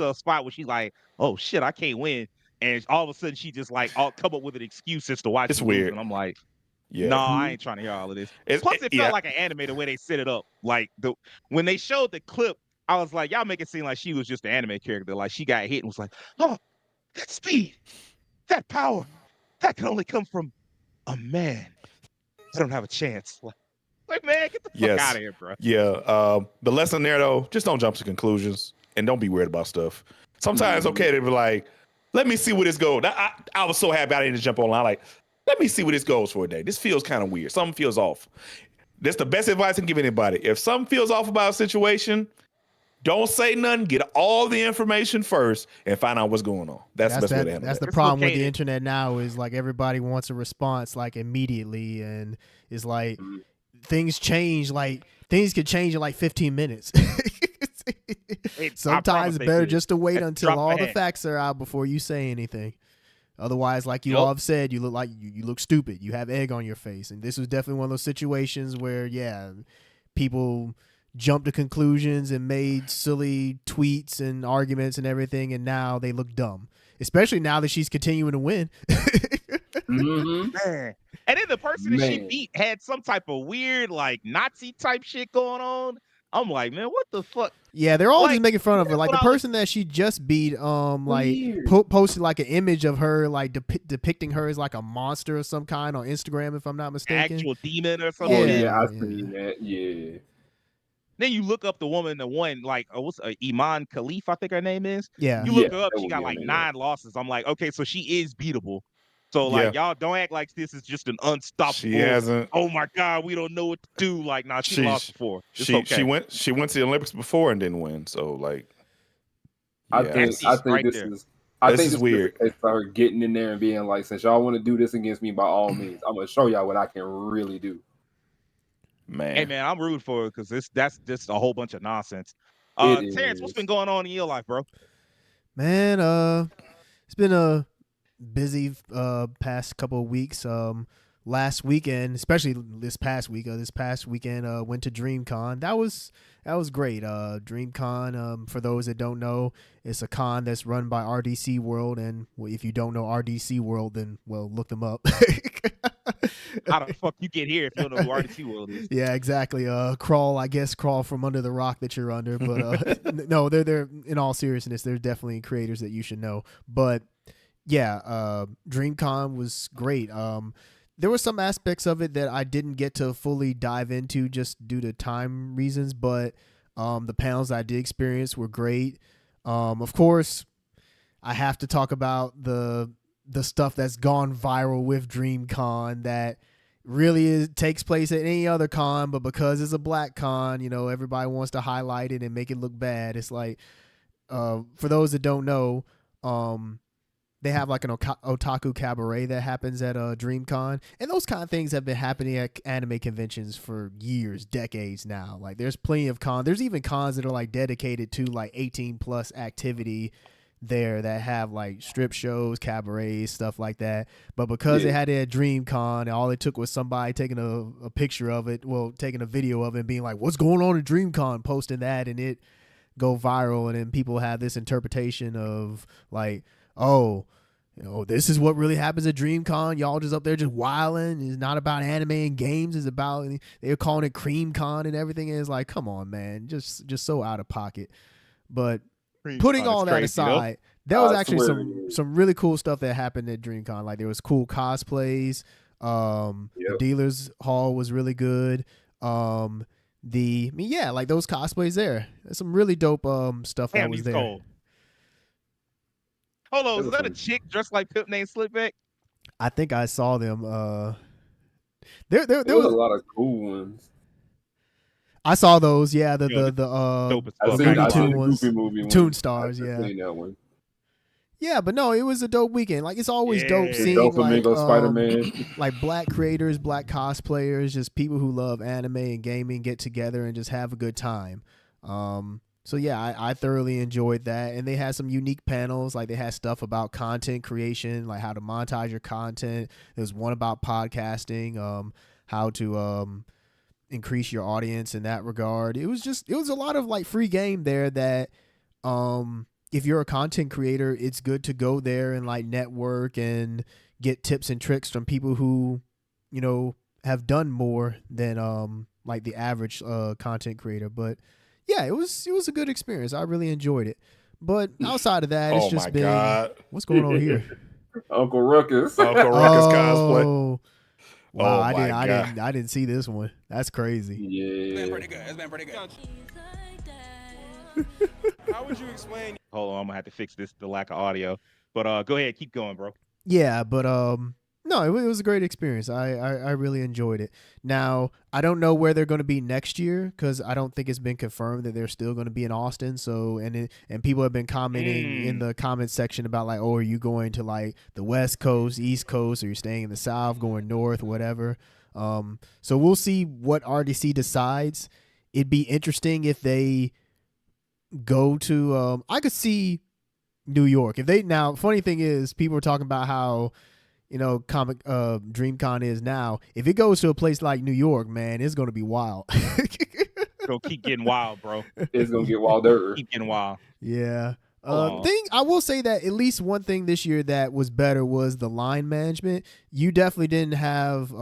to a spot where she's like, "Oh shit, I can't win," and all of a sudden she just like all come up with an excuse as to why It's she losing. weird. I'm like, no, Yeah. I ain't trying to hear all of this. Plus, it felt Yeah. like an anime the way they set it up. Like when they showed the clip, I was like, y'all make it seem like she was just an anime character. Like she got hit and was like, oh, that speed, that power, that can only come from a man. I don't have a chance. Like man, get the fuck out Yes. of here, bro. Yeah. The lesson there though, just don't jump to conclusions and don't be weird about stuff. Sometimes it's okay to be like, let me see where this goes. I was so happy I didn't jump online. Like, let me see where this goes for a day. This feels kind of weird. Something feels off. That's the best advice I can give anybody. If something feels off about a situation, don't say nothing. Get all the information first and find out what's going on. That's the best way to handle That's that. the problem with the internet now is like everybody wants a response like immediately, and it's like things change. Like things could change in like 15 minutes. Sometimes it's better just to wait until all the facts are out before you say anything. Otherwise, like you all have said, you look like you look stupid. You have egg on your face, and this was definitely one of those situations where, yeah, people jumped to conclusions and made silly tweets and arguments and everything, and now they look dumb. Especially now that she's continuing to win. Man. And then the person that she beat had some type of weird, like Nazi type shit going on. I'm like, man, what the fuck? Yeah, they're all just making fun of her. Like the person that she just beat, posted like an image of her, like depicting her as like a monster of some kind on Instagram, if I'm not mistaken. Actual demon or something. I seen that. Yeah. Then you look up the woman, the one like what's Iman Khalif, I think her name is. Yeah, you look her up, she got like 9 losses. I'm like, okay, so she is beatable. So like y'all don't act like this is just an unstoppable. She hasn't. Oh my god, we don't know what to do. Like, nah, she lost before. It's okay. She went to the Olympics before and didn't win. So like, I think this is weird. It's her getting in there and being like, since y'all want to do this against me, by all means, I'm gonna show y'all what I can really do. Man, hey man, I'm rooting for her because that's just a whole bunch of nonsense. Terrence, what's been going on in your life, bro? Man, it's been a busy past couple of weeks. Last weekend, especially this past weekend, went to DreamCon. That was great. DreamCon, for those that don't know, it's a con that's run by RDC World, and if you don't know RDC World, then well, look them up. How the fuck you get here if you don't know who RDC World is? Yeah, exactly. Crawl from under the rock that you're under. But no, they're in all seriousness, they're definitely creators that you should know. But yeah, DreamCon was great. There were some aspects of it that I didn't get to fully dive into just due to time reasons, but the panels I did experience were great. Of course, I have to talk about the stuff that's gone viral with DreamCon that really takes place at any other con, but because it's a black con, everybody wants to highlight it and make it look bad. It's like, for those that don't know, they have like an otaku cabaret that happens at DreamCon, and those kind of things have been happening at anime conventions for years, decades now. Like there's plenty of cons. There's even cons that are like dedicated to like 18 plus activity there that have like strip shows, cabarets, stuff like that. But because they had it at DreamCon, all it took was somebody taking a picture of it, taking a video of it and being like, what's going on at DreamCon, posting that, and it go viral. And then people have this interpretation of like, oh, this is what really happens at DreamCon. Y'all just up there just wilding. It's not about anime and games. It's about, they're calling it CreamCon and everything. And it's like, come on, man, just so out of pocket. But putting all that aside, there was actually some really cool stuff that happened at DreamCon. Like there was cool cosplays. The dealers hall was really good. Like those cosplays there. There's some really dope stuff that was there. Cold. Hold on, is that a chick dressed like Pimp named Slickback? I think I saw them. There was a lot of cool ones. I saw those. Yeah, the Looney Tunes ones, Toon Stars. Yeah. That one. Yeah, but no, it was a dope weekend. Like it's always dope seeing Spider-Man. like black creators, black cosplayers, just people who love anime and gaming get together and just have a good time. So yeah, I thoroughly enjoyed that, and they had some unique panels. Like they had stuff about content creation, like how to monetize your content. There was one about podcasting, how to increase your audience in that regard. It was a lot of like free game there that if you're a content creator, it's good to go there and like network and get tips and tricks from people who, you know, have done more than like the average content creator. But yeah, it was a good experience. I really enjoyed it. But outside of that, it's just been God. What's going on here? Uncle Ruckus. Uncle Ruckus cosplay. Wow, Oh I didn't see this one. That's crazy. Yeah. It's been pretty good. How would you explain? Hold on, I'm gonna have to fix the lack of audio. But go ahead, keep going, bro. Yeah, but no, it was a great experience. I really enjoyed it. Now, I don't know where they're going to be next year because I don't think it's been confirmed that they're still going to be in Austin. So, and people have been commenting in the comment section about like, oh, are you going to like the West Coast, East Coast, or you're staying in the South, going north, whatever. So we'll see what RDC decides. It'd be interesting if they go to. I could see New York if they. Now, funny thing is, people are talking about how, you know, DreamCon is now. If it goes to a place like New York, man, it's gonna be wild. It's gonna keep getting wild, bro. It's gonna get wilder. Keep getting wild. Yeah. Thing I will say that at least one thing this year that was better was the line management. You definitely didn't have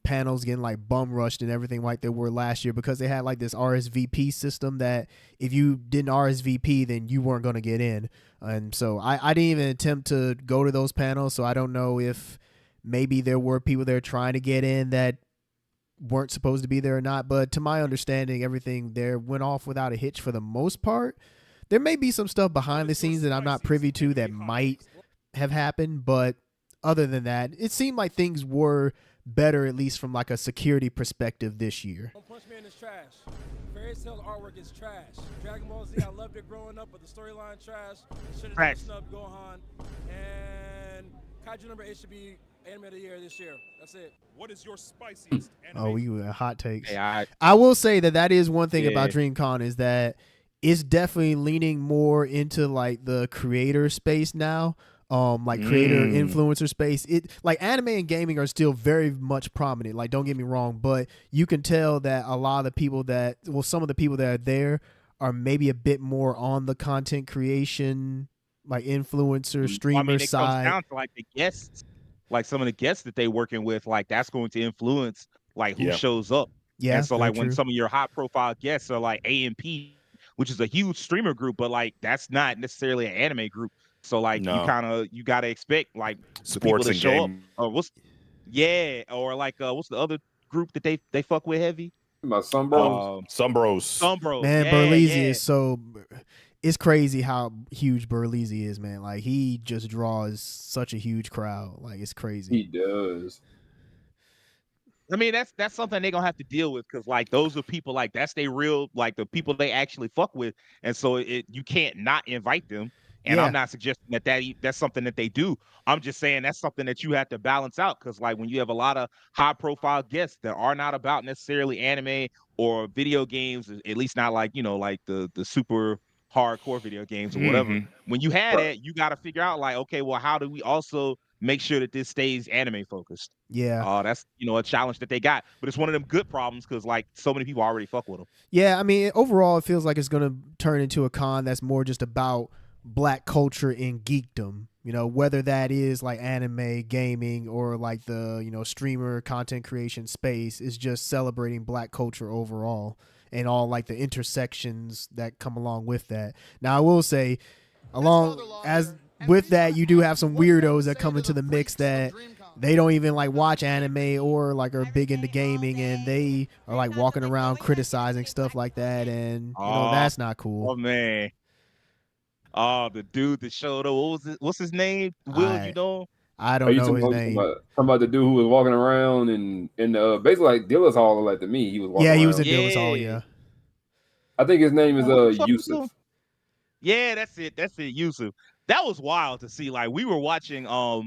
panels getting like bum rushed and everything like they were last year because they had like this RSVP system that if you didn't RSVP, then you weren't gonna get in. And so I didn't even attempt to go to those panels. So I don't know if maybe there were people there trying to get in that weren't supposed to be there or not. But to my understanding, everything there went off without a hitch for the most part. There may be some stuff behind the scenes that I'm not privy to that might have happened, but other than that, it seemed like things were better, at least from like a security perspective this year. One Punch Man is trash. Fairy Tail artwork is trash. Dragon Ball Z, I loved it growing up, but the storyline trash. Should have snubbed Gohan. And Kaiju number 8 should be anime of the year this year. That's it. What is your spiciest anime? Oh, we were hot takes. Hey, I will say that is one thing about DreamCon is that it's definitely leaning more into like the creator space now. Like creator influencer space. It like anime and gaming are still very much prominent. Like, don't get me wrong, but you can tell that a lot of the people some of the people that are there are maybe a bit more on the content creation, like influencer, streamer it side. Comes down to like the guests, like some of the guests that they working with, like that's going to influence like who shows up. Yeah. And so like when true. some of your high profile guests are like AMP, which is a huge streamer group, but like that's not necessarily an anime group. So like you gotta expect like sports and show game. up. Or what's the other group that they fuck with heavy? My Sunbros. Sunbros. Man, Burleezy is so. It's crazy how huge Burleezy is, man. Like he just draws such a huge crowd. Like it's crazy. He does. I mean, that's something they're gonna have to deal with because like those are people like that's they real like the people they actually fuck with, and so you can't not invite them. And I'm not suggesting that's something that they do. I'm just saying that's something that you have to balance out because like when you have a lot of high profile guests that are not about necessarily anime or video games, at least not like like the super hardcore video games or whatever. When you had it, you got to figure out like, okay, well, how do we also make sure that this stays anime focused? Yeah. That's a challenge that they got, but it's one of them good problems because like so many people already fuck with them. Yeah, I mean, overall, it feels like it's gonna turn into a con that's more just about Black culture and geekdom. Whether that is like anime, gaming, or like the streamer content creation space is just celebrating Black culture overall and all like the intersections that come along with that. Now, I will say, with that, you do have some weirdos that come into the mix that they don't even like watch anime or like are big into gaming, and they are like walking around criticizing stuff like that, and that's not cool. Oh man. Oh, the dude that showed up. What's his name? Will, I don't know his name. Talking about the dude who was walking around and basically like Dillis Hall, like to me, he was walking around. He was in Dillis Hall, yeah. I think his name is Yusuf. Yeah, that's it, Yusuf. That was wild to see. Like we were watching, I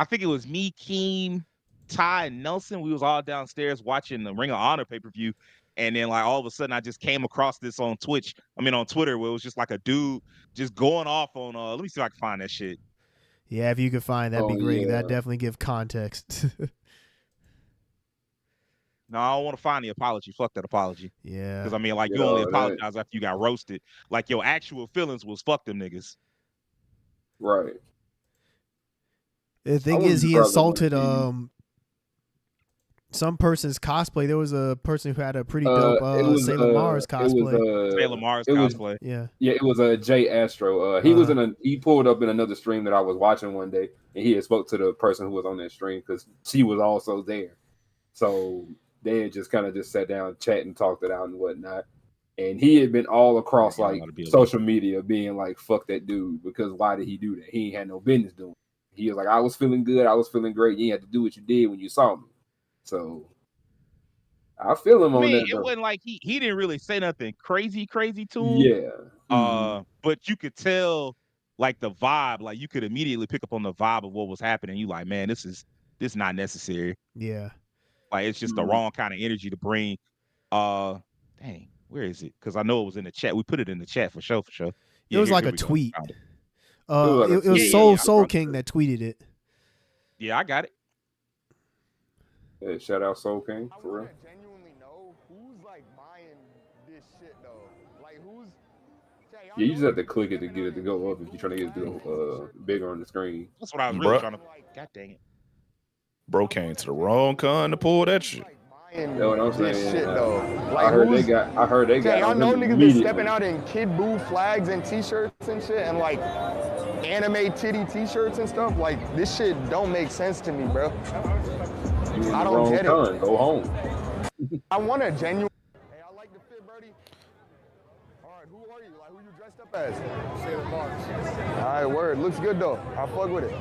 think it was me, Keem, Ty, and Nelson. We was all downstairs watching the Ring of Honor pay-per-view. And then like all of a sudden I just came across this on on Twitter where it was just like a dude just going off on let me see if I can find that shit. Yeah, if you could find that'd be great. That'd definitely give context. No, I don't want to find the apology. Fuck that apology. Yeah. Because I mean, like, you only apologize after you got roasted. Like, your actual feelings was fuck them niggas. Right. The thing is, he insulted some person's cosplay. There was a person who had a pretty dope Sailor Mars cosplay. Sailor Mars cosplay. Yeah. Yeah, it was a Jay Astro. He pulled up in another stream that I was watching one day, and he had spoke to the person who was on that stream because she was also there. So they had just kind of just sat down, chat, and talked it out and whatnot. And he had been all across like social media being like, fuck that dude, because why did he do that? He ain't had no business doing it. He was like, I was feeling good, I was feeling great. You had to do what you did when you saw me. So I feel him on that. It wasn't like he didn't really say nothing crazy to him. Yeah. But you could tell like the vibe, like you could immediately pick up on the vibe of what was happening. You like, man, this is not necessary. Yeah. Like it's just the wrong kind of energy to bring. Dang, where is it? Because I know it was in the chat. We put it in the chat for sure. Yeah, it was like a tweet. It was Soul King that tweeted it. Yeah, I got it. Yeah, shout out Soul King for real. I genuinely know who's like buying this shit though. Like who's? Yeah, you just have to click it to get it to go up if you're trying to get it to go bigger on the screen. That's what I was really trying to. God dang it. Bro came to the wrong con to pull that shit. You know what I'm saying? Shit though. Like, I heard they got. Y'all know niggas been stepping out in Kid Boo flags and t-shirts and shit, and like anime titty t-shirts and stuff. Like this shit don't make sense to me, bro. I don't get it. Go home. I want a genuine. Hey, I like the fit, Birdie. All right, who are you? Like, who you dressed up as? Sailor Mars. All right, word. Looks good though. I fuck with it.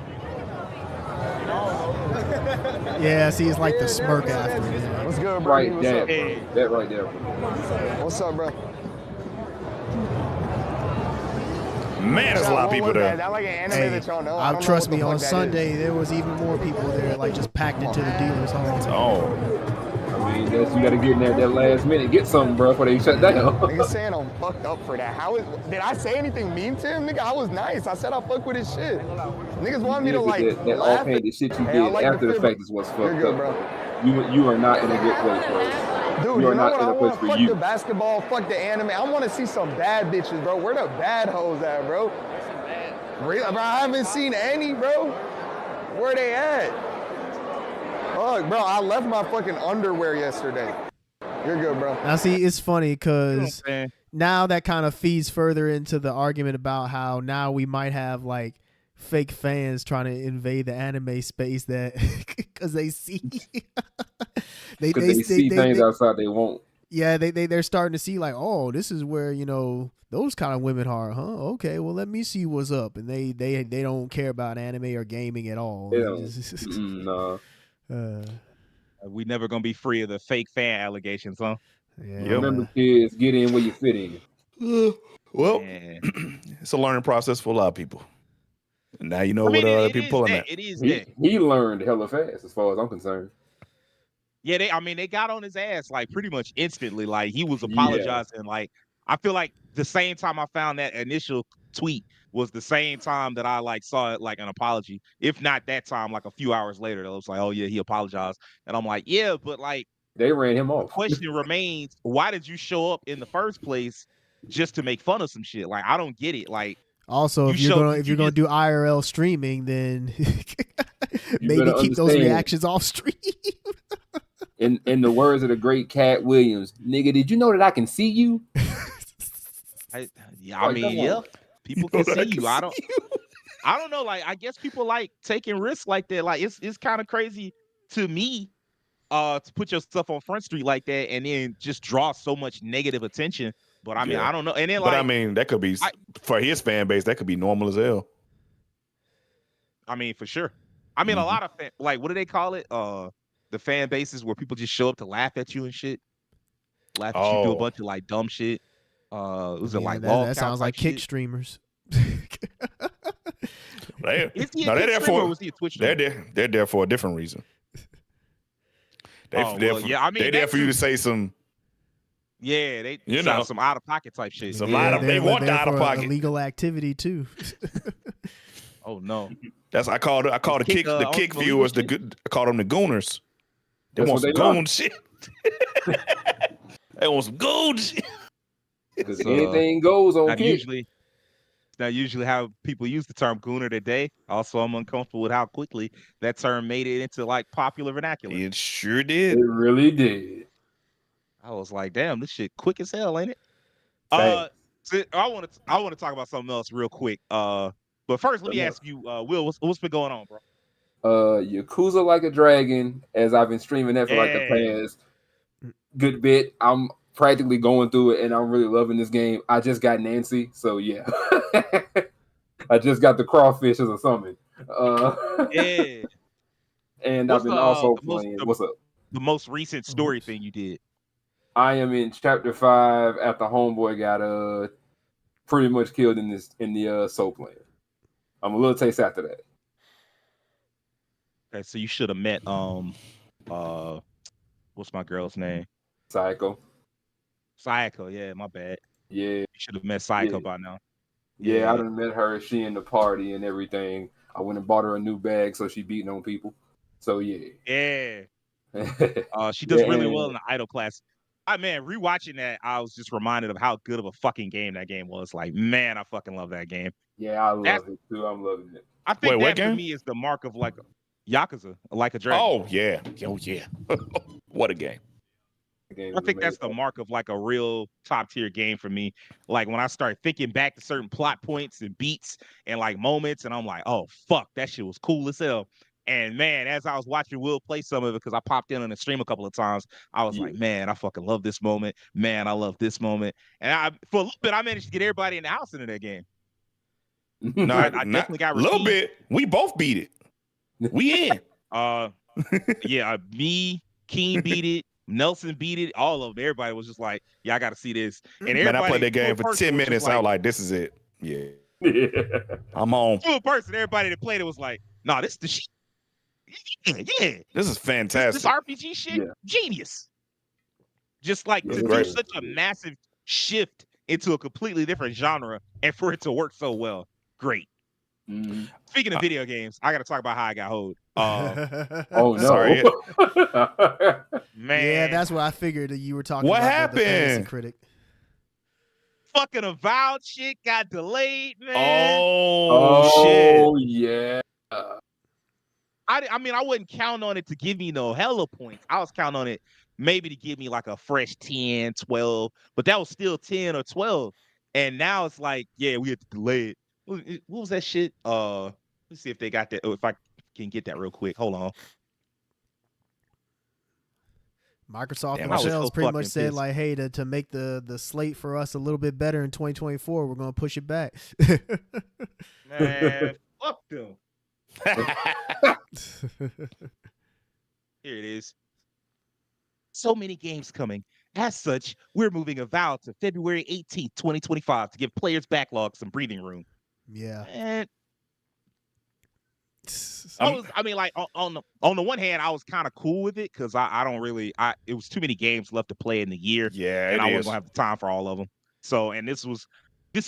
Yeah, see, it's like the smirk after. What's good, bro? Right there. That right there. What's up, bro? Man, there's a lot of people there. That like an anime that y'all know? Trust me, on Sunday there was even more people there, like just packed into the dealer's hall. I mean, you got to get in there that last minute, get something, bro, before they shut down. Nigga saying I'm fucked up for that. Did I say anything mean to him, nigga? I was nice. I said I fuck with his shit. Niggas want me to like that offhanded shit you did after the fact is what's fucked up, bro. You are not in a good place, bro. Dude, you know what I want? Fuck the basketball, fuck the anime. I want to see some bad bitches, bro. Where the bad hoes at, bro? Bro, I haven't seen any, bro. Where they at? Fuck, bro, I left my fucking underwear yesterday. You're good, bro. Now, see, it's funny because now that kind of feeds further into the argument about how now we might have like fake fans trying to invade the anime space that because they see they see things outside they won't. Yeah, they're starting to see like, oh, this is where, you know, those kind of women are, huh? Okay, well, let me see what's up. And they don't care about anime or gaming at all. No. We never gonna be free of the fake fan allegations, huh? Yeah. Remember, kids, get in where you fit in. Well, it's a learning process for a lot of people. And now you know what people pulling at. It is he learned hella fast, as far as I'm concerned. Yeah, they got on his ass like pretty much instantly. Like he was apologizing. Like I feel like the same time I found that initial tweet was the same time that I like saw it like an apology. If not that time, like a few hours later, it was like, oh yeah, he apologized. And I'm like, yeah, but like they ran him off. The question remains, why did you show up in the first place just to make fun of some shit? Like I don't get it. Like also, if you're gonna do IRL streaming, then maybe keep those reactions off stream. In the words of the great Cat Williams, nigga, did you know that I can see you? People can see you. I don't know. Like, I guess people like taking risks like that. Like, it's kind of crazy to me to put your stuff on Front Street like that and then just draw so much negative attention. But I mean, I don't know. And then, but I mean, that could be for his fan base. That could be normal as hell. I mean, for sure. I mean, a lot of like, what do they call it? The fan bases where people just show up to laugh at you and shit. Laugh at you, do a bunch of like dumb shit. That sounds like kick streamers. They're there for a different reason. They're there for you to say some. Yeah, they some out of pocket type shit. They want the out of pocket illegal activity too. Oh no, I call the kick viewers I call them the gooners. They want some goon shit. They want some gold shit. Because So, anything goes on not kick. usually. Not usually how people use the term gooner today. Also, I'm uncomfortable with how quickly that term made it into like popular vernacular. It sure It did. really did. I was like, damn, this shit quick as hell, ain't it? Facts. So I want to talk about something else real quick. But first, let me ask you, Will, what's been going on, bro? Yakuza Like a Dragon, as I've been streaming that for like the Yeah. past good bit. I'm practically going through it, and I'm really loving this game. I just got Nancy, so yeah. I just got the crawfish as a summon. Yeah. And What's I've been also the most playing. What's up? the most recent story thing you did? I am in chapter 5 after homeboy got pretty much killed in the soul plan. I'm a little taste after that. Okay, so you should have met what's my girl's name? Psycho. Sayako. Yeah, my bad. Yeah. You should have met Sayako Yeah. by now. Yeah, Yeah. I done met her. She in the party and everything. I went and bought her a new bag so she beating on people. So yeah. Yeah. She does really well in Yeah. the idol class. Man, rewatching that, I was just reminded of how good of a fucking game that game was. Like, man, I fucking love that game. Yeah, I love it too. I'm loving it. I think Wait, what that for game? me is the mark of like Yakuza, like a dragon. Oh yeah. Oh yeah. What a game. The game I is think that's the amazing. mark of like a real top tier game for me. Like when I start thinking back to certain plot points and beats and like moments, and I'm like, oh fuck, that shit was cool as hell. And man, as I was watching Will play some of it, because I popped in on the stream a couple of times, I was like, man, I fucking love this moment. Man, I love this moment. And for a little bit, I managed to get everybody in the house into that game. No, I definitely got a little received. bit. We both beat it. We in. Yeah, me, Keen beat it. Nelson beat it. All of them. Everybody was just like, yeah, I got to see this. And Man, I played everybody, that game to a for person, 10 was just minutes. I was like, this is it. Yeah. I'm on. To a person, everybody that played it was like, nah, this is the shit. Yeah. This is This fantastic. RPG shit, genius. Just like Yeah, to it's do great. such a massive shift into a completely different genre and for it to work so well. Great. Mhm. Speaking of video games, I got to talk about how I got hoed. Oh no. Sorry. Man. Yeah, that's what I figured that you were talking What about. The fantasy happened? critic. Fucking Avowed shit got delayed, man. Oh, shit. Oh yeah. I mean, I wasn't counting on it to give me no hella points. I was counting on it maybe to give me like a fresh 10, 12, but that was still 10 or 12. And now it's like, yeah, we had to delay it. What was that shit? Let's see if they got that. Oh, if I can get that real quick. Hold on. Microsoft Damn, I was themselves so pretty much fucking said pissed. like, hey, to make the slate for us a little bit better in 2024, we're gonna push it back. Man, fuck them. Here it is. So many games coming. As such, we're moving Avowed to February 18th, 2025 to give players backlog some breathing room. Yeah. And I mean, like on the one hand, I was kind of cool with it because I don't really it was too many games left to play in the year, Yeah, and I it wasn't is. gonna have the time for all of them. So, and this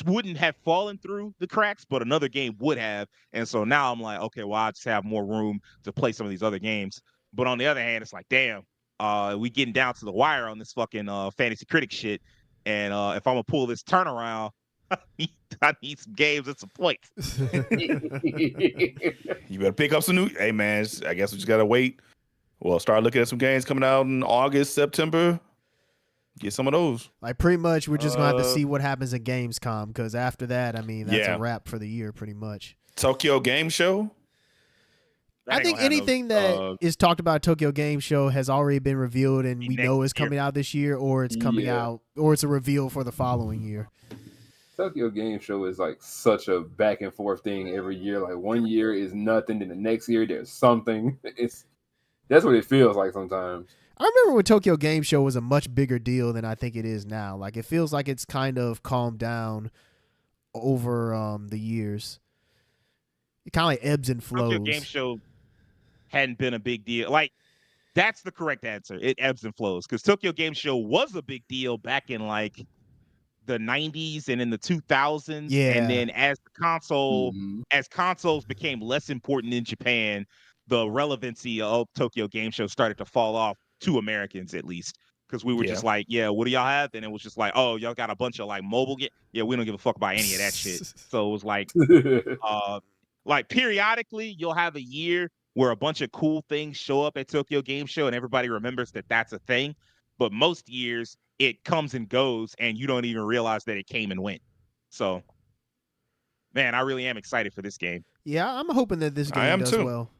wouldn't have fallen through the cracks, but another game would have. And so now I'm like, okay, well, I just have more room to play some of these other games. But on the other hand, it's like, damn, we getting down to the wire on this fucking fantasy critic shit. And if I'm gonna pull this turnaround, I need some games and some points. You better pick up some new. Hey, man, I guess we just got to wait. Well, start looking at some games coming out in August, September. Get some of those. Like pretty much, we're just gonna have to see what happens at Gamescom because after that, I mean, that's Yeah. a wrap for the year, pretty much. Tokyo Game Show. That I ain't think gonna have no, anything that is talked about at Tokyo Game Show has already been revealed, and we Next know is year. coming out this year, or it's coming Yeah. out, or it's a reveal for the following year. Tokyo Game Show is like such a back and forth thing every year. Like one year is nothing, then the next year there's something. That's what it feels like sometimes. I remember when Tokyo Game Show was a much bigger deal than I think it is now. Like it feels like it's kind of calmed down over the years. It kind of like ebbs and flows. Tokyo Game Show hadn't been a big deal. Like, that's the correct answer. It ebbs and flows because Tokyo Game Show was a big deal back in like the 90s and in the 2000s. Yeah. And then as Mhm. consoles became less important in Japan, the relevancy of Tokyo Game Show started to fall off to Americans at least. Because we were Yeah. just like, yeah, what do y'all have? And it was just like, oh, y'all got a bunch of like mobile yeah, we don't give a fuck about any of that shit. So it was like periodically you'll have a year where a bunch of cool things show up at Tokyo Game Show and everybody remembers that that's a thing. But most years it comes and goes and you don't even realize that it came and went. So, man, I really am excited for this game. Yeah, I'm hoping that this game does too. well.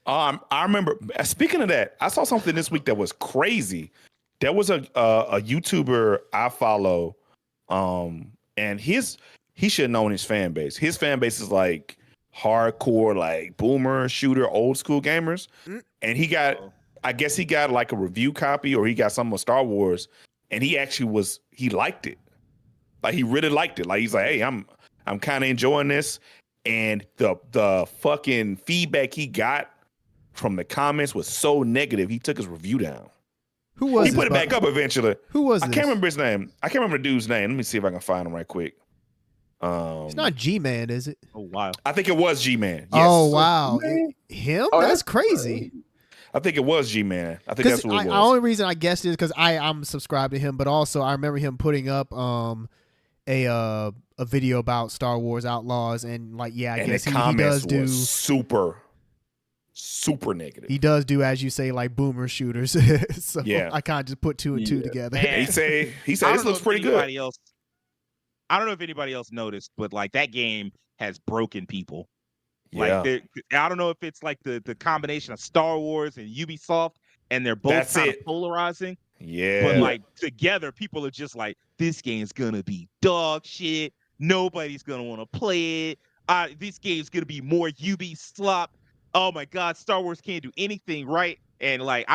I remember, speaking of that, I saw something this week that was crazy. There was a YouTuber I follow, and he should know his fan base. His fan base is like hardcore, like boomer shooter, old school gamers. And I guess he got like a review copy or he got some of Star Wars, and he liked it. Like he really liked it. Like he's like, hey, I'm kind of enjoying this. And the fucking feedback he got from the comments was so negative, he took his review down. Who was he put it back up eventually? Who was I can't remember his name. I can't remember the dude's name. Let me see if I can find him right quick. It's not G-Man, is it? Oh wow. I think it was G-Man. Yes. Oh wow. Him? Oh, that's crazy. I think it was G-Man. I think that's what it was. The only reason I guessed is because I'm subscribed to him, but also I remember him putting up a video about Star Wars Outlaws, and like I guess he does do super negative. He does do, as you say, like boomer shooters. So yeah. I kind of just put two and two together. Man. He said this looks pretty good. I don't know if anybody else noticed, but like that game has broken people. Yeah. Like I don't know if it's like the combination of Star Wars and Ubisoft, and they're both kind of polarizing. Yeah. But like together, people are just like, this game's gonna be dog shit. Nobody's gonna want to play it. This game's gonna be more Ubi slop. Oh my God, Star Wars can't do anything right. And like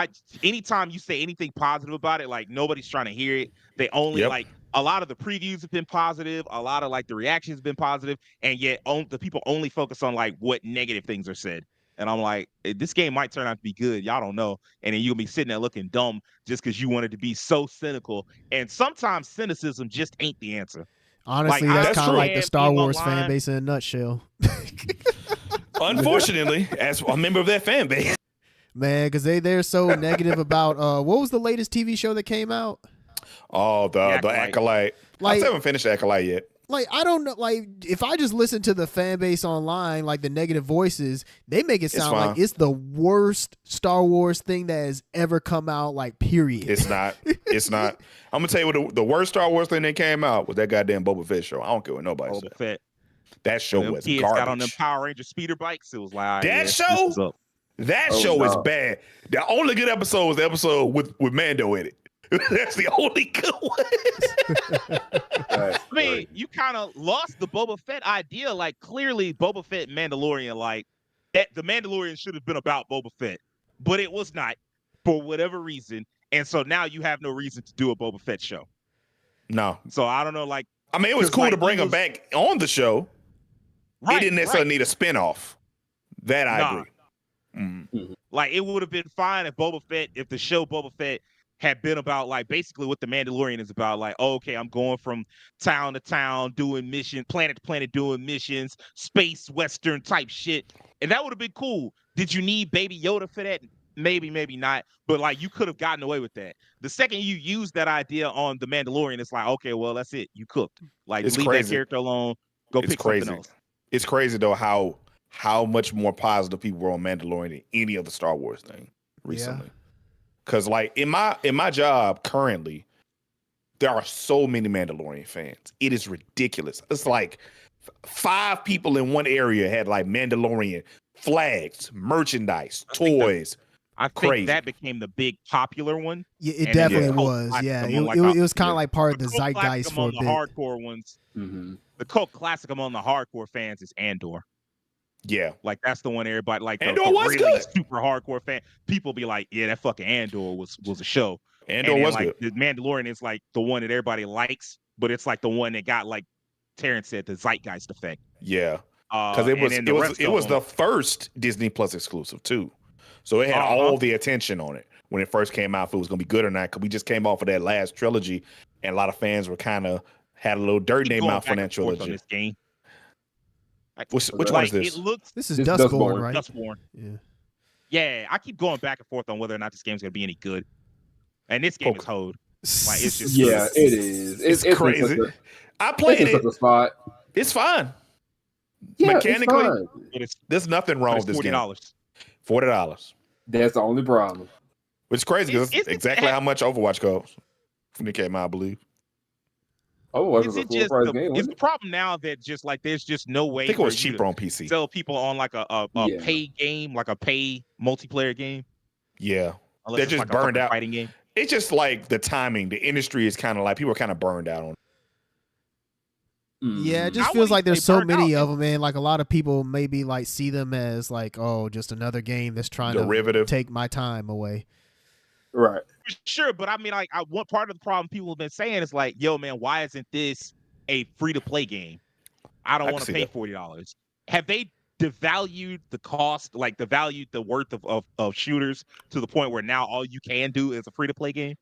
anytime you say anything positive about it, like nobody's trying to hear it. They only like a lot of the previews have been positive, a lot of like the reactions have been positive, and yet the people only focus on like what negative things are said. And I'm like, this game might turn out to be good. Y'all don't know. And then you'll be sitting there looking dumb just because you wanted to be so cynical. And sometimes cynicism just ain't the answer. Honestly, like, that's kind of like the Star Wars fan base in a nutshell. Unfortunately, as a member of that fan base. Man, because they're so negative about what was the latest TV show that came out? Oh, the Acolyte. Like, I still haven't finished Acolyte yet. Like, I don't know. Like, if I just listen to the fan base online, like the negative voices, they make it sound like it's the worst Star Wars thing that has ever come out. Like, period. It's not. It's not. I'm gonna tell you what the worst Star Wars thing that came out was that goddamn Boba Fett show. I don't care what nobody said. Fett. That show was garbage. Got on them Power Ranger speeder bikes. It was like that show. That show is bad. The only good episode was the episode with Mando in it. That's the only good one. I mean, you kind of lost the Boba Fett idea. Like, clearly, Boba Fett and Mandalorian, like, that the Mandalorian should have been about Boba Fett, but it was not for whatever reason. And so now you have no reason to do a Boba Fett show. No. So I don't know. Like, I mean, it was cool to bring him back on the show. Right, he didn't necessarily need a spinoff. That I agree. Mm-hmm. Like, it would have been fine if the show Boba Fett had been about like basically what the Mandalorian is about. Like, oh, okay, I'm going from town to town doing missions, planet to planet doing missions, space western type shit, and that would have been cool. Did you need Baby Yoda for that? Maybe, maybe not. But like, you could have gotten away with that. The second you use that idea on the Mandalorian, it's like, okay, well, that's it. You cooked. Like, leave that character alone. Go pick something else. It's crazy though how much more positive people were on Mandalorian than any other Star Wars thing recently. Yeah. Cause like in my job currently, there are so many Mandalorian fans. It is ridiculous. It's like 5 people in one area had like Mandalorian flags, merchandise, toys. I think that became the big popular one. Yeah, it definitely was. Yeah, it was kind of like part of the zeitgeist for a bit. The hardcore ones. Mm-hmm. The cult classic among the hardcore fans is Andor. Yeah, like that's the one everybody like. Andor was really good. Super hardcore fan. People be like, yeah, that fucking Andor was a show. Andor was like, good. The Mandalorian is like the one that everybody likes, but it's like the one that got, like Terrence said, the zeitgeist effect. Yeah, because it was the first Disney Plus exclusive too, so it had all the attention on it when it first came out. If it was gonna be good or not, because we just came off of that last trilogy, and a lot of fans were kind of had a little dirt name out for that trilogy. On this game. Which one is this? This is Dustborn, right? Dustborn. Yeah. Yeah, I keep going back and forth on whether or not this game's gonna be any good. And this game is hoed. Like it's just Yeah, it is. It's crazy. I played it. it. Spot. It's fine. Yeah, mechanically, it's fine. There's nothing wrong with this game. $40. That's the only problem. Which is crazy because it's exactly how much Overwatch costs when it came out, I believe. Overwatch was a full price game. It's the problem now that just like there's just no way. I think it was cheaper on PC. Sell people on like a pay game, like a pay multiplayer game. Yeah, unless they're it's just like burned out. Fighting game. It's just like the timing. The industry is kind of like people are kind of burned out on it. Yeah, it just feels like there's so many of them, and like a lot of people maybe like see them as like, oh, just another game that's trying to take my time away. Right. Sure, but I mean, like, one part of the problem people have been saying is like, yo, man, why isn't this a free to play game? I don't want to pay $40. Have they devalued the cost, like the worth of shooters to the point where now all you can do is a free to play game?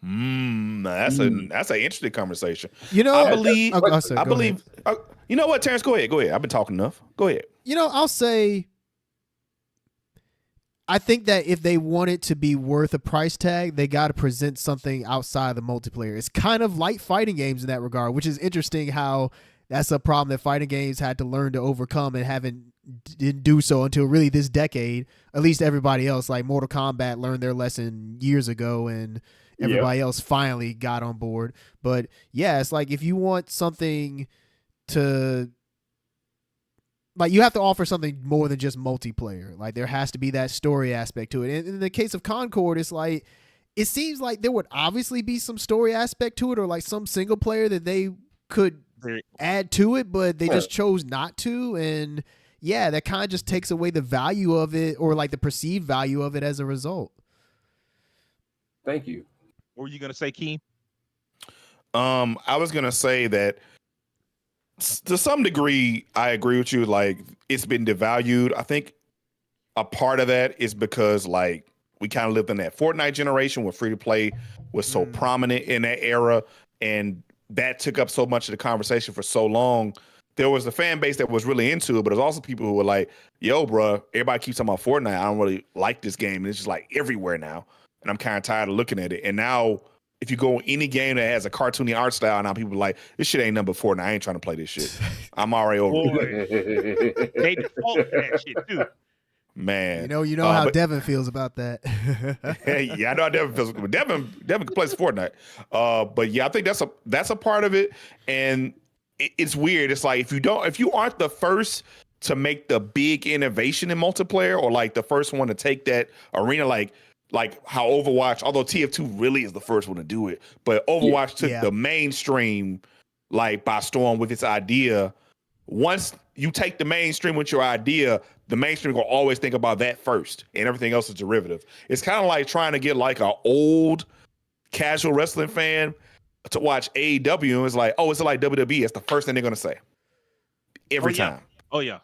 That's an interesting conversation. You know, I believe. Ahead. You know what, Terrence? Go ahead. I've been talking enough. Go ahead. You know, I'll say. I think that if they want it to be worth a price tag, they got to present something outside the multiplayer. It's kind of like fighting games in that regard, which is interesting. How that's a problem that fighting games had to learn to overcome and didn't do so until really this decade. At least everybody else, like Mortal Kombat, learned their lesson years ago and. Everybody else finally got on board. But yeah, it's like if you want something to like, you have to offer something more than just multiplayer. Like there has to be that story aspect to it. And in the case of Concord, it's like it seems like there would obviously be some story aspect to it or like some single player that they could add to it, but they just chose not to. And yeah, that kind of just takes away the value of it or like the perceived value of it as a result. Thank you. What were you gonna say, Keem? I was gonna say that to some degree, I agree with you. Like it's been devalued. I think a part of that is because like we kind of lived in that Fortnite generation where free to play was so prominent in that era, and that took up so much of the conversation for so long. There was the fan base that was really into it, but there's also people who were like, "Yo, bro, everybody keeps talking about Fortnite. I don't really like this game, and it's just like everywhere now." And I'm kind of tired of looking at it. And now, if you go any game that has a cartoony art style, now people are like, this shit ain't number Fortnite. I ain't trying to play this shit. I'm already over it. They default to that shit too. Man. You know how Devin feels about that. Yeah, I know how Devin feels. Devin plays Fortnite. But yeah, I think that's a part of it. And it's weird. It's like if you aren't the first to make the big innovation in multiplayer, or like the first one to take that arena, like how Overwatch, although TF2 really is the first one to do it, but Overwatch took the mainstream like by storm with its idea. Once you take the mainstream with your idea, the mainstream will always think about that first, and everything else is derivative. It's kind of like trying to get like an old casual wrestling fan to watch AEW, and it's like, oh, it's like WWE. It's the first thing they're gonna say every time. Oh yeah.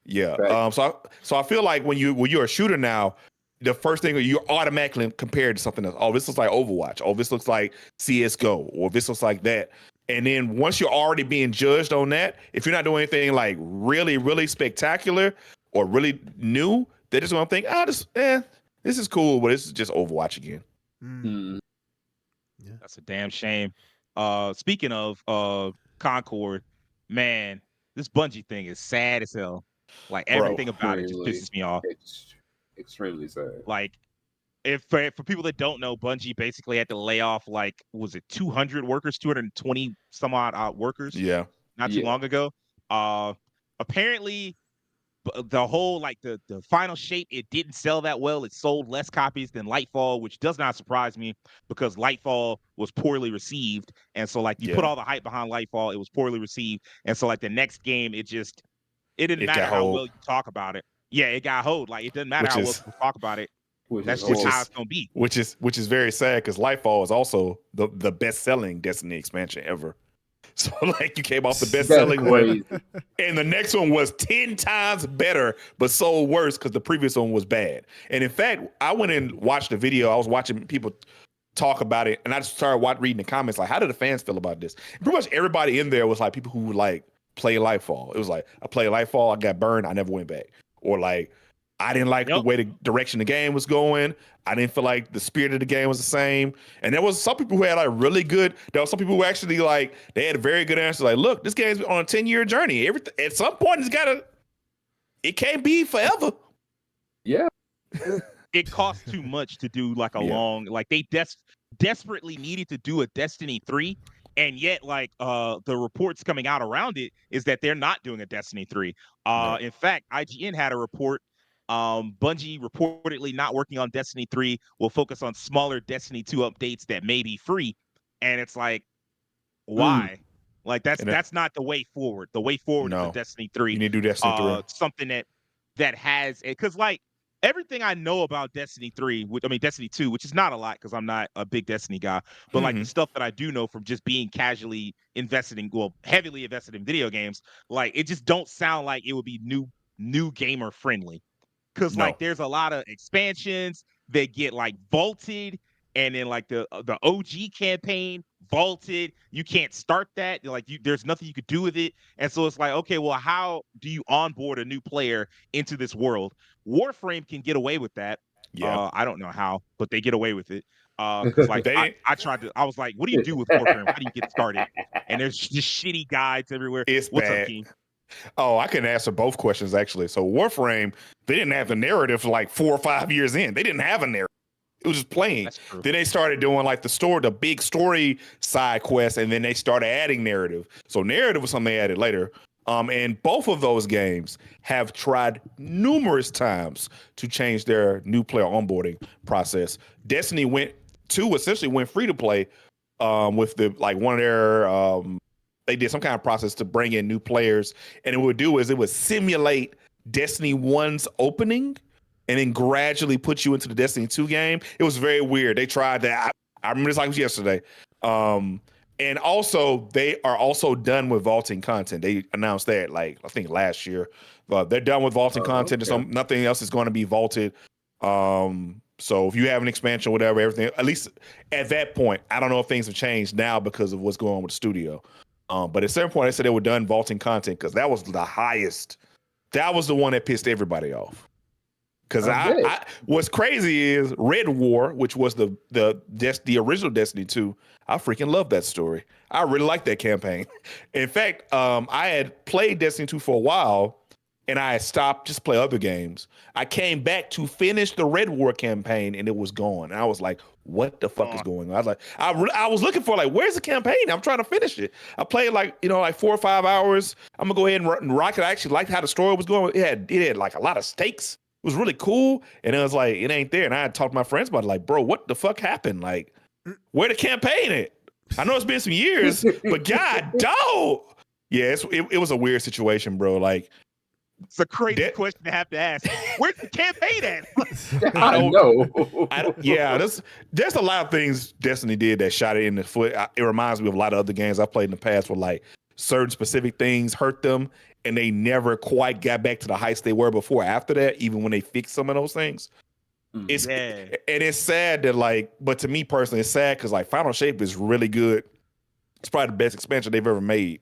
Yeah. Right. So I feel like when you're a shooter now, the first thing you're automatically compared to something else. Oh, this looks like Overwatch. Oh, this looks like CSGO. Or this looks like that. And then once you're already being judged on that, if you're not doing anything like really, really spectacular or really new, they're just gonna think, this is cool, but this is just Overwatch again. Yeah. That's a damn shame. Speaking of Concord, man, this Bungie thing is sad as hell. Like everything about it just pisses me off. It's extremely sad. Like, if for people that don't know, Bungie basically had to lay off like, was it 200 workers, 220 some odd workers? Yeah, not too long ago. Apparently, the whole like the final shape, it didn't sell that well. It sold less copies than Lightfall, which does not surprise me because Lightfall was poorly received, and so like you put all the hype behind Lightfall, it was poorly received, and so like the next game, it didn't matter how well you talk about it. Yeah, it got hold. Like it doesn't matter how well you talk about it. That's just how it's gonna be. Which is very sad because Lightfall is also the best selling Destiny expansion ever. So like you came off the best selling one, and the next one was 10 times better, but sold worse because the previous one was bad. And in fact, I went and watched the video. I was watching people talk about it, and I just started reading the comments like, how did the fans feel about this? And pretty much everybody in there was like people who like play Lightfall. It was like, I played Lightfall, I got burned, I never went back. Or like, I didn't like the way the direction the game was going. I didn't feel like the spirit of the game was the same. And there was some people who had like really good. There was some people who actually like they had very good answers. Like, look, this game's on a 10-year journey. Everything at some point it can't be forever. Yeah. It costs too much to do like a long, like they desperately needed to do a Destiny 3. And yet, like the reports coming out around it is that they're not doing a Destiny 3. In fact, IGN had a report. Bungie reportedly not working on Destiny 3, will focus on smaller Destiny 2 updates that may be free. And it's like, why? Like that's not the way forward. The way forward is a Destiny 3. You need to do Destiny 3. Something that has it, because like everything I know about Destiny 3, Destiny 2, which is not a lot because I'm not a big Destiny guy, but like the stuff that I do know from just being heavily invested in video games, like it just don't sound like it would be new gamer friendly. Because like there's a lot of expansions that get like vaulted, and then like the OG campaign vaulted. You can't start that. Like there's nothing you could do with it. And so it's like, okay, well, how do you onboard a new player into this world? Warframe can get away with that. Yeah. I don't know how, but they get away with it. Like I was like, what do you do with Warframe? How do you get started? And there's just shitty guides everywhere. It's What's bad. Up, King? Oh, I can answer both questions actually. So Warframe, they didn't have the narrative for like 4 or 5 years in. They didn't have a narrative. It was just playing. Then they started doing like the big story side quests, and then they started adding narrative. So narrative was something they added later. And both of those games have tried numerous times to change their new player onboarding process. Destiny 2 essentially went free to play with the like one of their they did some kind of process to bring in new players, and it would simulate Destiny 1's opening and then gradually put you into the Destiny 2 game. It was very weird. They tried that. I remember this like it was yesterday. And also, they are also done with vaulting content. They announced that, like, I think last year. They're done with vaulting content. Okay. So nothing else is going to be vaulted. So if you have an expansion, whatever, everything, at least at that point, I don't know if things have changed now because of what's going on with the studio. But at a certain point, they said they were done vaulting content because that was the highest. That was the one that pissed everybody off. Because what's crazy is Red War, which was the original Destiny 2. I freaking love that story. I really like that campaign. In fact, I had played Destiny 2 for a while, and I had stopped just to play other games. I came back to finish the Red War campaign, and it was gone. And I was like, "What the fuck is going on?" I was like, I was looking for like, where's the campaign? I'm trying to finish it. I played like 4 or 5 hours. I'm gonna go ahead and rock it. I actually liked how the story was going. It had like a lot of stakes. It was really cool, and it was like it ain't there. And I had talked to my friends about it, like, bro, what the fuck happened? Like, where the campaign at? I know it's been some years, but god dog. Yeah, it was a weird situation, bro. Like, it's a crazy question to have to ask. Where's the campaign at? I don't know. Yeah, there's a lot of things Destiny did that shot it in the foot. It reminds me of a lot of other games I played in the past where like certain specific things hurt them, and they never quite got back to the heights they were before after that, even when they fixed some of those things. And it's sad that but to me personally, it's sad because like Final Shape is really good. It's probably the best expansion they've ever made.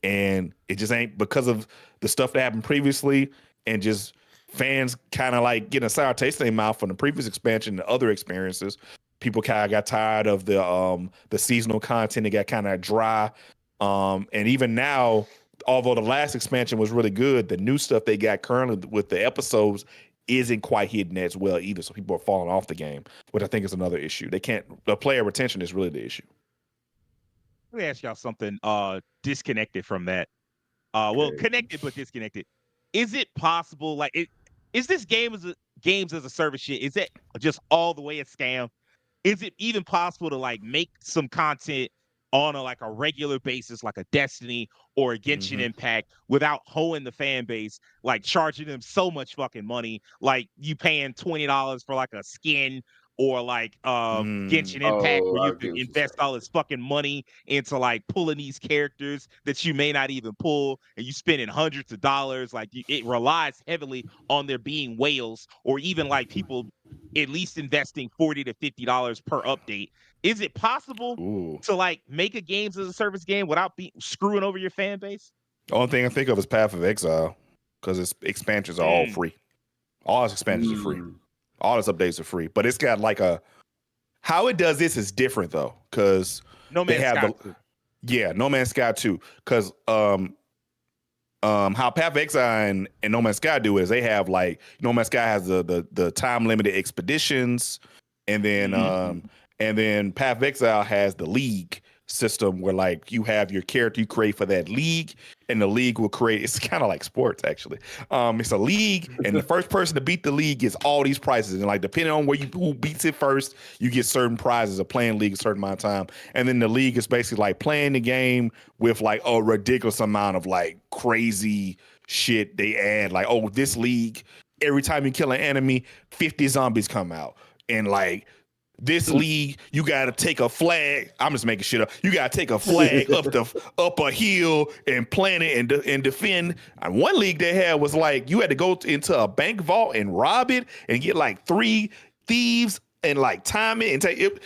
And it just ain't because of the stuff that happened previously and just fans kind of like getting a sour taste in their mouth from the previous expansion and other experiences. People kind of got tired of the seasonal content. It got kind of dry. And even now, although the last expansion was really good, the new stuff they got currently with the episodes isn't quite hitting as well either. So people are falling off the game, which I think is another issue. The player retention is really the issue. Let me ask y'all something disconnected from that. Connected but disconnected. Is it possible, is this games as a service shit, is it just all the way a scam? Is it even possible to make some content on a regular basis, like a Destiny or a Genshin Impact, without hoeing the fan base, charging them so much fucking money, like you paying $20 for a skin, or Genshin Impact, where you can invest all this fucking money into pulling these characters that you may not even pull, and you spending hundreds of dollars. It relies heavily on there being whales, or even people at least investing $40 to $50 per update. Is it possible to make a games as a service game without screwing over your fan base? The only thing I think of is Path of Exile, because its expansions are all free. All its expansions are free. All its updates are free. But it's got like how it does this is different though, because No they Man's have Sky. No Man's Sky 2. Because how Path of Exile and No Man's Sky do is they have like No Man's Sky has the time limited expeditions, and then Path of Exile has the league system where like you have your character you create for that league, and the league will create. It's kind of like sports actually. It's a league, and the first person to beat the league gets all these prizes, and like depending on who beats it first, you get certain prizes of playing league a certain amount of time. And then the league is basically like playing the game with like a ridiculous amount of like crazy shit they add. Like, oh, this league, every time you kill an enemy, 50 zombies come out, and like. This league, you gotta take a flag. I'm just making shit up. You gotta take a flag up a hill and plant it and defend. And one league they had was like you had to go into a bank vault and rob it and get like 3 thieves and like time it and take it.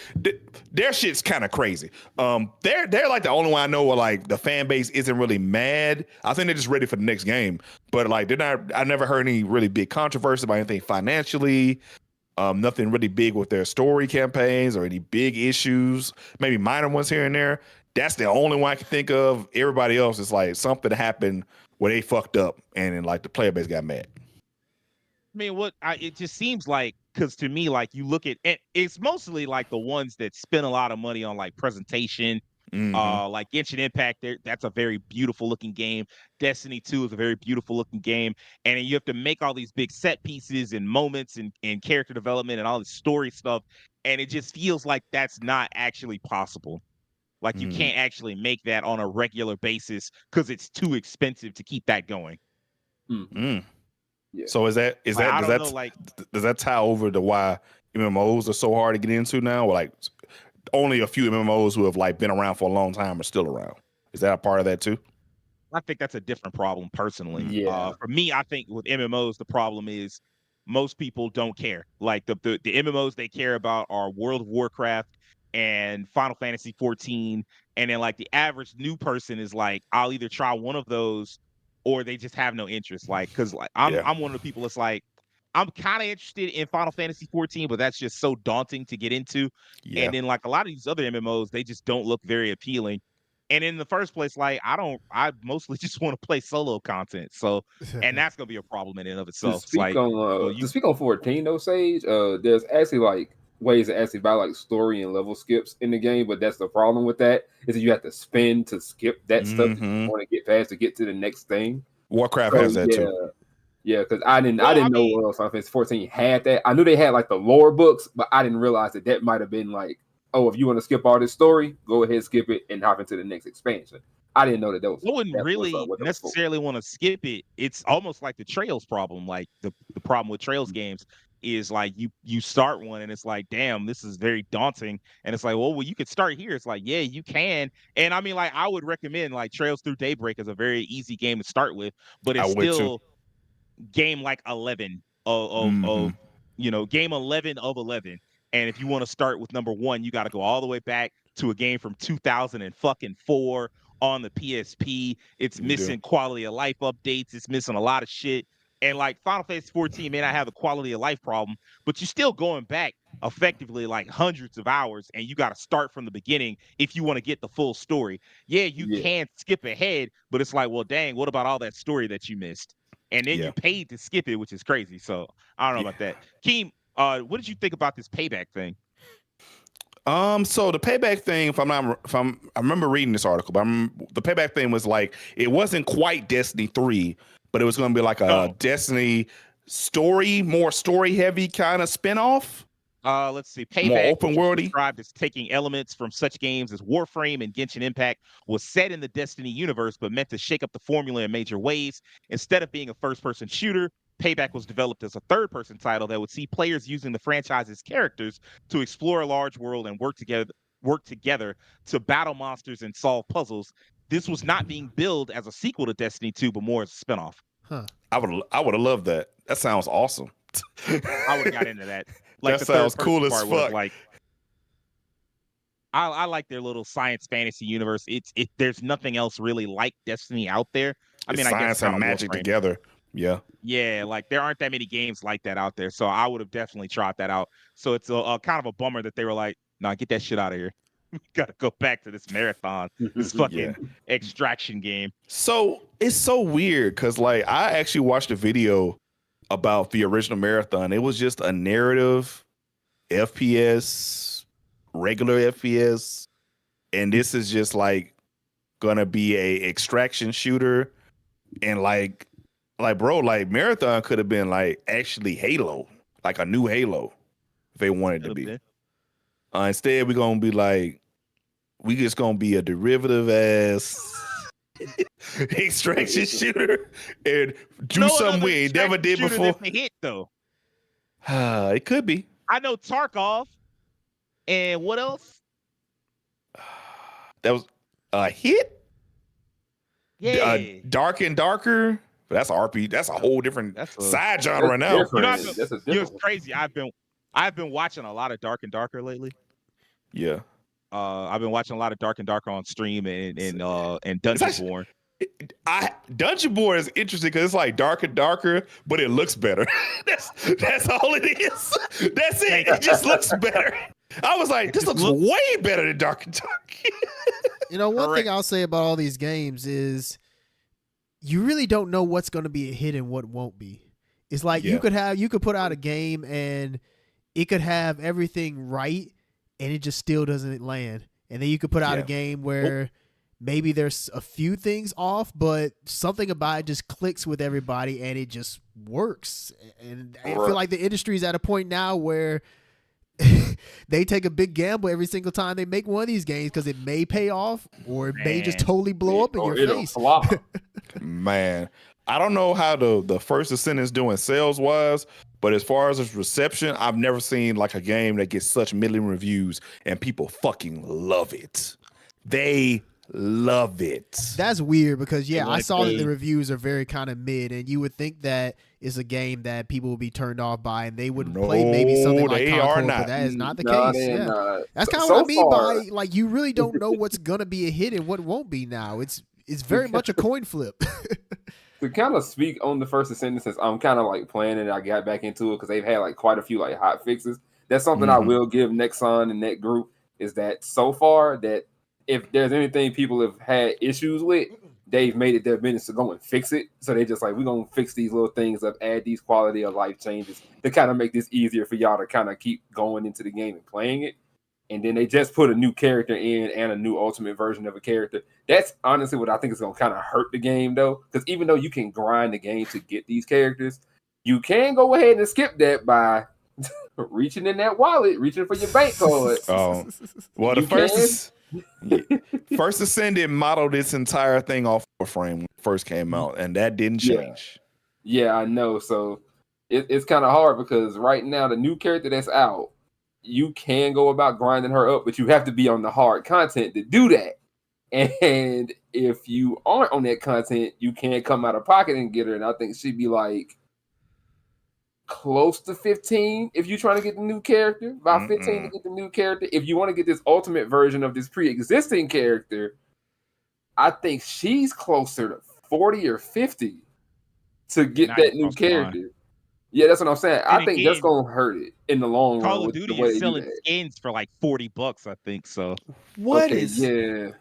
Their shit's kind of crazy. They're like the only one I know where like the fan base isn't really mad. I think they're just ready for the next game. But like they're not. I never heard any really big controversy about anything financially. Nothing really big with their story campaigns or any big issues, maybe minor ones here and there. That's the only one I can think of. Everybody else is like something happened where they fucked up and then like the player base got mad. I mean, it just seems like, because to me, like you look at it, it's mostly like the ones that spend a lot of money on like presentation. Like Genshin Impact, that's a very beautiful looking game. Destiny 2 is a very beautiful looking game, and you have to make all these big set pieces and moments and character development and all this story stuff, and it just feels like that's not actually possible. Like you can't actually make that on a regular basis because it's too expensive to keep that going. Yeah. So does that tie over to why MMOs are so hard to get into now? Or like only a few MMOs who have like been around for a long time are still around. Is that a part of that too? I think that's a different problem personally. Yeah. For me, I think with MMOs, the problem is most people don't care. Like the MMOs they care about are World of Warcraft and Final Fantasy 14. And then like the average new person is like, I'll either try one of those or they just have no interest. Like, cause like I'm one of the people that's like, I'm kind of interested in Final Fantasy 14, but that's just so daunting to get into. Yeah. And then like a lot of these other MMOs, they just don't look very appealing. And in the first place, like I mostly just want to play solo content. So, and that's gonna be a problem in and of itself. To speak on 14 though, Sage, there's actually like ways to actually buy like story and level skips in the game, but that's the problem with that is that you have to spend to skip that stuff that you want to get past to get to the next thing. Warcraft has that too. Yeah, because I didn't know Final Fantasy 14 had that. I knew they had like the lore books, but I didn't realize that might have been like, oh, if you want to skip all this story, go ahead, skip it, and hop into the next expansion. I didn't know that was. I wouldn't really necessarily want to skip it. It's almost like the Trails problem. Like the problem with Trails games is like you start one and it's like, damn, this is very daunting. And it's like, well, you could start here. It's like, yeah, you can. And I mean, like I would recommend like Trails Through Daybreak is a very easy game to start with, but it's still game like 11 of game 11 of 11. And if you want to start with number 1, you got to go all the way back to a game from 2004 on the PSP. It's missing quality of life updates. It's missing a lot of shit. And like Final Fantasy 14 may not have the quality of life problem, but you're still going back effectively like hundreds of hours, and you got to start from the beginning if you want to get the full story. Yeah, you can skip ahead, but it's like, well, dang, what about all that story that you missed? And then you paid to skip it, which is crazy. So I don't know about that. Keem, what did you think about this payback thing? So the payback thing, I remember reading this article, but the payback thing was like it wasn't quite Destiny 3, but it was going to be like a Destiny story, more story heavy kind of spinoff. Let's see. Payback, more open worldy, described as taking elements from such games as Warframe and Genshin Impact, was set in the Destiny universe, but meant to shake up the formula in major ways. Instead of being a first-person shooter, Payback was developed as a third-person title that would see players using the franchise's characters to explore a large world and work together to battle monsters and solve puzzles. This was not being billed as a sequel to Destiny 2, but more as a spinoff. Huh. I would have loved that. That sounds awesome. I would have got into that. Like that sounds cool as fuck. Like, I like their little science fantasy universe. There's nothing else really like Destiny out there. I mean, science I guess and magic together. Yeah. Yeah, like there aren't that many games like that out there. So I would have definitely tried that out. So it's a kind of a bummer that they were like, "Nah, get that shit out of here. We gotta go back to this marathon, this fucking extraction game." So it's so weird because like I actually watched a video about the original marathon. It was just a narrative FPS, regular FPS, and this is just like gonna be a extraction shooter, and like bro, like marathon could have been like actually Halo, like a new Halo if they wanted to be. Instead, we're gonna be like, we just gonna be a derivative ass extraction shooter and do something we ain't never did before. Hit though. It could be. I know Tarkov, and what else? That was a hit. Yeah, Dark and Darker. But that's RP. That's a whole different side genre now. You know, it's crazy. I've been watching a lot of Dark and Darker lately. Yeah. I've been watching a lot of Dark and Darker on stream and Dungeonborn. Dungeon Born is interesting because it's like Dark and Darker, but it looks better. that's all it is. That's it. It just looks better. I was like, this looks way better than Dark and Darker. You know, one thing I'll say about all these games is you really don't know what's going to be a hit and what won't be. It's like you could put out a game and it could have everything right and it just still doesn't land. And then you could put out a game where maybe there's a few things off, but something about it just clicks with everybody and it just works. And I feel like the industry is at a point now where they take a big gamble every single time they make one of these games because it may pay off or it may just totally blow up in your face. Man, I don't know how the First Ascent is doing sales wise, but as far as its reception, I've never seen like a game that gets such million reviews and people fucking love it. They love it. That's weird because I saw that the reviews are very kind of mid, and you would think that is a game that people would be turned off by, and they would play maybe something like Concord, but that is not the case. That's kind of what I mean by like you really don't know what's gonna be a hit and what won't be now. It's very much a coin flip. To kind of speak on the First Ascent, since I'm kind of like playing it, I got back into it because they've had like quite a few like hot fixes. That's something I will give Nexon and that group is that so far that if there's anything people have had issues with, they've made it their business to go and fix it. So they just like, we're going to fix these little things up, add these quality of life changes to kind of make this easier for y'all to kind of keep going into the game and playing it. And then they just put a new character in and a new ultimate version of a character. That's honestly what I think is going to kind of hurt the game, though. Because even though you can grind the game to get these characters, you can go ahead and skip that by reaching in that wallet, reaching for your bank card. Oh, well, First Ascended modeled its entire thing off Warframe when it first came out, and that didn't change. Yeah, I know. So it's kind of hard because right now the new character that's out, you can go about grinding her up, but you have to be on the hard content to do that. And if you aren't on that content, you can't come out of pocket and get her. And I think she'd be like close to 15 if you're trying to get the new character, about 15 to get the new character. If you want to get this ultimate version of this pre-existing character, I think she's closer to 40 or 50 to get that new character. Yeah, that's what I'm saying. I think that's gonna hurt it in the long run. Call of Duty is selling skins for like $40, I think. So dude?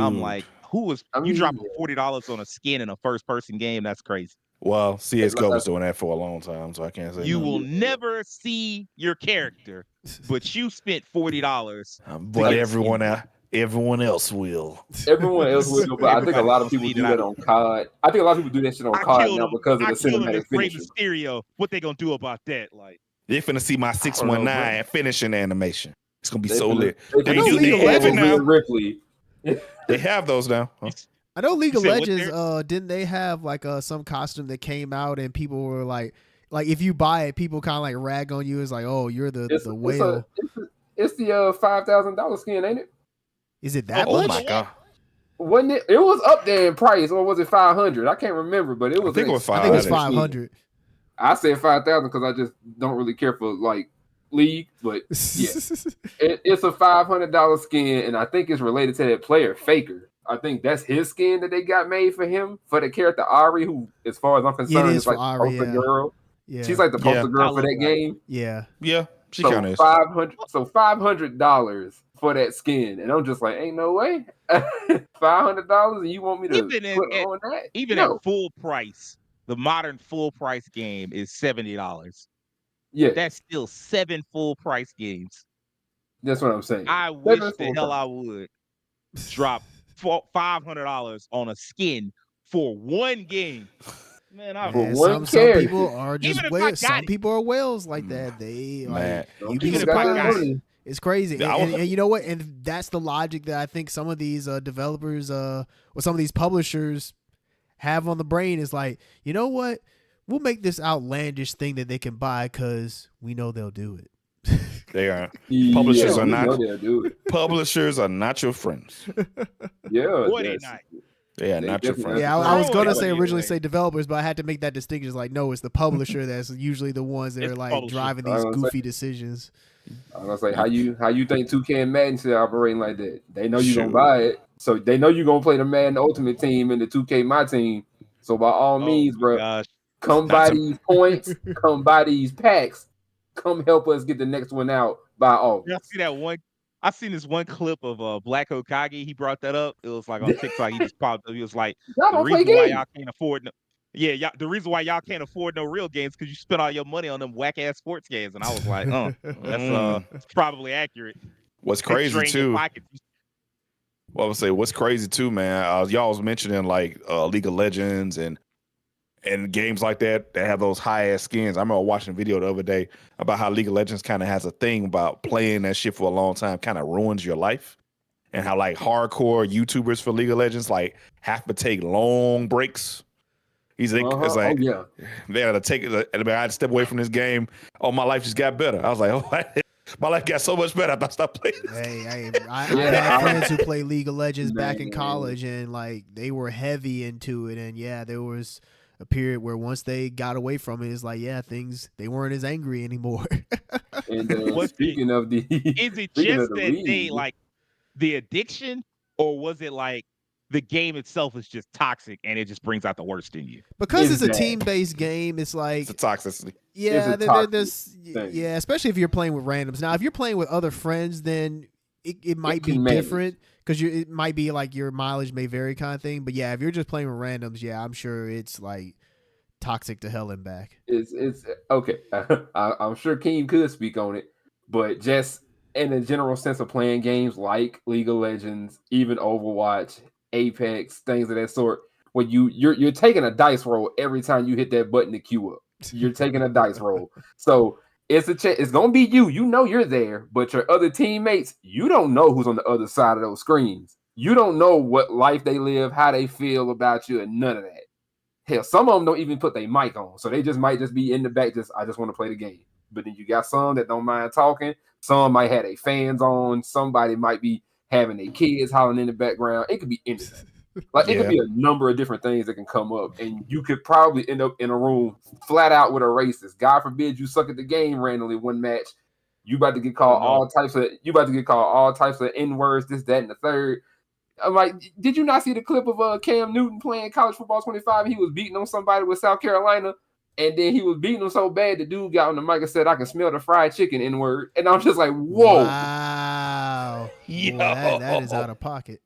I'm like, you dropping $40 on a skin in a first-person game? That's crazy. Well, CS:GO was doing that for a long time, so I can't say you will never see your character, but you spent $40. But everyone else will. Everyone else will, but I think a lot of people do that on COD. I think a lot of people do that shit on COD now because of the cinematic finisher. Stereo. What they gonna do about that? Like they're finna see my 619 finishing animation. It's gonna be so lit. They have it now. Ripley. They have those now. Huh? I know League of Legends, didn't they have like some costume that came out and people were like if you buy it, people kind of like rag on you. It's like, oh, you're the whale. It's the $5,000 skin, ain't it? Is it that Oh much? my god! Wasn't it? It was up there in price, or was it 500? I can't remember, but it was. I think it was 500. I think it was 500. I said 5,000 because I just don't really care for like League, but yeah, it's a $500 skin, and I think it's related to that player Faker. I think that's his skin that they got made for him for the character Ari, who, as far as I'm concerned, is like the Ari, poster girl. Yeah. She's like the poster Yeah. girl for that game. Yeah. Yeah, she So kind of is. $500 for that skin, and I'm just like, ain't no way. $500, and you want me to Even put at, on that? even No. at full price, the modern full price game is $70. Yeah, That's still 7 full price games. that's what I'm saying. I wish the hell I would drop $500 on a skin for one game. Man, some people are just whales. Some it. people are whales like that. They Man. like you be surprised. It's crazy, and you know what? And that's the logic that I think some of these developers, or some of these publishers, have on the brain. Is like, you know what? We'll make this outlandish thing that they can buy because we know they'll do it. They are. Publishers are not. Do it. Publishers are not your friends. Yeah, what they not? They are not your friends. Yeah, I was gonna say originally say developers, but I had to make that distinction. It's like, no, it's the publisher that's usually the ones that are like driving these goofy decisions. I'm gonna say how you think 2K and Madden should operating like that. They know you're gonna buy it, so they know you're gonna play the Madden Ultimate Team and the 2K My Team. So by all means, bro, come buy these points, come buy these packs, come help us get the next one out by all. I see that one. I seen this one clip of Black Hokage. He brought that up. It was like on TikTok. He just popped up. He was like, the reason why y'all can't afford the reason why y'all can't afford no real games because you spent all your money on them whack ass sports games. And I was like, that's probably accurate. What's crazy too? Well, I would say what's crazy too, man. Y'all was mentioning like League of Legends and games like that have those high ass skins. I remember watching a video the other day about how League of Legends kind of has a thing about playing that shit for a long time kind of ruins your life, and how like hardcore YouTubers for League of Legends like have to take long breaks. It's like they had to take it. I had to step away from this game. Oh, my life just got better. I was like, oh, my life got so much better after I stopped playing. I had friends who played League of Legends back in college, and like they were heavy into it. And yeah, there was a period where once they got away from it, it's like, they weren't as angry anymore. And speaking of the, is it just that they like the addiction, or was it like the game itself is just toxic and it just brings out the worst in you? Because it's a team-based game, it's like it's a toxicity. Yeah, yeah, especially if you're playing with randoms. Now, if you're playing with other friends, then it might be different because it might be like your mileage may vary kind of thing. But yeah, if you're just playing with randoms, yeah, I'm sure it's like toxic to hell and back. It's okay. I'm sure Keem could speak on it, but just in a general sense of playing games like League of Legends, even Overwatch, Apex, things of that sort, where you're taking a dice roll every time you hit that button to queue up. You're taking a dice roll, so it's gonna be you. You know you're there, but your other teammates, you don't know who's on the other side of those screens. You don't know what life they live, how they feel about you, and none of that. Hell, some of them don't even put their mic on, so they might just be in the back. I just want to play the game. But then you got some that don't mind talking. Some might have their fans on. Somebody might be having their kids hollering in the background. It could be anything. Like it could be a number of different things that can come up, and you could probably end up in a room flat out with a racist. God forbid you suck at the game randomly one match. You about to get called all types of N-words, this, that, and the third. I'm like, did you not see the clip of Cam Newton playing college football 25? He was beating on somebody with South Carolina, and then he was beating him so bad the dude got on the mic and said, "I can smell the fried chicken N-word," and I'm just like, whoa, wow, well, that is out of pocket.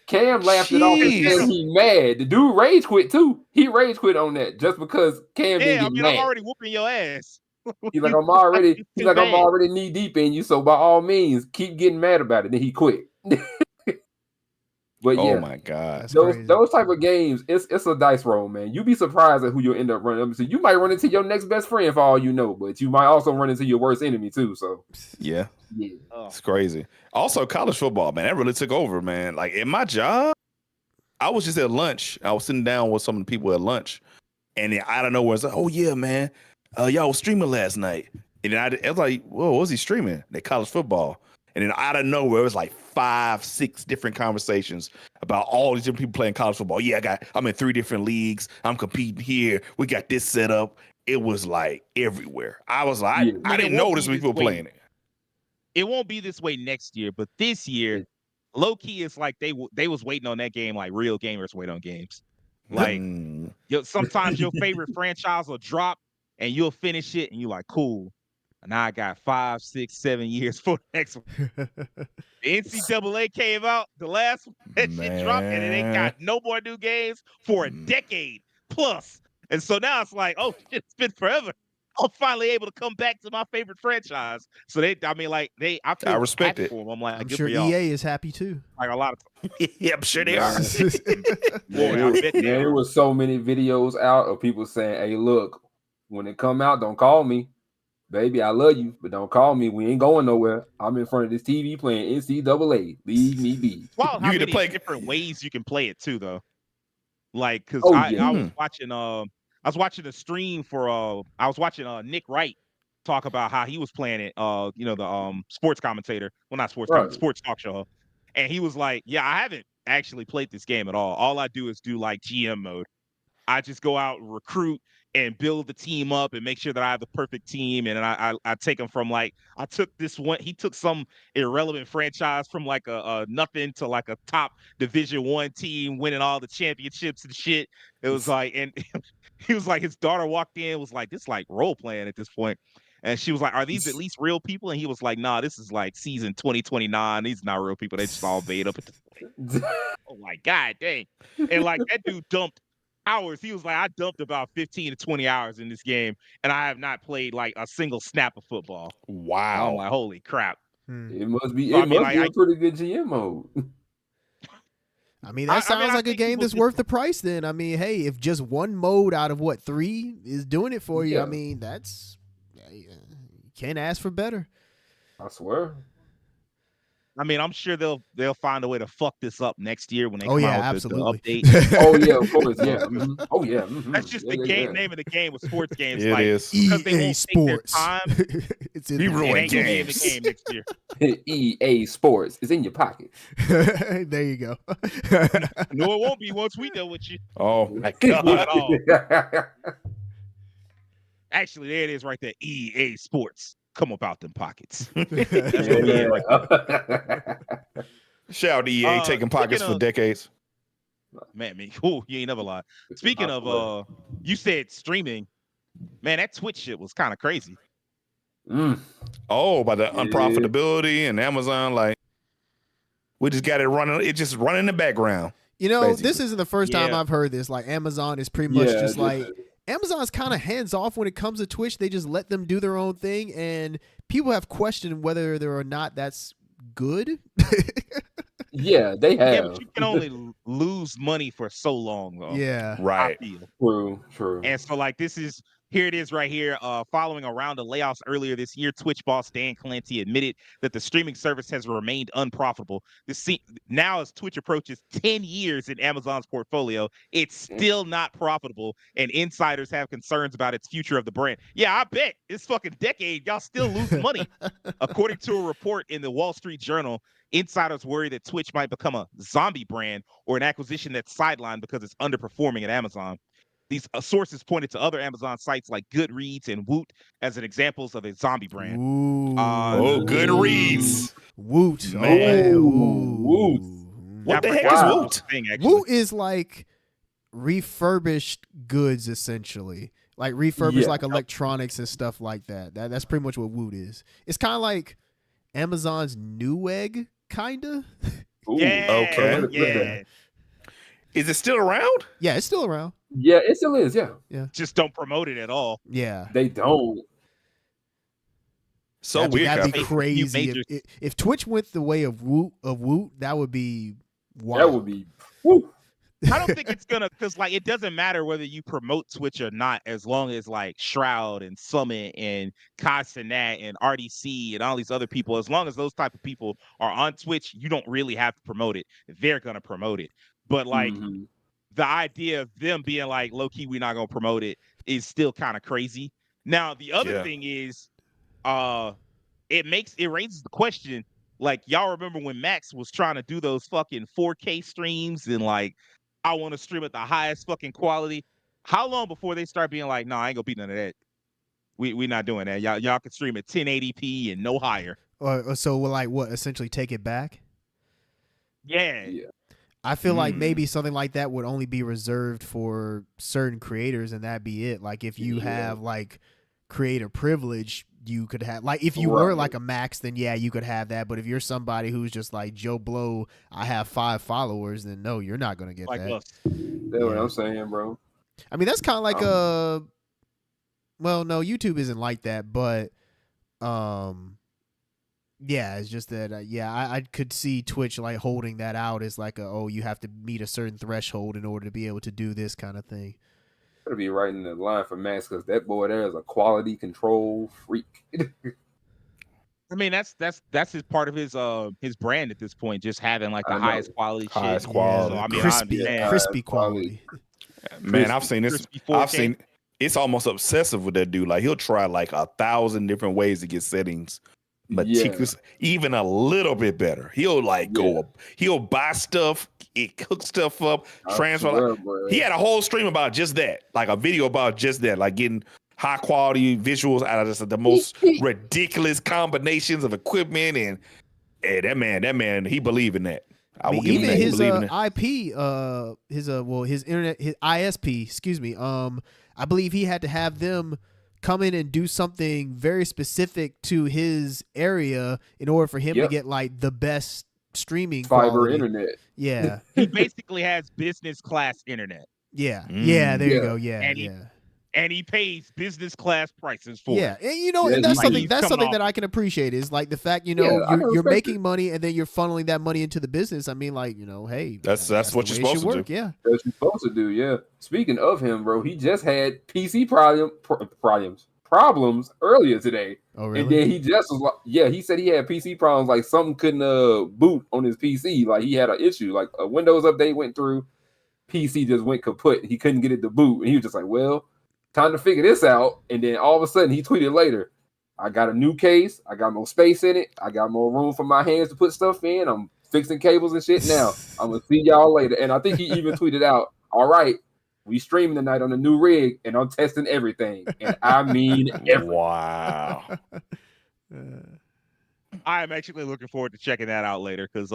Cam laughed it off and said he mad. The dude rage quit too. He rage quit on that just because Cam didn't get mad. I'm already whooping your ass. He's like, I'm already knee deep in you. So by all means, keep getting mad about it. Then he quit. But oh my god, those type of games, it's a dice roll, man. You'd be surprised at who you'll end up running up to. You might run into your next best friend for all you know, but you might also run into your worst enemy too. So yeah. It's crazy. Also, college football, man, that really took over, man. Like in my job, I was just at lunch. I was sitting down with some of the people at lunch, and then out of nowhere, it's like, "Oh yeah, man, y'all was streaming last night." And then I was like, "Whoa, what was he streaming?" They college football. And then out of nowhere, it was like 5-6 different conversations about all these different people playing college football. Yeah, I'm in 3 different leagues. I'm competing here. We got this set up. It was like everywhere. I was like, I didn't know this people playing it. It won't be this way next year, but this year, low key, it's like they was waiting on that game like real gamers wait on games. Like sometimes your favorite franchise will drop and you'll finish it and you're like, cool. And now I got 5, 6, 7 years for the next one. The NCAA came out, the last one, that shit dropped, and it ain't got no more new games for a decade plus. And so now it's like, oh shit, it's been forever. I'm finally able to come back to my favorite franchise. So I feel I respect happy it. for them. I'm like, I'm good sure for y'all. EA is happy too. Like a lot of Yeah, I'm sure they are. There was so many videos out of people saying, "Hey, look, when it come out, don't call me, baby. I love you, but don't call me. We ain't going nowhere. I'm in front of this TV playing NCAA. Leave me be." Wow, how You get to many play different ways you can play it too, though. Like, cause Oh, I yeah. was watching a stream for I was watching Nick Wright talk about how he was playing it, the sports commentator, well not sports Right. sports talk show, and he was like, yeah, I haven't actually played this game at all. All I do is do like GM mode. I just go out and recruit and build the team up and make sure that I have the perfect team. And I take them from like, I took this one, he took some irrelevant franchise from like a nothing to like a top Division I team winning all the championships and shit. It was like, and he was like, his daughter walked in, was like, this like role playing at this point. And she was like, are these at least real people? And he was like, nah, this is like season 2029. These not real people. They just all made up at this point. Oh my God, dang. And like that dude dumped hours. He was like, I dumped about 15 to 20 hours in this game, and I have not played like a single snap of football. Wow. I'm like, holy crap. It must be. So, It must be a pretty good GM mode. I mean, that sounds like a game that's worth the price then. I mean, hey, if just one mode out of what 3 is doing it for you, Yeah. I mean, you can't ask for better. I swear. I mean, I'm sure they'll find a way to fuck this up next year when they Oh come yeah, out with absolutely. the update. Oh yeah, of course. Yeah. Mhm. Oh yeah. Mhm. That's just the name of the game with sports games. It like, is. because they EA won't take their Sports. time. It's in You the It ruined ain't gonna be in the games. game next year. EA Sports is in your pocket. There you go. No, it won't be once we deal with you. Oh my Not God. at all. Actually, there it is right there. EA Sports. Come up out them pockets. That's gonna be it right there. Shout out to EA taking pockets for decades. Man, you ain't never lied. Speaking of you said streaming, man, that Twitch shit was kind of crazy. Oh, by the unprofitability and Amazon, like we just got it running. It just running in the background. You know, basically. this isn't the first time I've heard this. Like Amazon is pretty much just like Amazon's kind of hands off when it comes to Twitch. They just let them do their own thing, and people have questioned whether or not that's good. Yeah, they have. Yeah, but you can only lose money for so long, though. Yeah, right. I feel. True. And so, like, here it is right here. Following a round of layoffs earlier this year, Twitch boss Dan Clancy admitted that the streaming service has remained unprofitable. Now, as Twitch approaches 10 years in Amazon's portfolio, it's still not profitable, and insiders have concerns about its future of the brand. Yeah, I bet this fucking decade, y'all still lose money. According to a report in the Wall Street Journal, insiders worry that Twitch might become a zombie brand or an acquisition that's sidelined because it's underperforming at Amazon. These sources pointed to other Amazon sites like Goodreads and Woot as examples of a zombie brand. Ooh. Goodreads. Woot. Man. Woot. What the heck is Woot? Woot is like refurbished goods, essentially. Like refurbished like electronics and stuff like that. That's pretty much what Woot is. It's kind of like Amazon's Newegg, kind of. Yeah. Okay. Yeah. Is it still around? Yeah, it's still around. Yeah, it still is. Yeah. Just don't promote it at all. Yeah. They don't. So weird. That'd be crazy. If Twitch went the way of Woot, that would be wild. That would be. Woo. I don't think it's gonna, because like it doesn't matter whether you promote Twitch or not, as long as like Shroud and Summit and Kai Cenat and RDC and all these other people, as long as those type of people are on Twitch, you don't really have to promote it. They're gonna promote it. But like the idea of them being like low key, we're not gonna promote it is still kind of crazy. Now the other thing is, it raises the question. Like y'all remember when Max was trying to do those fucking 4K streams and like, I want to stream at the highest fucking quality. How long before they start being like, I ain't gonna be none of that. We not doing that. Y'all can stream at 1080p and no higher. Or so we'll like what? Essentially take it back? Yeah. Yeah. I feel like maybe something like that would only be reserved for certain creators, and that'd be it. Like if you have like creator privilege, you could have like if you were like a Max, then yeah, you could have that. But if you're somebody who's just like Joe Blow, I have 5 followers, then no, you're not gonna get Like that. us. That's what I'm saying, bro. I mean, that's kind of like well, no, YouTube isn't like that, but yeah, it's just that I could see Twitch like holding that out as like you have to meet a certain threshold in order to be able to do this kind of thing. Gotta be right in the line for Max because that boy there is a quality control freak. I mean, that's his part of his brand at this point, just having like the highest quality shit. Highest quality. So I mean, crispy quality. Man, I've seen this. I've seen it's almost obsessive with that dude. Like he'll try like 1,000 different ways to get settings meticulous, even a little bit better. He'll like he'll buy stuff, cook stuff up, transfer. He had a whole stream about just that, like a video about just that, like getting high quality visuals out of just the most ridiculous combinations of equipment, and that man, he believe in that. I will give him that. His he in IP, his internet, his ISP, excuse me. I believe he had to have them come in and do something very specific to his area in order for him to get like the best streaming fiber quality. internet. Yeah, he basically has business class internet. Yeah, there you go. Yeah, and he pays business class prices for it. Yeah, and and that's something that I can appreciate is like the fact you're making money and then you're funneling that money into the business. I mean, like hey, that's what you're supposed to do. Yeah, that's what you're supposed to do. Yeah. Speaking of him, bro, he just had PC problems earlier today. Oh, really? And then he just was like, he said he had PC problems, like something couldn't boot on his PC, like he had an issue, like a Windows update went through, PC just went kaput. He couldn't get it to boot, and he was just like, well, time to figure this out. And then all of a sudden he tweeted later, I got a new case, I got more space in it, I got more room for my hands to put stuff in, I'm fixing cables and shit now. I'm gonna see y'all later. And I think he even tweeted out, all right, we streaming tonight on the new rig and I'm testing everything. And I mean everything. Wow. I am actually looking forward to checking that out later because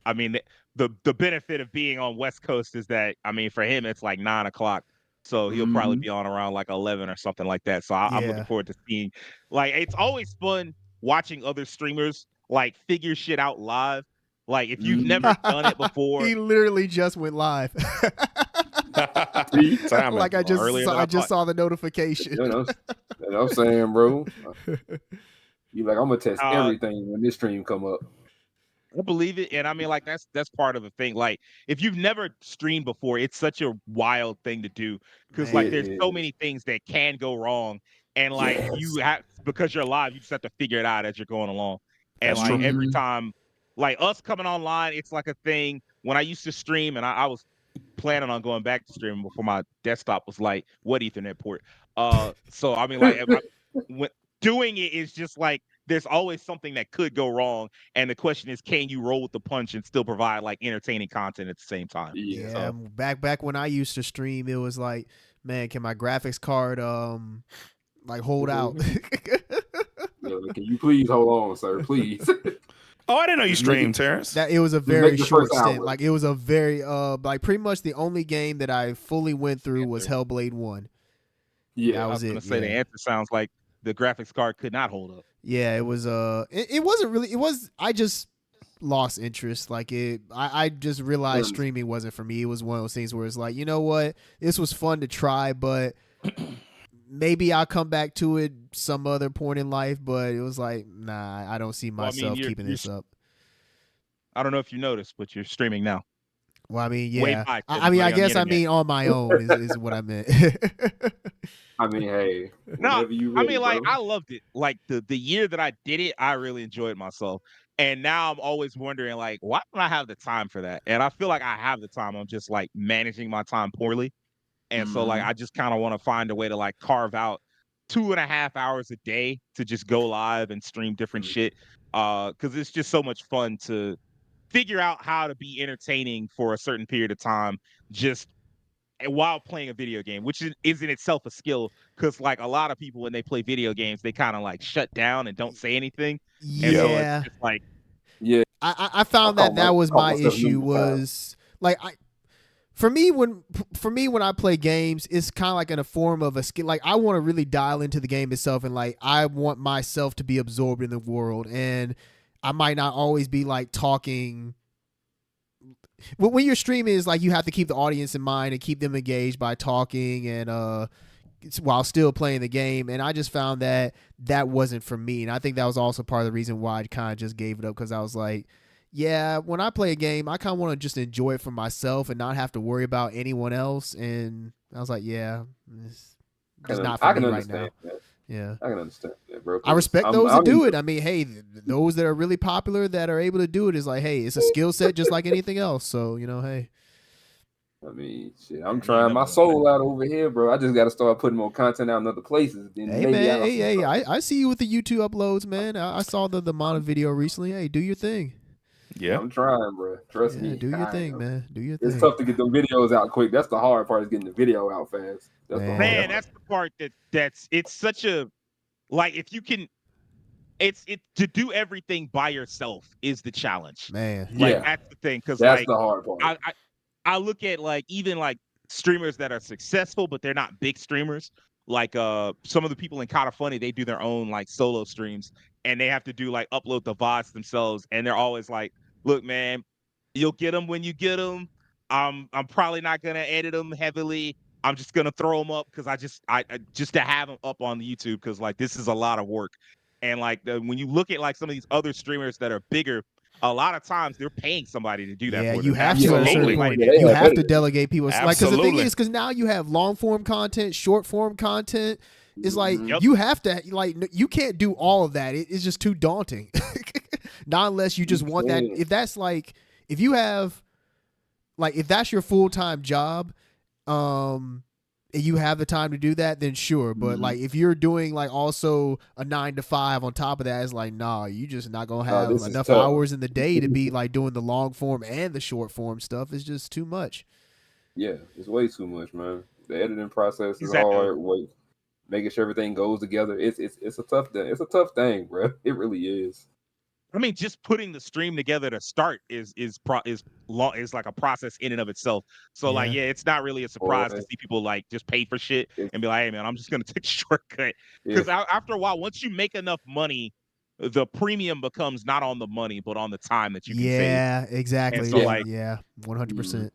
I mean the benefit of being on West Coast is that I mean for him it's like 9:00. So he'll probably be on around like 11 or something like that. So I'm looking forward to seeing. Like it's always fun watching other streamers like figure shit out live. Like if you've never done it before, he literally just went live. Like I just saw the notification. You know what I'm saying, bro? You like I'm gonna test everything when this stream come up. I believe it, and I mean, like that's part of the thing. Like, if you've never streamed before, it's such a wild thing to do because, like, there's so many things that can go wrong, and like you have because you're live, you just have to figure it out as you're going along. And that's like every time, like us coming online, it's like a thing. When I used to stream, and I was planning on going back to streaming before my desktop was like, what Ethernet port? So I mean, like, when doing it is just like. There's always something that could go wrong, and the question is, can you roll with the punch and still provide like entertaining content at the same time? Yeah, so. back when I used to stream, it was like, man, can my graphics card like hold out? Can you please hold on, sir? Please. Oh, I didn't know you streamed, Terrence. That it was a very short stint. Like it was a very like pretty much the only game that I fully went through was Hellblade 1. Yeah, that was I was gonna say the answer sounds like the graphics card could not hold up. Yeah, it was it wasn't really, it was, I just lost interest. Like I just realized streaming wasn't for me. It was one of those things where it's like, you know what, this was fun to try, but maybe I'll come back to it some other point in life. But it was like, nah, I don't see myself keeping this up. I don't know if you noticed, but you're streaming now. Well, I mean, yeah. I guess I mean on my own is what I meant. I mean, hey. No, I mean, like, I loved it. Like, the year that I did it, I really enjoyed myself. And now I'm always wondering, like, why don't I have the time for that? And I feel like I have the time. I'm just, like, managing my time poorly. And so, like, I just kind of want to find a way to, like, carve out 2.5 hours a day to just go live and stream different shit. Because it's just so much fun to figure out how to be entertaining for a certain period of time just while playing a video game, which is in itself a skill, because like a lot of people when they play video games they kind of like shut down and don't say anything. Yeah, and so it's just like I found that was my issue was like for me when I play games, it's kind of like in a form of a skill. Like I want to really dial into the game itself, and like I want myself to be absorbed in the world, and I might not always be like talking. When you're streaming, is like you have to keep the audience in mind and keep them engaged by talking and while still playing the game. And I just found that wasn't for me, and I think that was also part of the reason why I kind of just gave it up, because I was like, yeah, when I play a game, I kind of want to just enjoy it for myself and not have to worry about anyone else. And I was like, yeah, it's not for me right now. That. Yeah, I can understand that, bro. I respect those that do it. I mean, hey, those that are really popular that are able to do it is like, hey, it's a skill set just like anything else. So, hey. I mean, shit, I'm trying my soul out over here, bro. I just got to start putting more content out in other places. Then hey, man, hey, I see you with the YouTube uploads, man. I saw the Mana video recently. Hey, do your thing. Yeah, I'm trying, bro. Trust me. Do your thing, man. Do your thing. It's tough to get them videos out quick. That's the hard part, is getting the video out fast. That's the part that's it's such a, like, if you can, it's to do everything by yourself is the challenge, man. Like that's the thing, because that's like the hard part. I look at like even like streamers that are successful but they're not big streamers. Like some of the people in Kinda Funny, they do their own like solo streams, and they have to do like upload the VODs themselves, and they're always like, look, man, you'll get them when you get them. I'm probably not gonna edit them heavily. I'm just gonna throw them up because I just to have them up on the YouTube, because like this is a lot of work. And like when you look at like some of these other streamers that are bigger, a lot of times they're paying somebody to do that. Yeah, for you them. have to. Absolutely. You have to delegate people. Like, because the thing Absolutely. is, because now you have long form content, short form content. It's like you have to, like, you can't do all of that. It's just too daunting. Not unless you just want that. If that's like, if you have, like, if that's your full time job, and you have the time to do that, then sure. But like, if you're doing like also a 9 to 5 on top of that, it's like, nah, you just not gonna have enough hours in the day to be like doing the long form and the short form stuff. It's just too much. Yeah, it's way too much, man. The editing process is hard. Making sure everything goes together. It's a tough thing. It's a tough thing, bro. It really is. I mean, just putting the stream together to start is like a process in and of itself. So like, it's not really a surprise to see people like just pay for shit and be like, hey man, I'm just gonna take a shortcut. Because after a while, once you make enough money, the premium becomes not on the money but on the time that you can save. Yeah, exactly. And so, like, 100%.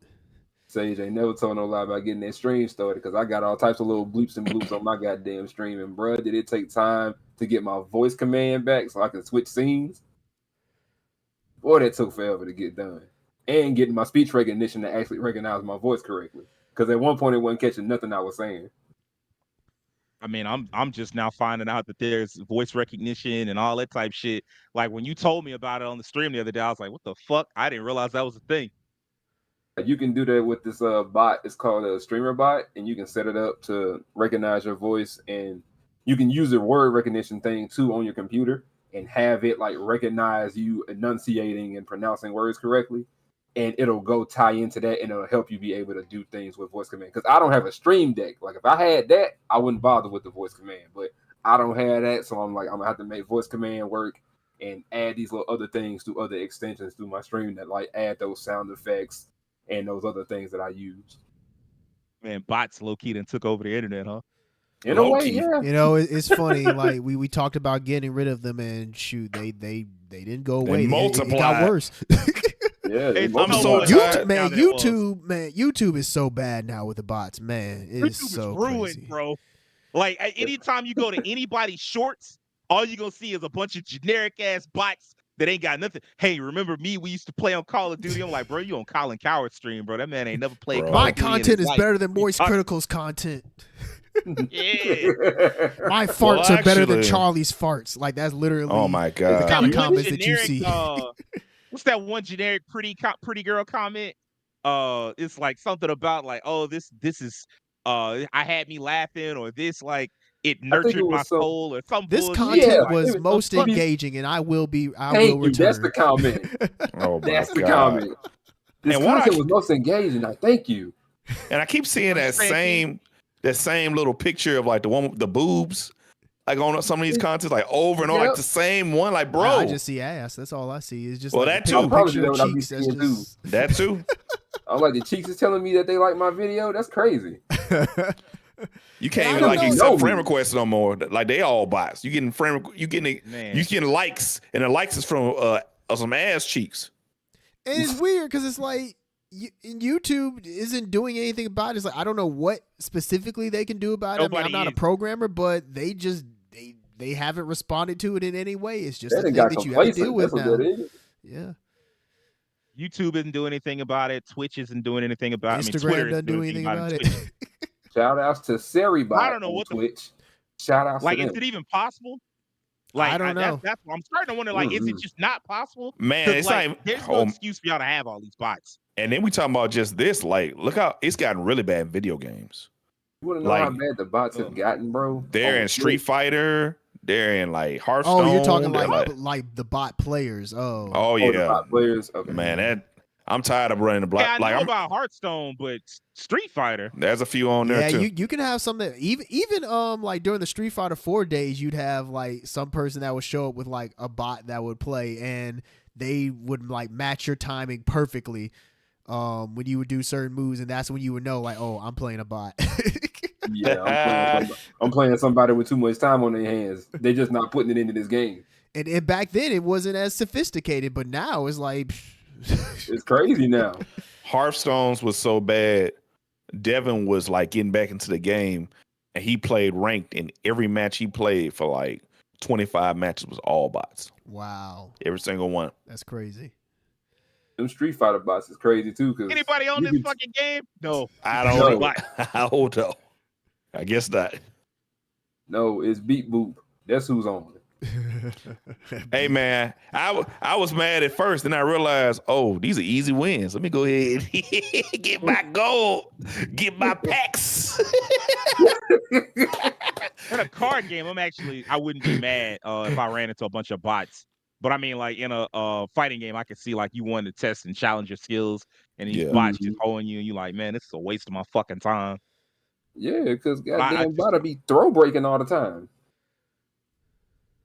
Sage ain't never told no lie about getting that stream started, because I got all types of little bleeps and bloops on my goddamn stream. And bro, did it take time to get my voice command back so I can switch scenes? Boy, that took forever to get done. And getting my speech recognition to actually recognize my voice correctly. Because at one point it wasn't catching nothing I was saying. I mean, I'm just now finding out that there's voice recognition and all that type shit. Like when you told me about it on the stream the other day, I was like, what the fuck? I didn't realize that was a thing. You can do that with this bot. It's called a streamer bot, and you can set it up to recognize your voice, and you can use the word recognition thing too on your computer and have it like recognize you enunciating and pronouncing words correctly, and it'll go tie into that, and it'll help you be able to do things with voice command. Because I don't have a stream deck. Like if I had that, I wouldn't bother with the voice command, but I don't have that, so I'm like, I'm gonna have to make voice command work and add these little other things through other extensions through my stream that like add those sound effects and those other things that I use. Man, bots low-key done took over the internet, huh? In a way, yeah. It's funny. Like we talked about getting rid of them, and shoot, they didn't go away. It got worse. Yeah, I'm so YouTube is so bad now with the bots, man. It is so ruined, crazy, bro. Like anytime you go to anybody's shorts, all you gonna see is a bunch of generic ass bots that ain't got nothing. Hey, remember me? We used to play on Call of Duty. I'm like, bro, you on Colin Coward stream, bro. That man ain't never played. Call My of Duty content is life. better than Moist Critical's content. Yeah. My farts are better than Charlie's farts. Like that's literally. Oh my god. The kind of comments that you see. What's that one generic pretty girl comment? It's like something about like, oh, this is I had me laughing, or this like it nurtured my soul, or something. This content was most engaging, and I will return. That's the comment. Oh my That's the god. comment. This content was most engaging. I thank you. And I keep seeing that same little picture of like the one with the boobs Like on some of these contests, like over and over, like the same one. Like, bro, I just see ass. That's all I see. It's just Well, like that a too. picture of Probably cheeks. That's what I be seeing, just that too. I'm like, the cheeks is telling me that they like my video. That's crazy. You can't I even don't like know. accept friend requests no more. Like they all bots. You getting you getting likes, and the likes is from some ass cheeks. And it's weird because it's like YouTube isn't doing anything about it. It's like I don't know what specifically they can do about it. I mean, I'm not a programmer, but they just they haven't responded to it in any way. It's just a thing that you have to deal with now. Yeah. YouTube isn't doing anything about it. Twitch isn't doing anything about it. Instagram Twitter doesn't do anything about it. Shout outs to Seribot. I don't know what Twitch. Shout outs like, to is them. it even possible? Like, I don't know. That's I'm starting to wonder. Like, is it just not possible? Man, it's like, not. There's no excuse for y'all to have all these bots. And then we talking about just this. Like, look how it's gotten really bad in video games. You want to know how bad the bots have gotten, bro? They're in Street Fighter. They're in like Hearthstone. Oh, you're talking like the bot players. Oh yeah, the bot players. Okay. Man, I'm tired of running the block. Yeah, I like, know about Hearthstone, but Street Fighter. There's a few on there too. Yeah, you can have some that even like during the Street Fighter 4 days, you'd have like some person that would show up with like a bot that would play, and they would like match your timing perfectly when you would do certain moves, and that's when you would know like, oh, I'm playing a bot. Yeah, I'm playing somebody with too much time on their hands. They're just not putting it into this game. And back then it wasn't as sophisticated, but now it's like it's crazy now. Hearthstone's was so bad. Devin was like getting back into the game, and he played ranked, and every match he played for like 25 matches was all bots. Wow. Every single one. That's crazy. Them Street Fighter bots is crazy too. Cause anybody on this fucking game? No. I don't know. I don't know. I guess not. No, it's Beat Boop. That's who's on it. Hey man, I was mad at first, then I realized, oh, these are easy wins. Let me go ahead and get my gold, get my packs. In a card game, I wouldn't be mad if I ran into a bunch of bots. But I mean, like in a fighting game, I could see like you wanted to test and challenge your skills, and these bots just holding you, and you're like, man, this is a waste of my fucking time. Yeah, because goddamn bot be throw breaking all the time.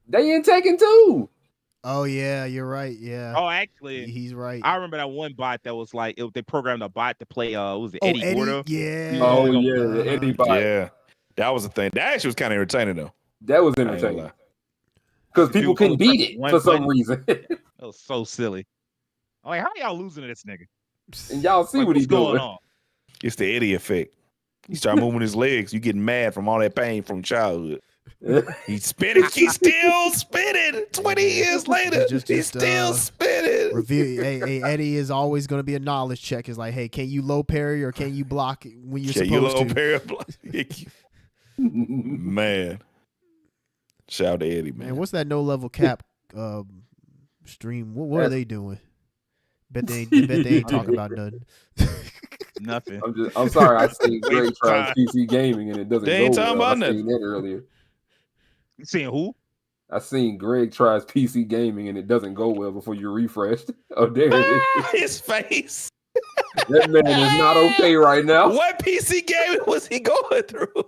They in Tekken too. Oh yeah, you're right. Yeah. Oh, actually, he's right. I remember that one bot that was like they programmed a bot to play. What was it, Eddie Gordo? Yeah. Oh yeah, the Eddie bot. Yeah, that was the thing. That actually was kind of entertaining though. That was entertaining because people couldn't beat it for some reason. That was so silly. I'm like, how y'all losing to this nigga? And y'all see what he's doing. On? It's the Eddie effect. He started moving his legs. You getting mad from all that pain from childhood. He's spinning. He's still spinning. 20 years later, he's still spinning. Review. Hey, Eddie is always going to be a knowledge check. It's like, hey, can you low parry or can you block when you're supposed to? Parry block? Man, shout out to Eddie, man. What's that no level cap stream? What are they doing? Bet they ain't talking about nothing. Nothing. I'm sorry. I seen Greg try PC gaming and it doesn't. They ain't go talking well. about I nothing. seen that earlier. You seeing who? I seen Greg tries PC gaming and it doesn't go well before you refresh. Oh, there it is. His face. That man is not okay right now. What PC gaming was he going through?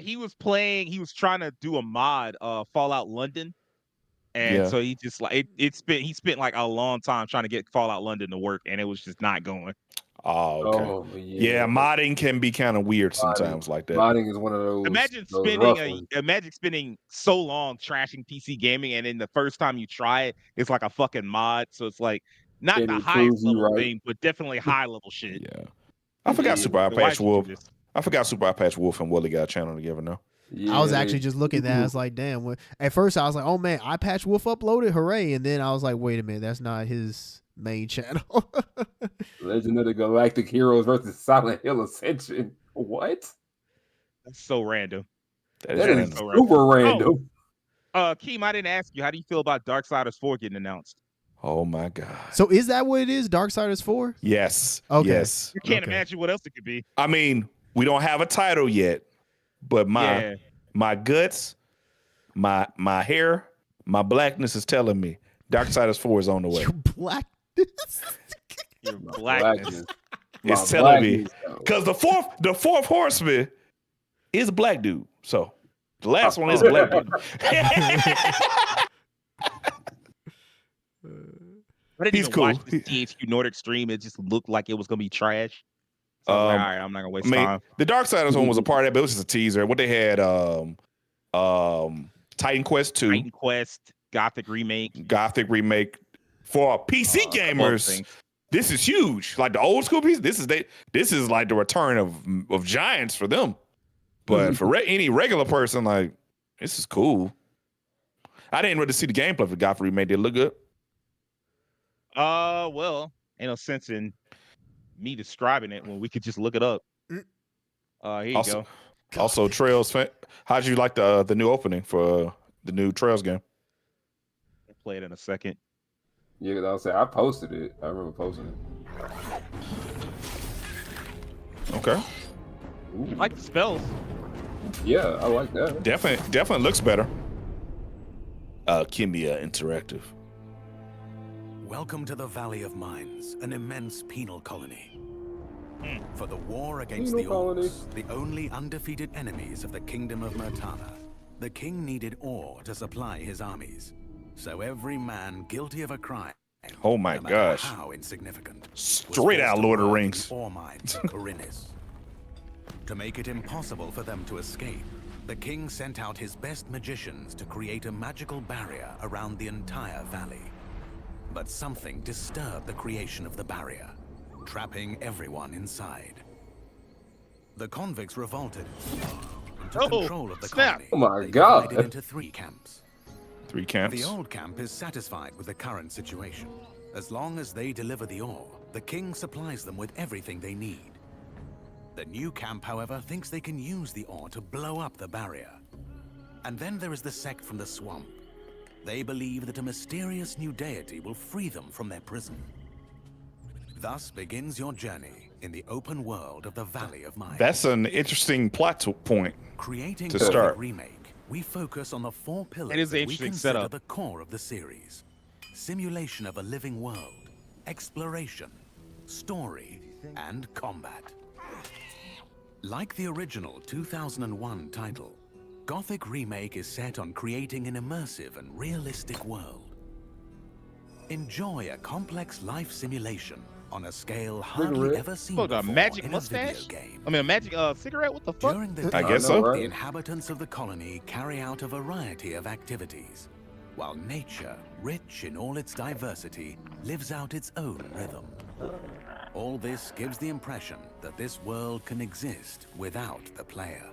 He was trying to do a mod, Fallout London. And so he just like he spent like a long time trying to get Fallout London to work, and it was just not going. Oh, okay. Oh, yeah, modding can be kind of weird sometimes like that. Modding is one of those. Imagine spending so long trashing PC gaming, and then the first time you try it, it's like a fucking mod. So it's like not the highest level thing, but definitely high level shit. Yeah, I forgot Super Eye Patch Wolf. I forgot Super Eye Patch Wolf and Willie got a channel together now. Yeah, I was actually just looking at that. I was like, damn. At first, I was like, oh, man, Eye Patch Wolf uploaded. Hooray. And then I was like, wait a minute. That's not his main channel. Legend of the Galactic Heroes versus Silent Hill Ascension. What? That's so random. That is super random. Keem, I didn't ask you. How do you feel about Darksiders 4 getting announced? Oh, my God. So is that what it is? Darksiders 4? Yes. Okay. Yes. You can't imagine what else it could be. I mean, we don't have a title yet. But my guts, my hair, my blackness is telling me Darksiders 4 is on the way. Your blackness? Your blackness. It's telling me. Because the fourth horseman is a black dude. So The last one is a black dude. I didn't He's even cool. watch the THQ Nordic stream. It just looked like it was gonna be trash. So I was like, all right, I'm not gonna waste time. The Darksiders one was a part of it, but it was just a teaser. What they had, Titan Quest 2, Titan Quest, Gothic remake for PC gamers. This is huge. Like the old school piece, this is like the return of giants for them. But for any regular person, like this is cool. I didn't really see the gameplay for Gothic remake. Did it look good? Well, ain't no sense in me describing it when we could just look it up. Here you go. Also, Trails. How'd you like the new opening for the new Trails game? I'll play it in a second. Yeah, I'll say I posted it. I remember posting it. Okay. I like the spells. Yeah, I like that. Definitely looks better. Kimbia Interactive. Welcome to the Valley of Mines, an immense penal colony. For the war against the Orcs, the only undefeated enemies of the Kingdom of Murtana, the king needed ore to supply his armies. So every man guilty of a crime, oh my gosh, how insignificant, straight out Lord of the Rings. Ore mines of Korinis. To make it impossible for them to escape, the king sent out his best magicians to create a magical barrier around the entire valley. But something disturbed the creation of the barrier, trapping everyone inside. The convicts revolted and took control of the colony. Oh my They God! divided into 3 camps. 3 camps. The old camp is satisfied with the current situation. As long as they deliver the ore, the king supplies them with everything they need. The new camp, however, thinks they can use the ore to blow up the barrier. And then there is the sect from the swamp. They believe that a mysterious new deity will free them from their prison. Thus begins your journey in the open world of the Valley of Mines. That's an interesting plot point. Creating to start. Remake, we focus on the 4 pillars It is an that we interesting consider setup. the core of the series. Simulation of a living world, exploration, story, and combat. Like the original 2001 title, Gothic Remake is set on creating an immersive and realistic world. Enjoy a complex life simulation on a scale hardly ever seen Look, before a magic in mustache? a video game. I mean, a magic cigarette? What the fuck? During the I day, guess so. the inhabitants of the colony carry out a variety of activities, while nature, rich in all its diversity, lives out its own rhythm. All this gives the impression that this world can exist without the player.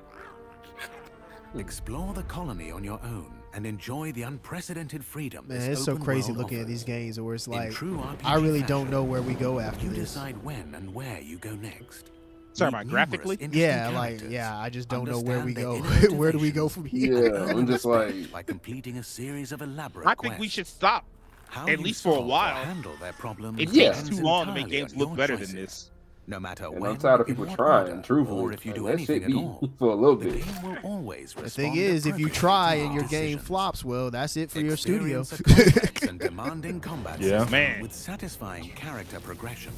Explore the colony on your own and enjoy the unprecedented freedom. Man, this it's so open crazy world looking at offers. these games where it's In like, true RPG I really fashion, don't know where we go after you this. decide when and where you go next. Sorry, Meet about numerous graphically? interesting Yeah, like, characters. yeah, I just don't know where we go. Understand their Where do we go from here? Yeah, I'm just like, by completing a series of elaborate I think we quests. should stop. How at you least for a solve or while. handle their problems It Yeah. takes depends too long to make entirely games on look your better choices. than this. No matter and when, I'm tired of in people what trying. order, Truthfully, or if you do that shit anything at be all, for a little the bit. game will always The respond thing is, if you appropriately try to and your your game decisions. flops, well, that's it for your studio. Experience a complex and demanding combat Yeah. system Man. with satisfying character progression.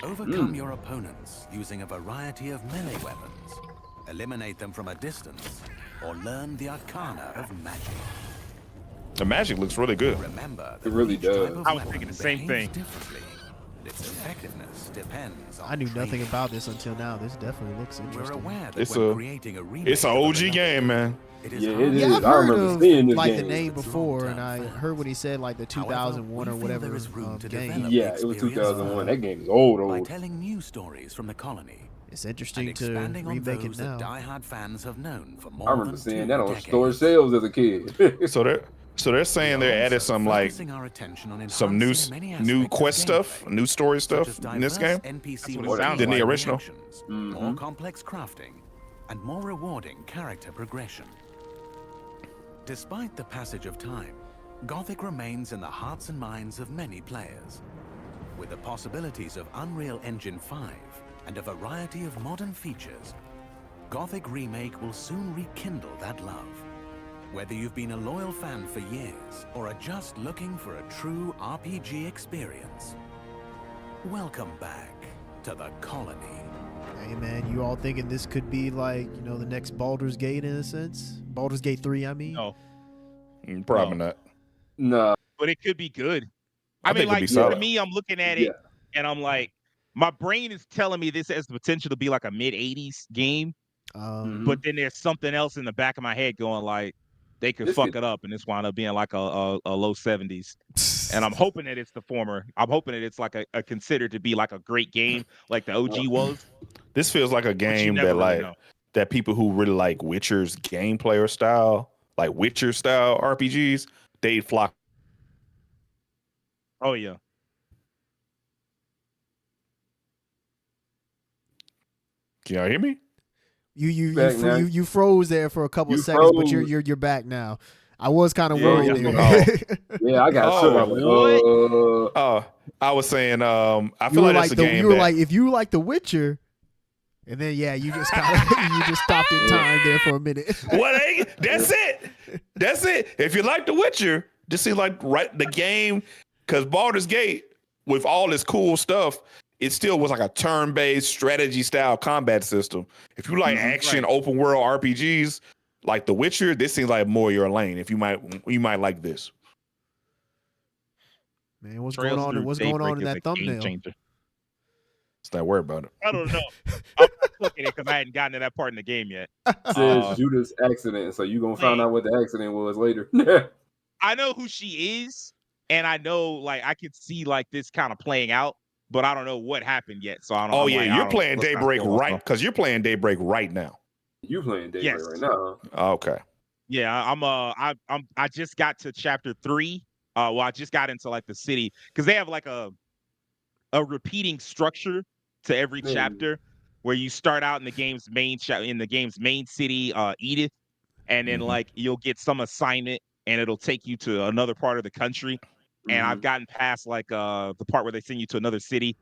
Overcome your opponents using a variety of melee weapons. Eliminate them from a distance, or learn the arcana of magic. The magic looks really good. Remember, It really each type does. of I was weapon thinking the same behaves thing. differently. Its effectiveness depends on I knew nothing training. about this until now. This definitely looks We're interesting. aware that It's when a- creating a remake It's an of OG another, game, man. it is Yeah, hard it to Yeah, is. I've I heard remember of seeing this like the game. name It's before, long-term and I fun. heard when he said like the 2001 or we feel whatever there is room to game. develop Yeah, it was 2001. That game is old, by old. telling new stories from the colony It's and interesting to expanding on remake it those that now. diehard fans have known for more I remember than seeing 2 that on decades. store shelves as a kid. So they're saying they added some like Focusing our attention on some new enhancing many new aspects of quest stuff, gameplay, new story such stuff as in this diverse game. NPC That's what it sounds Than the like. original. interactions, more complex crafting, and more rewarding character progression. Despite the passage of time, Gothic remains in the hearts and minds of many players. With the possibilities of Unreal Engine 5 and a variety of modern features, Gothic Remake will soon rekindle that love. Whether you've been a loyal fan for years or are just looking for a true RPG experience, welcome back to the colony. Hey man, you all thinking this could be like, you know, the next Baldur's Gate in a sense? Baldur's Gate 3, I mean. No, Probably No. not. No. but it could be good. I I mean, think it'll be like solid. to me, I'm looking at Yeah. it and I'm like, my brain is telling me this has the potential to be like a mid '80s game, Mhm. but then there's something else in the back of my head going like, they could This fuck could- it up and this wind up being like a low '70s. And I'm hoping that it's the former. I'm hoping that it's like a considered to be like a great game, like the OG was. This feels like a But you game never that really like know. that people who really like Witcher's gameplay or style, like Witcher style RPGs, they'd flock. Oh yeah. Can y'all hear me? Back now. You froze there for a couple You of seconds, but froze. you're back now. I was kind of Yeah, worried yeah. there. Yeah, I got Oh, shook. I was like, I was saying, I You feel were like that's a game you were that like, if you like The Witcher, and then yeah, you just kind of you just stopped in time there for a minute. what? That's it. That's it. If you like The Witcher, just see like the game, because Baldur's Gate with all this cool stuff, it still was like a turn-based strategy style combat system. If you like action open world RPGs like The Witcher, this seems like more your lane. If you might like this. Man, what's Trails going on? Through What's going Daybreak on in is that a game thumbnail? changer. Let's not worry about it. I don't know. I'm looking at it because I hadn't gotten to that part in the game yet. says Judas accident, so you gonna find out what the accident was later. I know who she is, and I know like I could see like this kind of playing out, but I don't know what happened yet. So I don't. Oh I'm yeah, like, I you're don't- playing let's not Daybreak spoil right myself. because you're playing Daybreak right now. You playing Daybreak Yes. right now? Okay. Yeah, I just got to chapter 3. Well, I just got into like the city because they have like a repeating structure to every Mm. chapter where you start out in the game's main city, Edith, and then Mhm. like you'll get some assignment and it'll take you to another part of the country. And I've gotten past like the part where they send you to another city.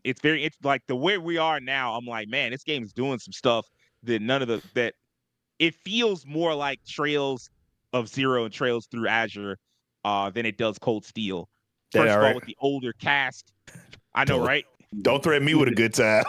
It's like the way we are now. I'm like, man, this game is doing some stuff that that it feels more like Trails of Zero and Trails through Azure than it does Cold Steel. That First of all, alright? with the older cast, I know, Don't- right? Don't threaten me with a good time.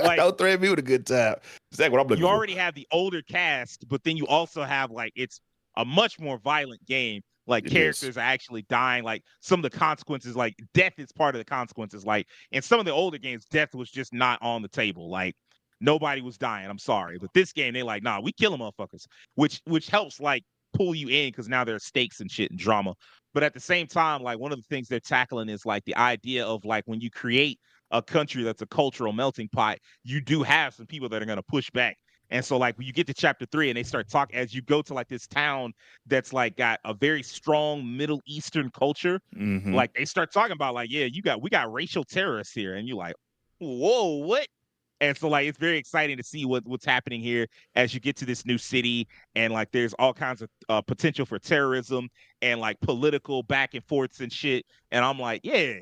Like- Don't threaten me with a good time. Exactly what I'm looking You for. already have the older cast, but then you also have like it's a much more violent game. Like It characters is. are actually dying. Like some of the consequences, like death is part of the consequences. Like in some of the older games, death was just not on the table. Like nobody was dying. I'm sorry, but this game they like, nah, we killing motherfuckers, which helps like pull you in because now there are stakes and shit and drama. But at the same time, like one of the things they're tackling is like the idea of like when you create a country that's a cultural melting pot, you do have some people that are going to push back. And so like when you get to chapter 3 and they start talking as you go to like this town that's like got a very strong Middle Eastern culture, Mhm. like they start talking about like, yeah, we got racial terrorists here. And you're like, whoa, what? And so like it's very exciting to see what's happening here as you get to this new city, and like there's all kinds of potential for terrorism and like political back and forths and shit. And I'm like, yeah,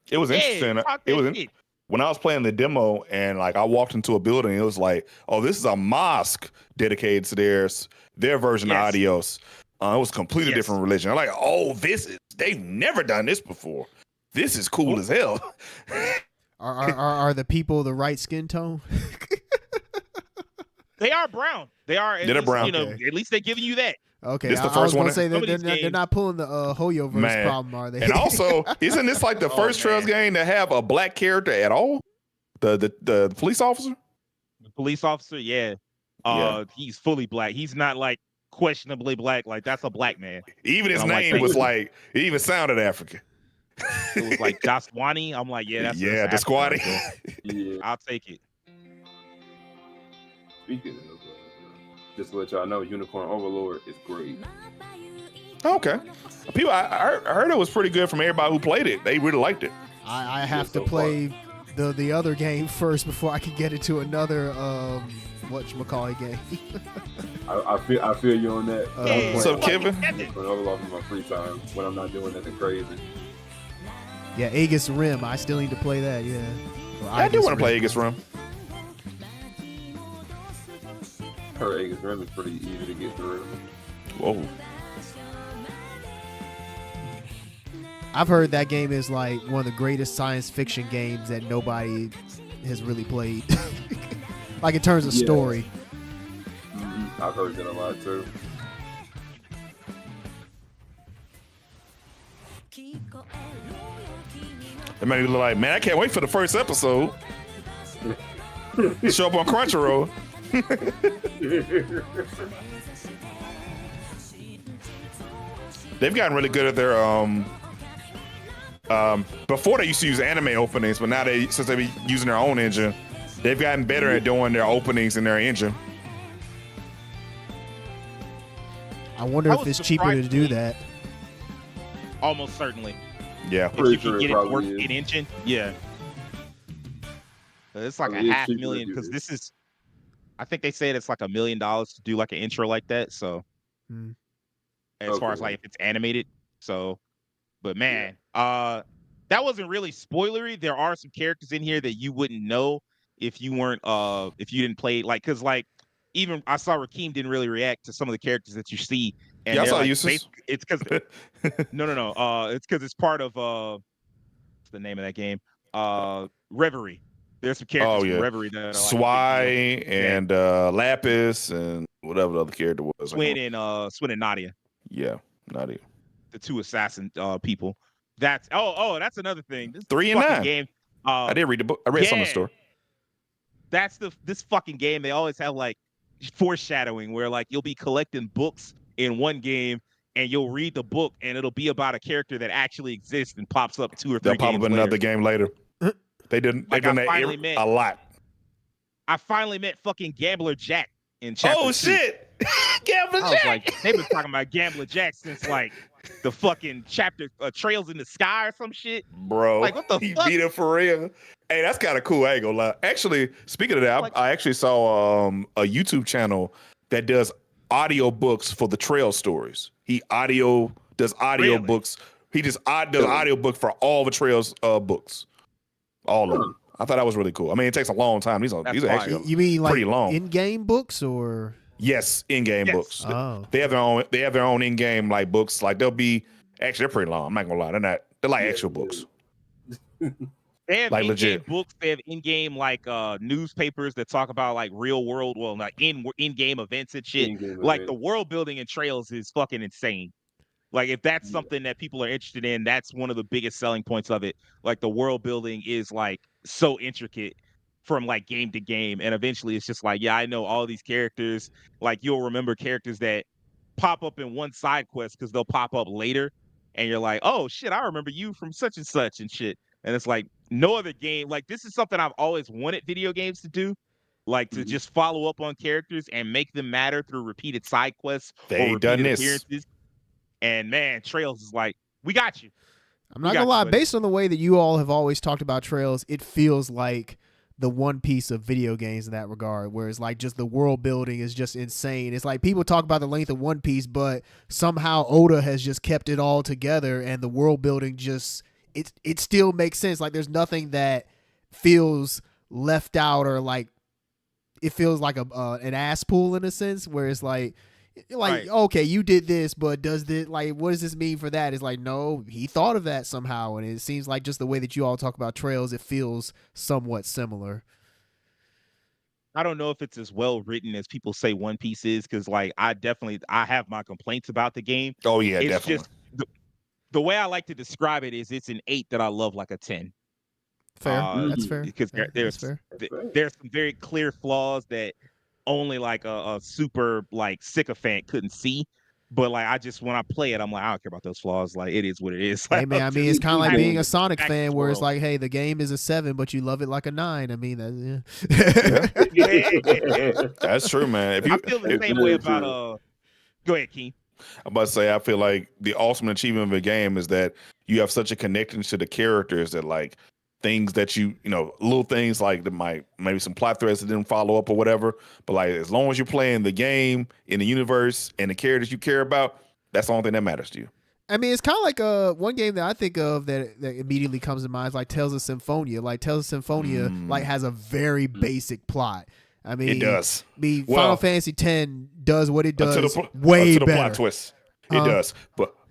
It was interesting. talk It that was shit. when I was playing the demo and like I walked into a building, it was like, oh, this is a mosque dedicated to their version Yes. of Adios. It was a completely Yes. different religion. I'm like, oh, they've never done this before. This is cool as hell. Are the people the right skin tone? They are brown. They are. At They're least, brown. You know, Okay. at least they're giving you that. Okay, This the I first was one gonna say Some of they're these not pulling the Hoyoverse Man. problem, are they? And also, isn't this like the Oh, first Trails man. game to have a black character at all? The police officer? The police officer, yeah. He's fully black. He's not like questionably black. Like that's a black man. Even his I'm like, name thank was you. like, it even sounded African. It was like Daswani. I'm like, yeah, that's the African squatty. right there. Yeah. I'll take it. Speaking of, just to let y'all know, Unicorn Overlord is great. Okay. People, I heard it was pretty good from everybody who played it. They really liked it. I have so to play the other game first before I can get into another whatchamacallit game. I feel you on that. Yeah. I'm playing What's up, Kevin? Unicorn Overlord in my free time when I'm not doing nothing crazy. Yeah, Aegis Rim. I still need to play that. Yeah. Or I do Aegis want to play Rim. Aegis Rim. Her Aegis Rim is pretty easy to get through. Whoa. I've heard that game is like one of the greatest science fiction games that nobody has really played. Like in terms of story. I've heard that a lot too. It made me look like, man, I can't wait for the first episode. Show up on Crunchyroll. They've gotten really good at their before they used to use anime openings, but now since they've been using their own engine, they've gotten better at doing their openings in their engine. I wonder if it's cheaper to do that. Almost certainly. Yeah. If you can get it to work in engine, yeah. It's like a $500,000 because this is, I think they said it's like $1 million to do like an intro like that. So as far as like if it's animated, so, but man, that wasn't really spoilery. There are some characters in here that you wouldn't know if you weren't, if you didn't play, like, cause like even I saw Rakeem didn't really react to some of the characters that you see. And yeah, I saw like, uses. It's because no. It's because it's part of what's the name of that game? Reverie. There's some characters from Reverie that are Swai and Lapis and whatever the other character was. Swin and Nadia. Yeah, Nadia. The two assassin people. That's that's another thing. This 3 and 9 game. I did read the book. I read some of the story. That's this fucking game. They always have like foreshadowing where like you'll be collecting books in one game and you'll read the book and it'll be about a character that actually exists and pops up 2 or 3 They'll pop games up another game later. They didn't. They've done that a lot. I finally met fucking Gambler Jack in chapter 2. Shit, Gambler Jack. I was like, they've been talking about Gambler Jack since like the fucking chapter Trails in the Sky or some shit. Bro, like what the fuck? Beat it for real. Hey, that's kind of cool. I ain't gonna lie. Actually, speaking of that, I actually saw a YouTube channel that does audio books for the Trail stories. He does audio books. He just does audio book for all the Trails books. All of them. I thought that was really cool. I mean, it takes a long time. These are actually you mean like pretty long. In-game books or? Yes, in-game books. Oh. They have their own in-game like books. Like they'll be they're pretty long. I'm not gonna lie. They're like actual books. They have like in-game legit books. They have in-game like newspapers that talk about like real world, like in-game events and shit. Like the world building in Trails is fucking insane. Like if that's something that people are interested in, that's one of the biggest selling points of it. Like the world building is like so intricate from like game to game. And eventually it's just like, yeah, I know all these characters. Like you'll remember characters that pop up in one side quest because they'll pop up later. And you're like, oh shit, I remember you from such and such and shit. And it's like no other game. Like this is something I've always wanted video games to do. Like to just follow up on characters and make them matter through repeated side quests or repeated appearances. And man, Trails is like, we got you. I'm not gonna lie, based on the way that you all have always talked about Trails, it feels like the One Piece of video games in that regard, where it's like just the world building is just insane. It's like people talk about the length of One Piece, but somehow Oda has just kept it all together, and the world building just it still makes sense. Like there's nothing that feels left out or like it feels like an ass pool in a sense, where it's like okay, you did this, but does this like what does this mean for that? It's like no, he thought of that somehow, and it seems like just the way that you all talk about Trails, it feels somewhat similar. I don't know if it's as well written as people say One Piece is, because like I have my complaints about the game. Oh yeah, it's definitely. Just the way I like to describe it is it's an 8 that I love like a 10. Fair, that's fair. Because there's some very clear flaws that only like a super like sycophant couldn't see, but like when I play it, I'm like I don't care about those flaws. Like it is what it is. Hey man, I mean it's kind of like being a Sonic fan, where it's like, hey, the game is a 7, but you love it like a 9. I mean that's true, man. I feel the same way about Go ahead, Keen. I'm about to say I feel like the ultimate achievement of a game is that you have such a connection to the characters that like things that you know, little things like that might maybe some plot threads that didn't follow up or whatever. But like as long as you're playing the game in the universe and the characters you care about, that's the only thing that matters to you. I mean, it's kind of like one game that I think of that immediately comes to mind is like Tales of Symphonia. Like Tales of Symphonia like has a very basic plot. I mean, it does. Final Fantasy X does what it does way better. The plot twist. It does.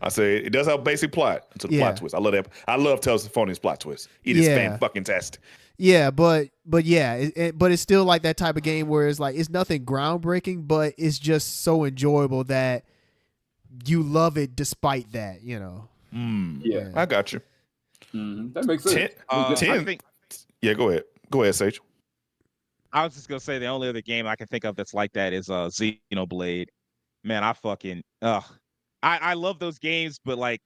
I say it does have a basic plot until the plot twist. I love that. I love Tales of Phonies plot twist. It is fan-fucking-tastic. Yeah, but yeah, but it's still like that type of game where it's like it's nothing groundbreaking, but it's just so enjoyable that you love it despite that, you know. Yeah, I got you. That makes sense. 10. Yeah, go ahead, Sage. I was just gonna say the only other game I can think of that's like that is Xenoblade. Man, I love those games, but like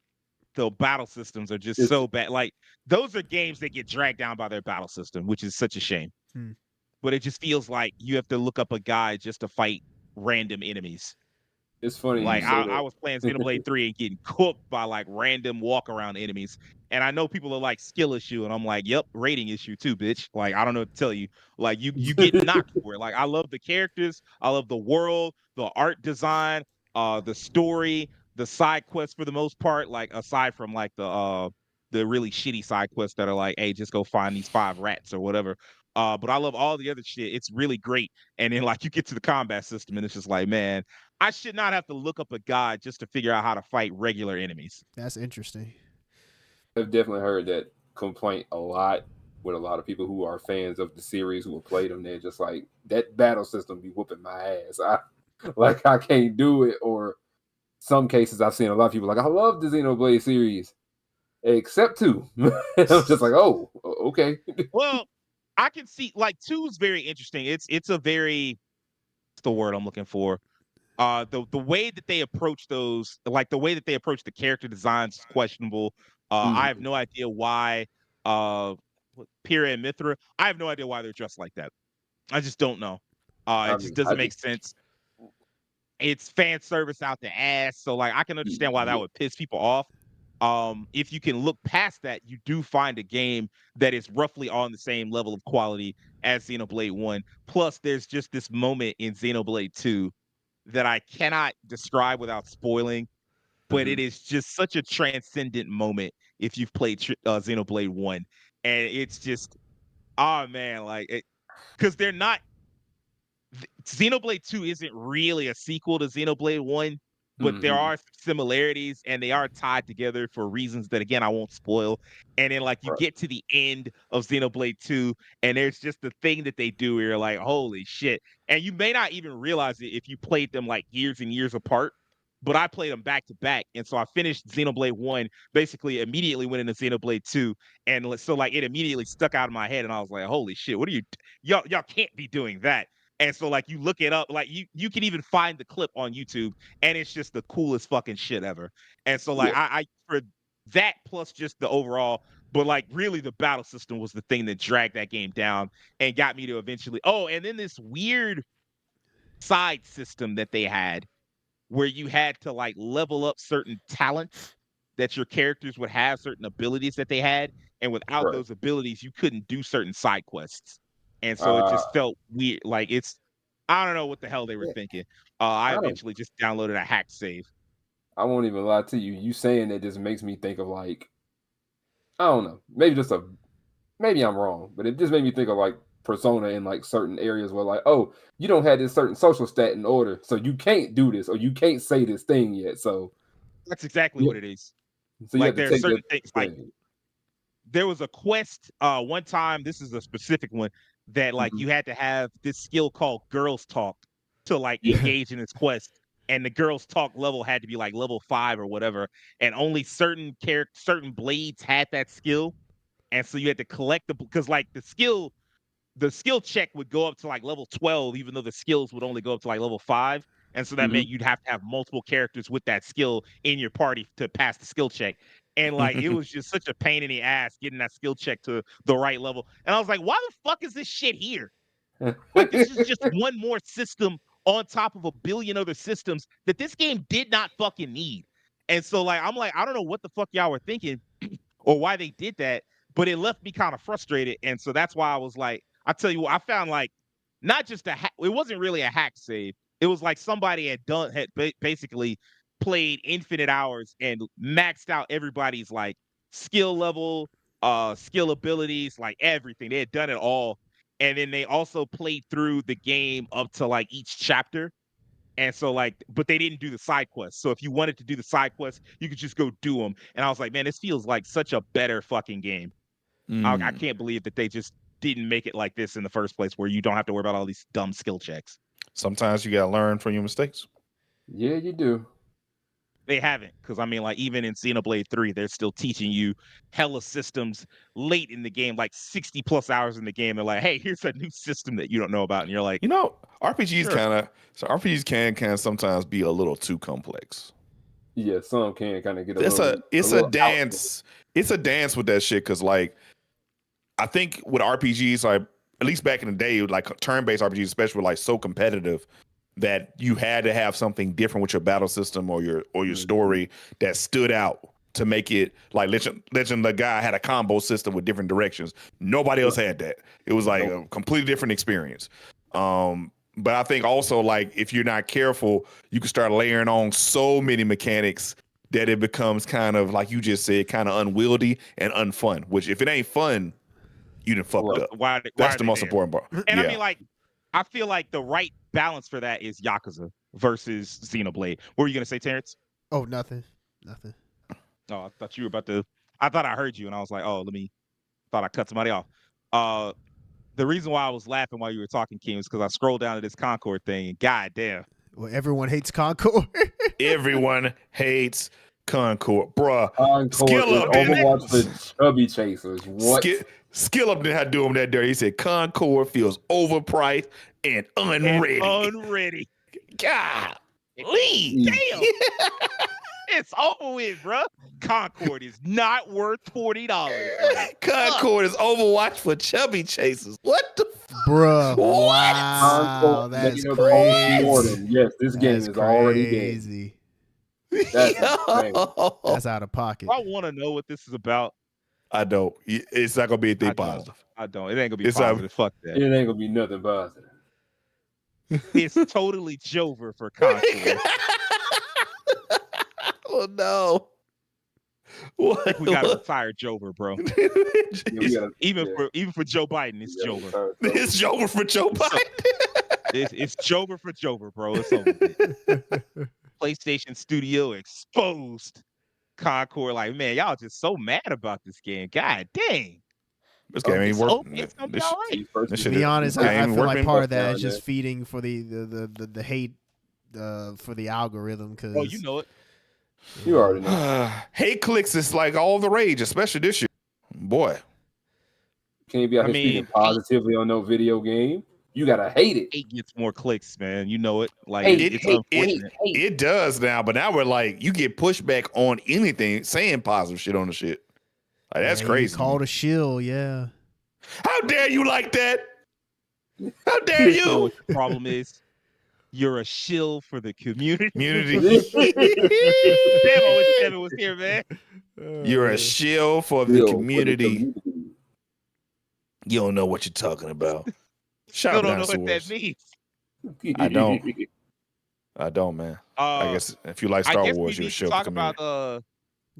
the battle systems are just so bad. Like those are games that get dragged down by their battle system, which is such a shame. But it just feels like you have to look up a guide just to fight random enemies. It's funny. Like I was playing Xenoblade 3 and getting cooked by like random walk around enemies. And I know people are like skill issue, and I'm like, yep, rating issue too, bitch. Like, I don't know what to tell you. Like you get knocked for it. Like I love the characters, I love the world, the art design, the story, the side quests for the most part, like aside from like the really shitty side quests that are like, hey, just go find these 5 rats or whatever. But I love all the other shit. It's really great. And then like you get to the combat system and it's just like, man, I should not have to look up a guide just to figure out how to fight regular enemies. That's interesting. I've definitely heard that complaint a lot with a lot of people who are fans of the series who have played them. They're just like, that battle system be whooping my ass. I can't do it. Or some cases I've seen a lot of people like, I love the Xenoblade series, except 2. I'm just like, oh, okay. Well, I can see like 2 is very interesting. It's a very, what's the word I'm looking for? The way that they approach those, like the way that they approach the character designs is questionable. I have no idea why Pyrrha and Mithra, I have no idea why they're dressed like that. I just don't know. It just doesn't make sense. It's fan service out the ass. So like I can understand why that would piss people off. If you can look past that, you do find a game that is roughly on the same level of quality as Xenoblade 1. Plus, there's just this moment in Xenoblade 2 that I cannot describe without spoiling, but it is just such a transcendent moment if you've played Xenoblade 1. And it's just, oh man, like, because they're not, Xenoblade 2 isn't really a sequel to Xenoblade 1, but there are similarities and they are tied together for reasons that, again, I won't spoil. And then, like, you get to the end of Xenoblade 2, and there's just the thing that they do where you're like, holy shit. And you may not even realize it if you played them like years and years apart, but I played them back to back. And so I finished Xenoblade 1, basically immediately went into Xenoblade 2. And so, like, it immediately stuck out of my head. And I was like, holy shit, what are you, y'all can't be doing that. And so, like, you look it up, like, you can even find the clip on YouTube, and it's just the coolest fucking shit ever. And so, like, I for that plus just the overall, but like, really, the battle system was the thing that dragged that game down and got me to eventually. Oh, and then this weird side system that they had, where you had to like level up certain talents that your characters would have, certain abilities that they had, and without those abilities, you couldn't do certain side quests. And so it just felt weird. Like I don't know what the hell they were thinking. I eventually just downloaded a hack save. I won't even lie to you. You saying that just makes me think of like, I don't know, maybe I'm wrong, but it just made me think of like Persona in like certain areas where like, oh, you don't have this certain social stat in order, so you can't do this or you can't say this thing yet. So that's exactly what it is. So like there are certain things like there was a quest one time, this is a specific one, that like you had to have this skill called Girls Talk to like engage in this quest. And the Girls Talk level had to be like level 5 or whatever. And only certain blades had that skill. And so you had to collect because like the skill check would go up to like level 12, even though the skills would only go up to like level 5. And so that meant you'd have to have multiple characters with that skill in your party to pass the skill check. And like, it was just such a pain in the ass getting that skill check to the right level. And I was like, why the fuck is this shit here? Like, this is just one more system on top of a billion other systems that this game did not fucking need. And so like, I'm like, I don't know what the fuck y'all were thinking or why they did that, but it left me kind of frustrated. And so that's why I was like, I tell you what, I found like not just it wasn't really a hack save. It was like somebody had basically played infinite hours and maxed out everybody's like skill level, skill abilities, like everything. They had done it all. And then they also played through the game up to like each chapter. And so like, but they didn't do the side quests. So if you wanted to do the side quests, you could just go do them. And I was like, man, this feels like such a better fucking game. I can't believe that they just didn't make it like this in the first place, where you don't have to worry about all these dumb skill checks. Sometimes you gotta learn from your mistakes. Yeah, you do. They haven't, because I mean, like even in Xenoblade 3, they're still teaching you hella systems late in the game, like 60 plus hours in the game. They're like, hey, here's a new system that you don't know about, and you're like, You know, RPGs Sure. RPGs can sometimes be a little too complex. Yeah, some can kind of get a It's little. a little dance. It's a dance with that shit, because like I think with RPGs, like at least back in the day, like turn-based RPGs especially, were like so competitive that you had to have something different with your battle system or your story that stood out to make it like Legend. The guy had a combo system with different directions. Nobody else had that. It was like a completely different experience. But I think also, like, if you're not careful, you can start layering on so many mechanics that it becomes kind of, like you just said, kind of unwieldy and unfun. Which, if it ain't fun, you done fucked up. why That's are the they most there? important part. And yeah. I mean, like, I feel like the right balance for that is Yakuza versus Xenoblade. What were you gonna say, Terrence? Oh, nothing. Oh, I thought you were about to. I thought I heard you, and I was like, oh, thought I cut somebody off. The reason why I was laughing while you were talking, King, was because I scrolled down to this Concord thing, and goddamn, Well, everyone hates Concord. Everyone hates Concord, bruh. Concord Skill is up, didn't it? Overwatch for chubby chasers. What? Skill up didn't have to do him that dirty. He said Concord feels overpriced and unready. unready. God, Damn, it's over with, bro. Concord is not worth $40. Concord is Overwatch for chubby chasers. What the fuck? Bruh, What? wow, Concord, that's Legend of crazy. Postmortem. Yes, this game That's is already dead. crazy. That's insane. That's out of pocket. I want to know what this is about. I don't. It's not gonna be anything I don't. positive. I don't. It ain't gonna be It's positive. Fuck that. It ain't gonna be nothing positive. It's totally Jover for Concord. Oh no! What? We gotta retire Jover, bro. Even for Joe Biden, it's Jover. It's Jover for Joe Biden. It's Jover for Jover, bro. It's over with. PlayStation Studio exposed Concord. Like, man, y'all just so mad about this game. God dang. This game ain't working. It's gonna be all right. To be honest, I feel like part of that is just feeding for the hate for the algorithm. Cause Oh, you know it. You already know. Hate clicks is like all the rage, especially this year. Boy. Can't be out here speaking positively on no video game. You gotta hate it. Hate gets more clicks, man. You know it. Like Hate, it does now, but now we're like, you get pushback on anything saying positive shit on the shit. Like, that's crazy. Called a shill, yeah. How dare you like that? How dare you? know what the problem is? You're a shill for the community. Community. Damn, I wish Kevin was here, man. You're a shill for the community. You don't know what you're talking about. Still don't know what that means. I don't, man. I guess if you like Star Wars, you're a shill for the community. About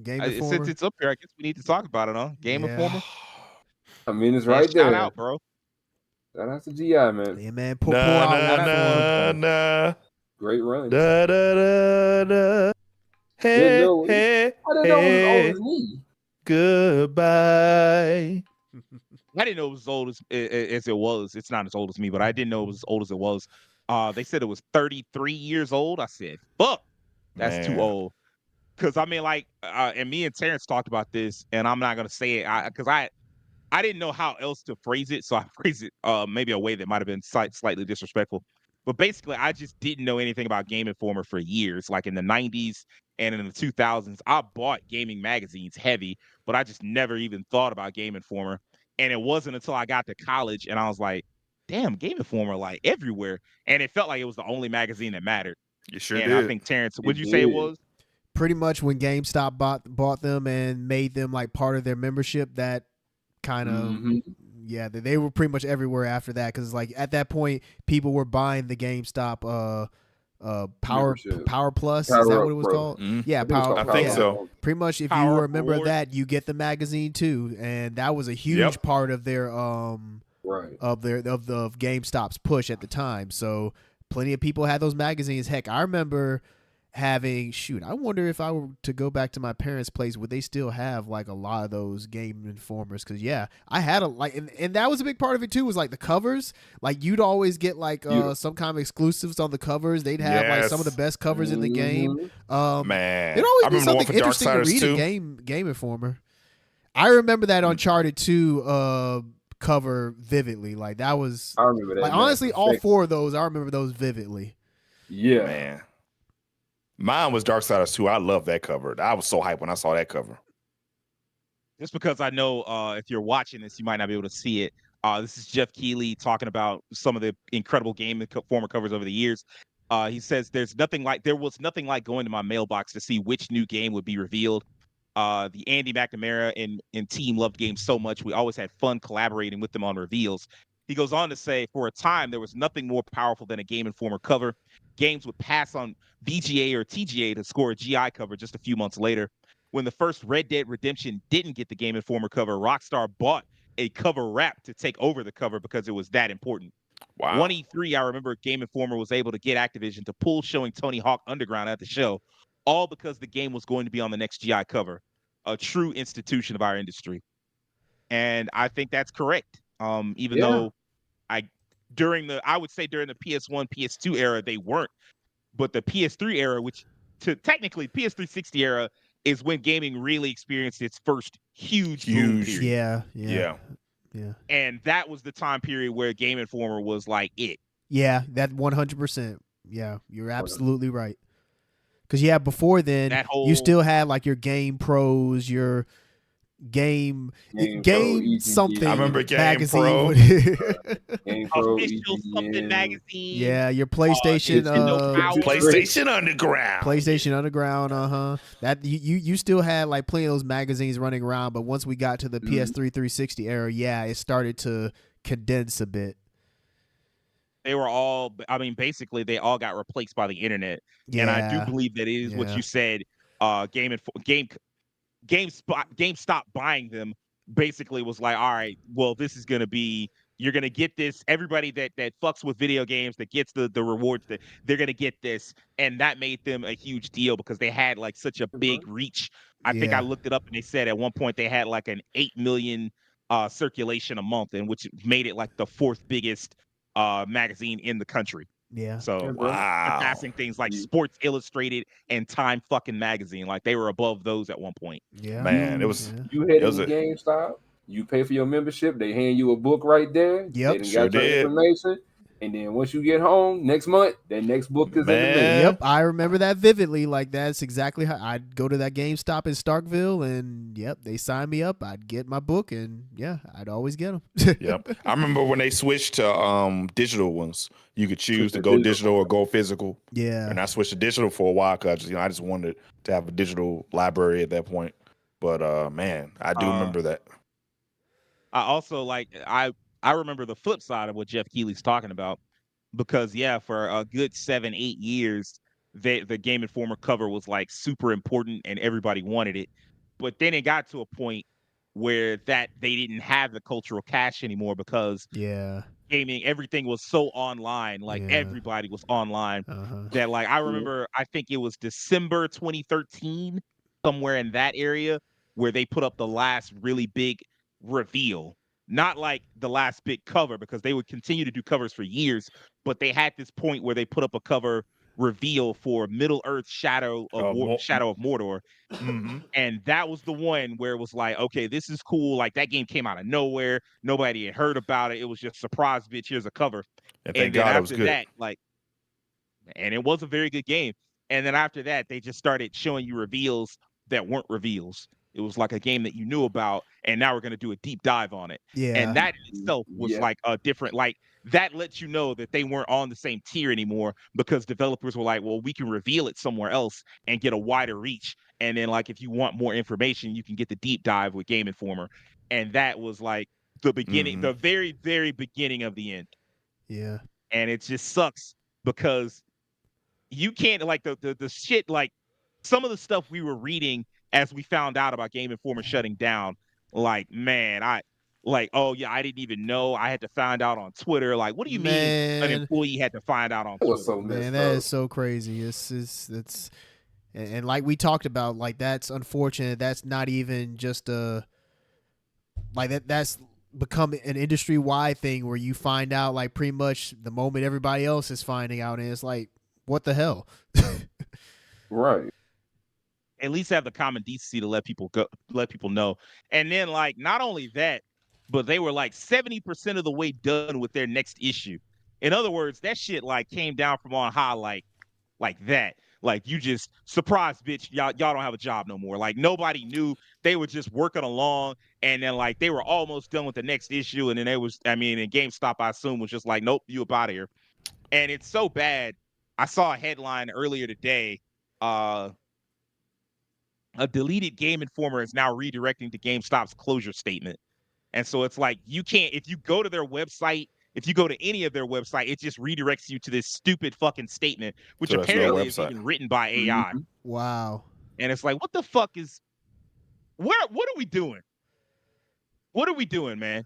Game Informer. Since it's up here, I guess we need to talk about it, huh? Game Informer. I mean, it's right there. Shout out, bro. Shout out to GI, man. Yeah, man. Pour out nah. Great run. Da, da, da, da. Hey, hey, I didn't know it was me. Goodbye. I didn't know it was as old as it was. It's not as old as me, but I didn't know it was as old as it was. They said it was 33 years old. I said, fuck, that's too old. Because, I mean, like, and me and Terrence talked about this, and I'm not going to say it because I didn't know how else to phrase it, so I phrased it maybe a way that might have been slightly disrespectful. But basically, I just didn't know anything about Game Informer for years. Like in the 90s and in the 2000s, I bought gaming magazines heavy, but I just never even thought about Game Informer. And it wasn't until I got to college and I was like, damn, Game Informer, like everywhere. And it felt like it was the only magazine that mattered. You sure and did. I think, Terrence, would you say it was? Pretty much when GameStop bought them and made them like part of their membership, that kind of yeah, they were pretty much everywhere after that, because like at that point people were buying the GameStop Power Plus. Is that what it was called? Yeah, Power. I think so. Pretty much, if Power you were a member of Forward. that, you get the magazine too, and that was a huge part of their of GameStop's push at the time. So plenty of people had those magazines. Heck, I remember having I wonder if I were to go back to my parents' place, would they still have like a lot of those Game Informers? Because I had and that was a big part of it too, was like the covers. Like you'd always get like some kind of exclusives on the covers. They'd have like some of the best covers in the game. Man, it'd always I be remember the one something for interesting to read in Game Informer. I remember that Uncharted 2 cover vividly. Like that was, I remember that. Like honestly, all 4 of those, I remember those vividly. Yeah, man. Mine was Darksiders 2. I love that cover. I was so hyped when I saw that cover. Just because I know if you're watching this, you might not be able to see it. This is Jeff Keighley talking about some of the incredible Game Informer covers over the years. He says there was nothing like going to my mailbox to see which new game would be revealed. The Andy McNamara and team loved games so much. We always had fun collaborating with them on reveals. He goes on to say, for a time, there was nothing more powerful than a Game Informer cover. Games would pass on VGA or TGA to score a GI cover just a few months later. When the first Red Dead Redemption didn't get the Game Informer cover, Rockstar bought a cover wrap to take over the cover because it was that important. Wow. One E3, I remember Game Informer was able to get Activision to pull showing Tony Hawk Underground at the show, all because the game was going to be on the next GI cover. A true institution of our industry. And I think that's correct. Even though during the PS1, PS2 era, they weren't. But the PS3 era, which technically PS3 60 era, is when gaming really experienced its first huge boom period. Yeah. And that was the time period where Game Informer was like it. Yeah, that 100%. Yeah, you're absolutely right. Because before then, you still had like your Game Pros, your Game something. I remember Game magazine. Pro. Game Pro, Official something magazine. Yeah, your PlayStation. PlayStation Underground. PlayStation Underground. That you still had like plenty of those magazines running around, but once we got to the PS3 360 era, it started to condense a bit. They were all, basically they all got replaced by the internet. Yeah. And I do believe that it is what you said. GameStop buying them basically was like, all right, well, this is going to be, you're going to get this. Everybody that fucks with video games, that gets the rewards, that they're going to get this. And that made them a huge deal because they had like such a big reach. I think I looked it up and they said at one point they had like an 8 million circulation a month, and which made it like the 4th biggest magazine in the country. Yeah. So passing things like Sports Illustrated and Time fucking Magazine, like they were above those at one point. Yeah, man, it was. You head to GameStop, you pay for your membership, they hand you a book right there. Yep, they got your information, and then once you get home next month, that next book is in the mail. Yep, I remember that vividly. Like that's exactly how I'd go to that GameStop in Starkville, and they signed me up. I'd get my book, and I'd always get them. Yep, I remember when they switched to digital ones. You could choose to go digital or go physical. Yeah, and I switched to digital for a while because I just wanted to have a digital library at that point. But man, I do remember that. I also I remember the flip side of what Jeff Keighley's talking about, because for a good 7-8 years, the Game Informer cover was like super important and everybody wanted it. But then it got to a point where they didn't have the cultural cash anymore because gaming, everything was so online, everybody was online that I remember, I think it was December 2013, somewhere in that area, where they put up the last really big reveal. Not like the last big cover, because they would continue to do covers for years, but they had this point where they put up a cover reveal for Middle Earth Shadow of Mordor. Mm-hmm. And that was the one where it was like, okay, this is cool. Like that game came out of nowhere. Nobody had heard about it. It was just surprise, bitch, here's a cover. And thank God it was good. And it was a very good game. And then after that, they just started showing you reveals that weren't reveals. It was like a game that you knew about, and now we're going to do a deep dive on it. Yeah. And that in itself was like a different, that lets you know that they weren't on the same tier anymore, because developers were like, well, we can reveal it somewhere else and get a wider reach. And then if you want more information, you can get the deep dive with Game Informer. And that was like the beginning, the very, very beginning of the end. Yeah. And it just sucks because you can't the shit, some of the stuff we were reading as we found out about Game Informer shutting down, man, Like, oh yeah, I didn't even know. I had to find out on Twitter. Like, what do you mean an Man, employee had to find out on That was Twitter? so man, messed that up. is so crazy. It's and like we talked about, like that's unfortunate. That's not even just a like that's become an industry wide thing where you find out like pretty much the moment everybody else is finding out, and it's like, what the hell? Right. At least have the common decency to let people know. And then like not only that, but they were like 70% of the way done with their next issue. In other words, that shit like came down from on high like that. Like you just surprised, bitch. Y'all don't have a job no more. Like nobody knew. They were just working along, and then like they were almost done with the next issue, and then and GameStop, I assume, was just like, nope, you up out of here. And it's so bad. I saw a headline earlier today. A deleted Game Informer is now redirecting to GameStop's closure statement. And so it's like you can't, if you go to their website, if you go to any of their website, it just redirects you to this stupid fucking statement, which So that's their apparently is website. even written by AI. Mm-hmm. Wow. And it's like, what the fuck is what are we doing? What are we doing, man?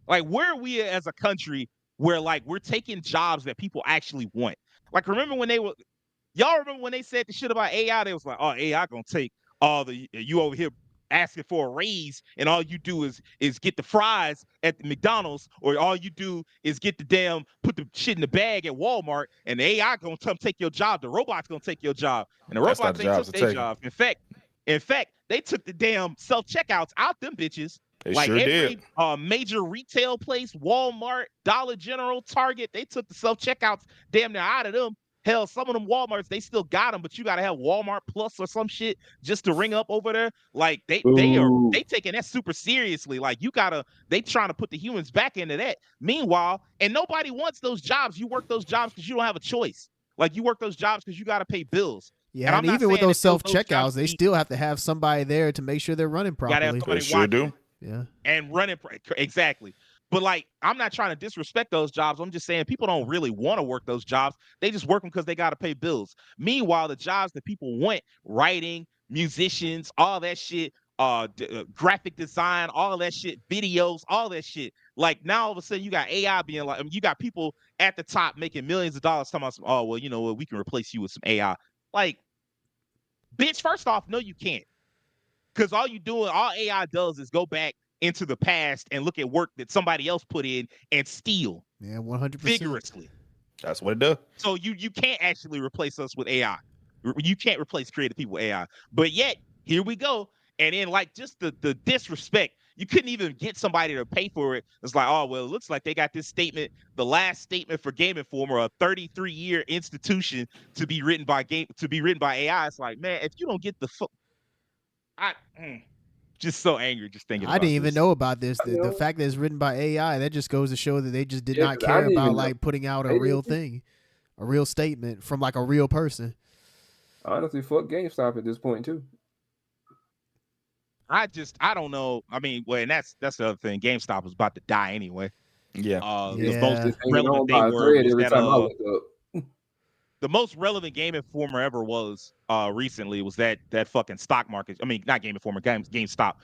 Like, where are we as a country where like we're taking jobs that people actually want? Like, remember when y'all remember when they said the shit about AI? They was like, oh, AI gonna take all the you over here asking for a raise, and all you do is get the fries at the McDonald's, or all you do is get the damn put the shit in the bag at Walmart, and the AI gonna come take your job. The robot's gonna take your job, and the That's not robots the ain't jobs took to their take. jobs. In fact, they took the damn self-checkouts out them bitches. They Like sure every did. major retail place, Walmart, Dollar General, Target, they took the self-checkouts damn near out of them. Hell, some of them Walmarts, they still got them, but you gotta have Walmart Plus or some shit just to ring up over there. Like they Ooh. taking that super seriously. Like they trying to put the humans back into that. Meanwhile, and nobody wants those jobs. You work those jobs because you don't have a choice. Like you work those jobs because you gotta pay bills. Yeah, And I'm and not even with saying those that self those jobs checkouts, they be- still have to have somebody there to make sure they're running gotta have properly. somebody They sure watching. do. Yeah. And running exactly. But like, I'm not trying to disrespect those jobs. I'm just saying people don't really want to work those jobs. They just work them because they got to pay bills. Meanwhile, the jobs that people want, writing, musicians, all that shit, graphic design, all that shit, videos, all that shit. Like now all of a sudden you got AI being like, I mean, you got people at the top making millions of dollars talking about some, oh, well, you know what, we can replace you with some AI. Like, bitch, first off, no, you can't. Because all AI does is go back into the past and look at work that somebody else put in and steal Yeah, 100%. vigorously. That's what it does. So you can't actually replace us with AI. You can't replace creative people with AI. But yet, here we go. And then like just the disrespect. You couldn't even get somebody to pay for it. It's like, oh, well, it looks like they got this statement, the last statement for Game Informer, a 33-year institution to be written by AI. It's like, man, if you don't get the just so angry just thinking I about didn't even this. know about this. I The know. fact that it's written by AI, that just goes to show that they just did Yeah, not 'cause I care didn't about even know. like putting out a They real didn't. thing, a real statement from like a real person. Honestly, fuck GameStop at this point too. I don't know. I mean, well, and that's the other thing. GameStop was about to die anyway. Yeah. The Yeah. most Just hanging relevant on they by a were thread was every that time I look up. the most relevant Game Informer ever was recently was that fucking stock market. I mean, not Game Informer, GameStop.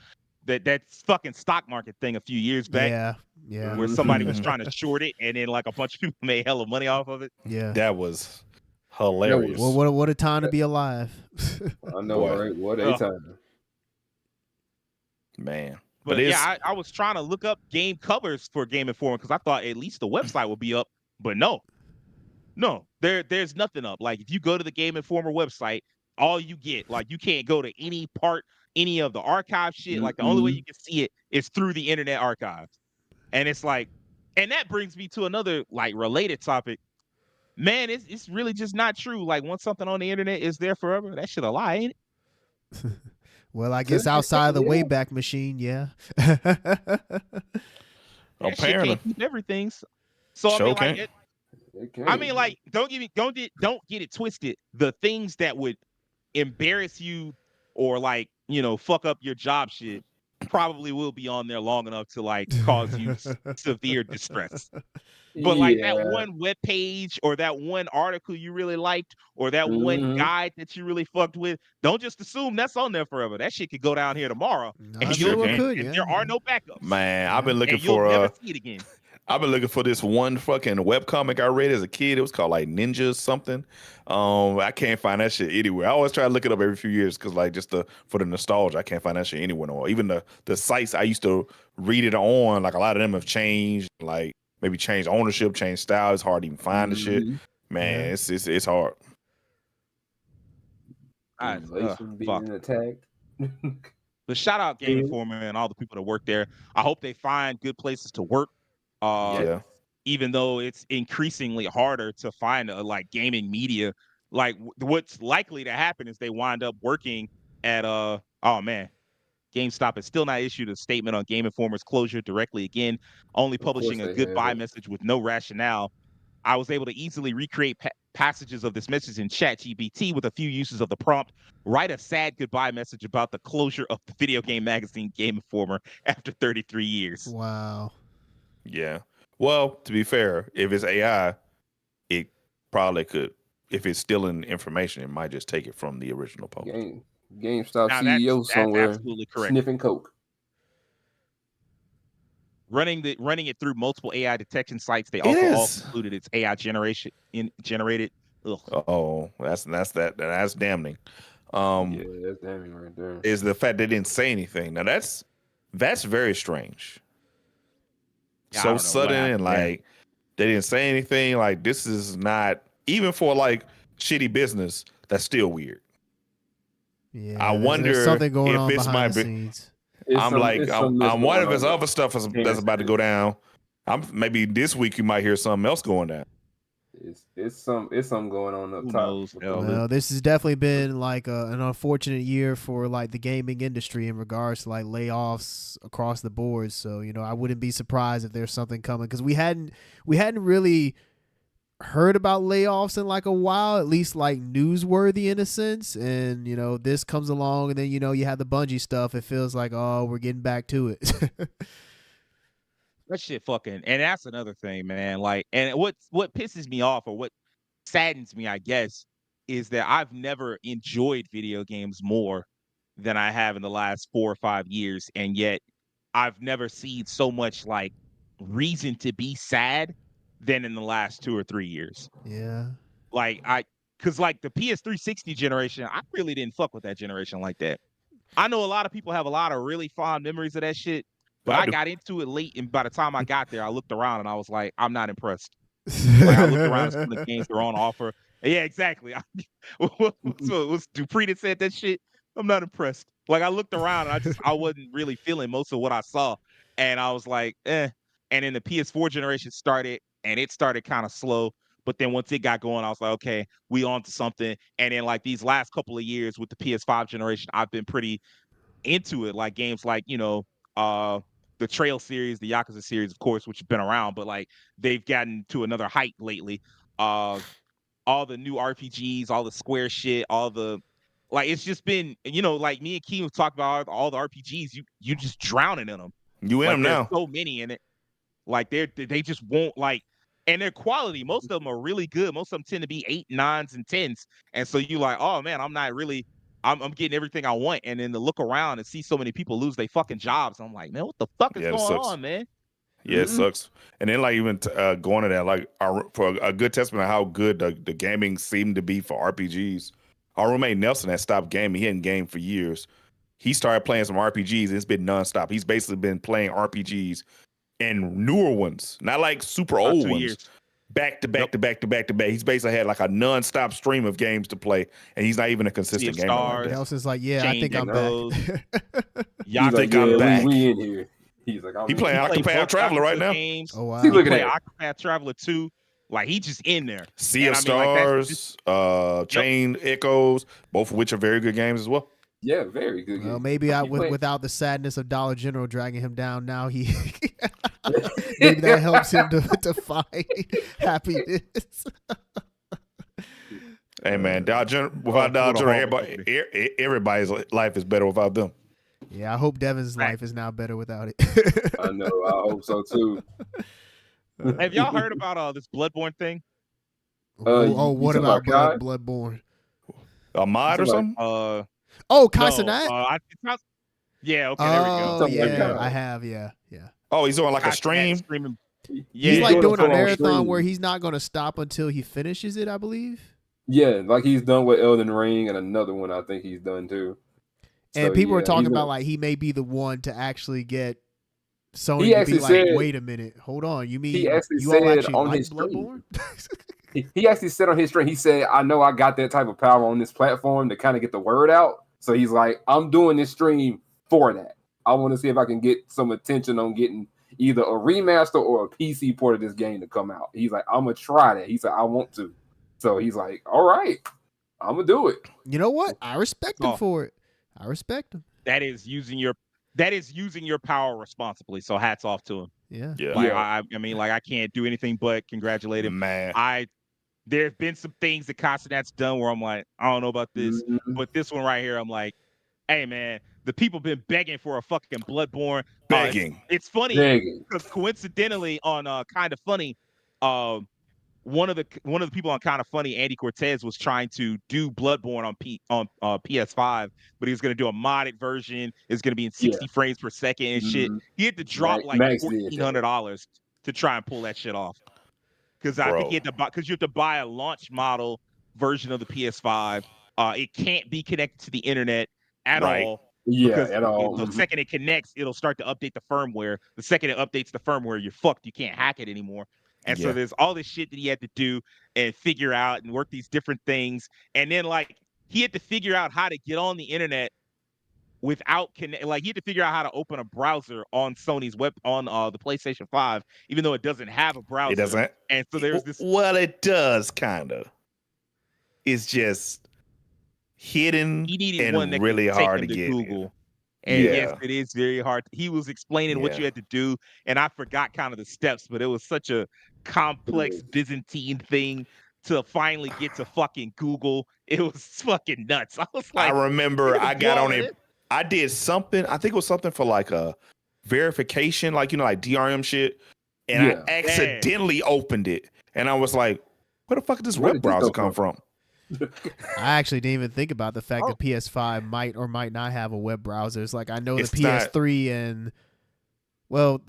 That fucking stock market thing a few years back Yeah. Yeah. where somebody was trying to short it and then like a bunch of people made hella money off of it. Yeah. That was hilarious. Well, what a time to be alive. I know, Boy. right? What a Ugh. time. Man. But it's yeah, I was trying to look up game covers for Game Informer because I thought at least the website would be up, but no, there's nothing up. Like if you go to the Game Informer website, all you get, like you can't go to any of the archive shit. Like the only way you can see it is through the Internet Archives, and it's like, and that brings me to another like related topic. Man, it's really just not true. Like once something on the internet is there forever, that shit a lie, ain't it? Well, I guess outside of the Wayback Machine, yeah. That shit apparently. can't keep everything. So I Sure mean, like, can't. I mean, like, don't get it twisted. The things that would embarrass you or like, fuck up your job shit, probably will be on there long enough to like cause you severe distress. But like that one web page or that one article you really liked or that one guide that you really fucked with, don't just assume that's on there forever. That shit could go down here tomorrow, and there are no backups. Man, I've been looking you'll for never see it again. I've been looking for this one fucking webcomic I read as a kid. It was called like Ninja something. I can't find that shit anywhere. I always try to look it up every few years because like for the nostalgia, I can't find that shit anywhere no more. Even the sites I used to read it on, like a lot of them have changed, like maybe changed ownership, changed style. It's hard to even find the shit. Man, it's hard. Being attacked. But shout out Game Informer and all the people that work there. I hope they find good places to work. Even though it's increasingly harder to find like gaming media, like what's likely to happen is they wind up working at GameStop has still not issued a statement on Game Informer's closure directly again, only publishing a goodbye message with no rationale. I was able to easily recreate passages of this message in ChatGPT with a few uses of the prompt. Write a sad goodbye message about the closure of the video game magazine Game Informer after 33 years. Wow. Yeah. Well, to be fair, if it's AI, it probably could. If it's still in information, it might just take it from the original post. GameStop CEO somewhere absolutely correct. Sniffing coke. Running it through multiple AI detection sites. They also included its AI generated. Ugh. Oh, that's damning. That's damning right there. Is the fact they didn't say anything. Now that's very strange. So sudden and like they didn't say anything. Like this is not even for like shitty business. That's still weird. Yeah, I wonder something going on if this might behind the be. scenes. I'm wondering if there's other stuff that's about to go down. Maybe this week you might hear something else going down. It's something going on up top. Well, this has definitely been like an unfortunate year for like the gaming industry in regards to like layoffs across the board. So I wouldn't be surprised if there's something coming because we hadn't really heard about layoffs in like a while, at least like newsworthy in a sense. And this comes along, and then you have the Bungie stuff. It feels like we're getting back to it. That shit fucking, and that's another thing, man. Like, and what pisses me off or what saddens me, I guess, is that I've never enjoyed video games more than I have in the last 4 or 5 years, and yet I've never seen so much like reason to be sad than in the last 2 or 3 years. Yeah. Like because like the PS360 generation, I really didn't fuck with that generation like that. I know a lot of people have a lot of really fond memories of that shit. But I got into it late, and by the time I got there, I looked around and I was like, I'm not impressed. Like, I looked around at some of the games that are on offer. Yeah, exactly. Was Dupree that said that shit? I'm not impressed. Like, I looked around and I wasn't really feeling most of what I saw. And I was like, eh. And then the PS4 generation started, and it started kind of slow. But then once it got going, I was like, okay, we on to something. And then like these last couple of years with the PS5 generation, I've been pretty into it. Like games like, the Trail series, the Yakuza series, of course, which have been around, but like they've gotten to another height lately. All the new RPGs, all the Square shit, all the like, it's just been, like me and Keem talked about all the RPGs. You just drowning in them. You in them now. So many in it. Like they just won't like, and their quality. Most of them are really good. Most of them tend to be 8, 9s, and 10s. And so you like, oh man, I'm getting everything I want, and then to look around and see so many people lose their fucking jobs, I'm like, man, what the fuck is going on, man? Yeah, it sucks. And then like even going to that, like for a good testament of how good the gaming seemed to be for RPGs. Our roommate Nelson had stopped gaming. He hadn't gamed for years. He started playing some RPGs, and it's been nonstop. He's basically been playing RPGs and newer ones, not like super old ones. Years. Back to back to back to back to back. He's basically had like a non-stop stream of games to play, and he's not even a consistent gamer. Like Nelson's like, yeah, I think I'm back. Y'all think I'm back? We in here. He's like, he playing Octopath Traveler right now. Games. Oh wow, he look at Octopath Traveler 2. Like he just in there. Sea of Stars, Chain Echoes, both of which are very good games as well. Yeah, very good games. Well, maybe without the sadness of Dollar General dragging him down, now he maybe that helps him to find happiness. Hey man, without Dollar General, everybody's life is better without them. Yeah, I hope Devin's life is now better without it. I know. I hope so too. Have y'all heard about this Bloodborne thing? What about Kai? Bloodborne? A mod or something? Oh, No, Casanat? yeah, okay, there we go. Oh, Something like yeah, that. I have, yeah. Oh, he's doing like a Casanat stream. streaming. He's Yeah, like doing a full-on marathon stream. where he's not going to stop until he finishes it, I believe. Yeah, like he's done with Elden Ring and another one I think he's done too. And So, people are yeah, talking he's about a- like he may be the one to actually get Sony He to be actually like, said- wait a minute, hold on. You mean he actually you all said actually on like his stream. Bloodborne? He actually said on his stream, he said, I know I got that type of power on this platform to kind of get the word out. So he's like, I'm doing this stream for that. I want to see if I can get some attention on getting either a remaster or a PC port of this game to come out. He's like, I'm going to try that. He said, I want to. So he's like, all right, I'm going to do it. You know what? I respect him Oh. for it. I respect him. That is using your power responsibly. So hats off to him. Yeah. Yeah. Like I mean, like I can't do anything but congratulate him. Man. There have been some things that Casanat's done where I'm like, I don't know about this, Mhm. but this one right here, I'm like, hey man, the people been begging for a fucking Bloodborne. Begging. It's funny Dang. because coincidentally on Kind of Funny, one of the people on Kind of Funny, Andy Cortez, was trying to do Bloodborne on PS5, but he was going to do a modded version. It's going to be in 60 frames per second and shit. Mhm. He had to drop like Max did that. $1,400 to try and pull that shit off. Because I think you have to buy a launch model version of the PS5. It can't be connected to the internet at all. Yeah, Because at all. the second it connects, it'll start to update the firmware. The second it updates the firmware, you're fucked. You can't hack it anymore. And so Yeah. there's all this shit that he had to do and figure out and work these different things. And then like he had to figure out how to get on the internet without connect. Like he had to figure out how to open a browser on Sony's web on the PlayStation 5, even though it doesn't have a browser. It doesn't. And so there's this. Well, it does kind of. It's just hidden He needed one and that really could take hard him to to get. Google. And Yeah. yes, it is very hard. He was explaining what Yeah. you had to do, and I forgot kind of the steps, but it was such a complex Byzantine thing to finally get to fucking Google. It was fucking nuts. I was like, I remember I got on it. it. I did something. I think it was something for like a verification, like like DRM shit. And Yeah. I accidentally opened it, and I was like, "Where the fuck did this Where web did this browser come come from?" I actually didn't even think about the fact Oh. that PS5 might or might not have a web browser. It's like I know It's the PS3 and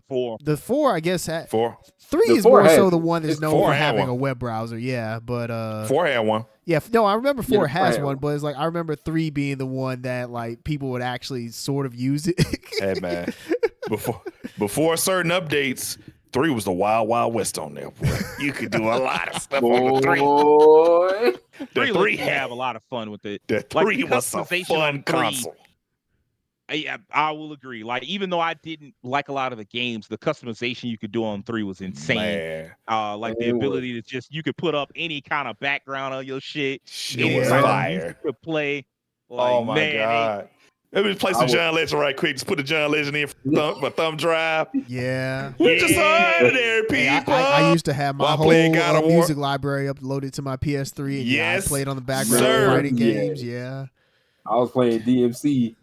For the 4 I guess 4 3 The is 4 more has so it. the one that's It's known 4 for had having one. a web browser. Yeah, but 4 had one. yeah, no, I remember 4 Yeah, has 4 one, had but it's like I remember 3 being the one that like people would actually sort of use it. Hey man, before certain updates, 3 was the wild west on there. Boy. You could do a lot of stuff on the 3. Boy. The 3 3 have had a lot of fun with it. the Like, 3 the was a customization fun on 3 console. I will agree. Like even though I didn't like a lot of the games, the customization you could do on 3 was insane. Man, Like the It was. ability to you could put up any kind of background on your shit. shit Any was type of fire. music to play. Like, Oh my man, god. Let me play I some was- John Legend right quick. Just put the John Legend in for thumb drive. Yeah. We're just Yeah. ordinary Hey, people. I used to have my While whole playing God of War. music library uploaded to my PS3. And yeah, I Yes, played on the background sir. fighting Yeah. games. Yeah. I was playing DMC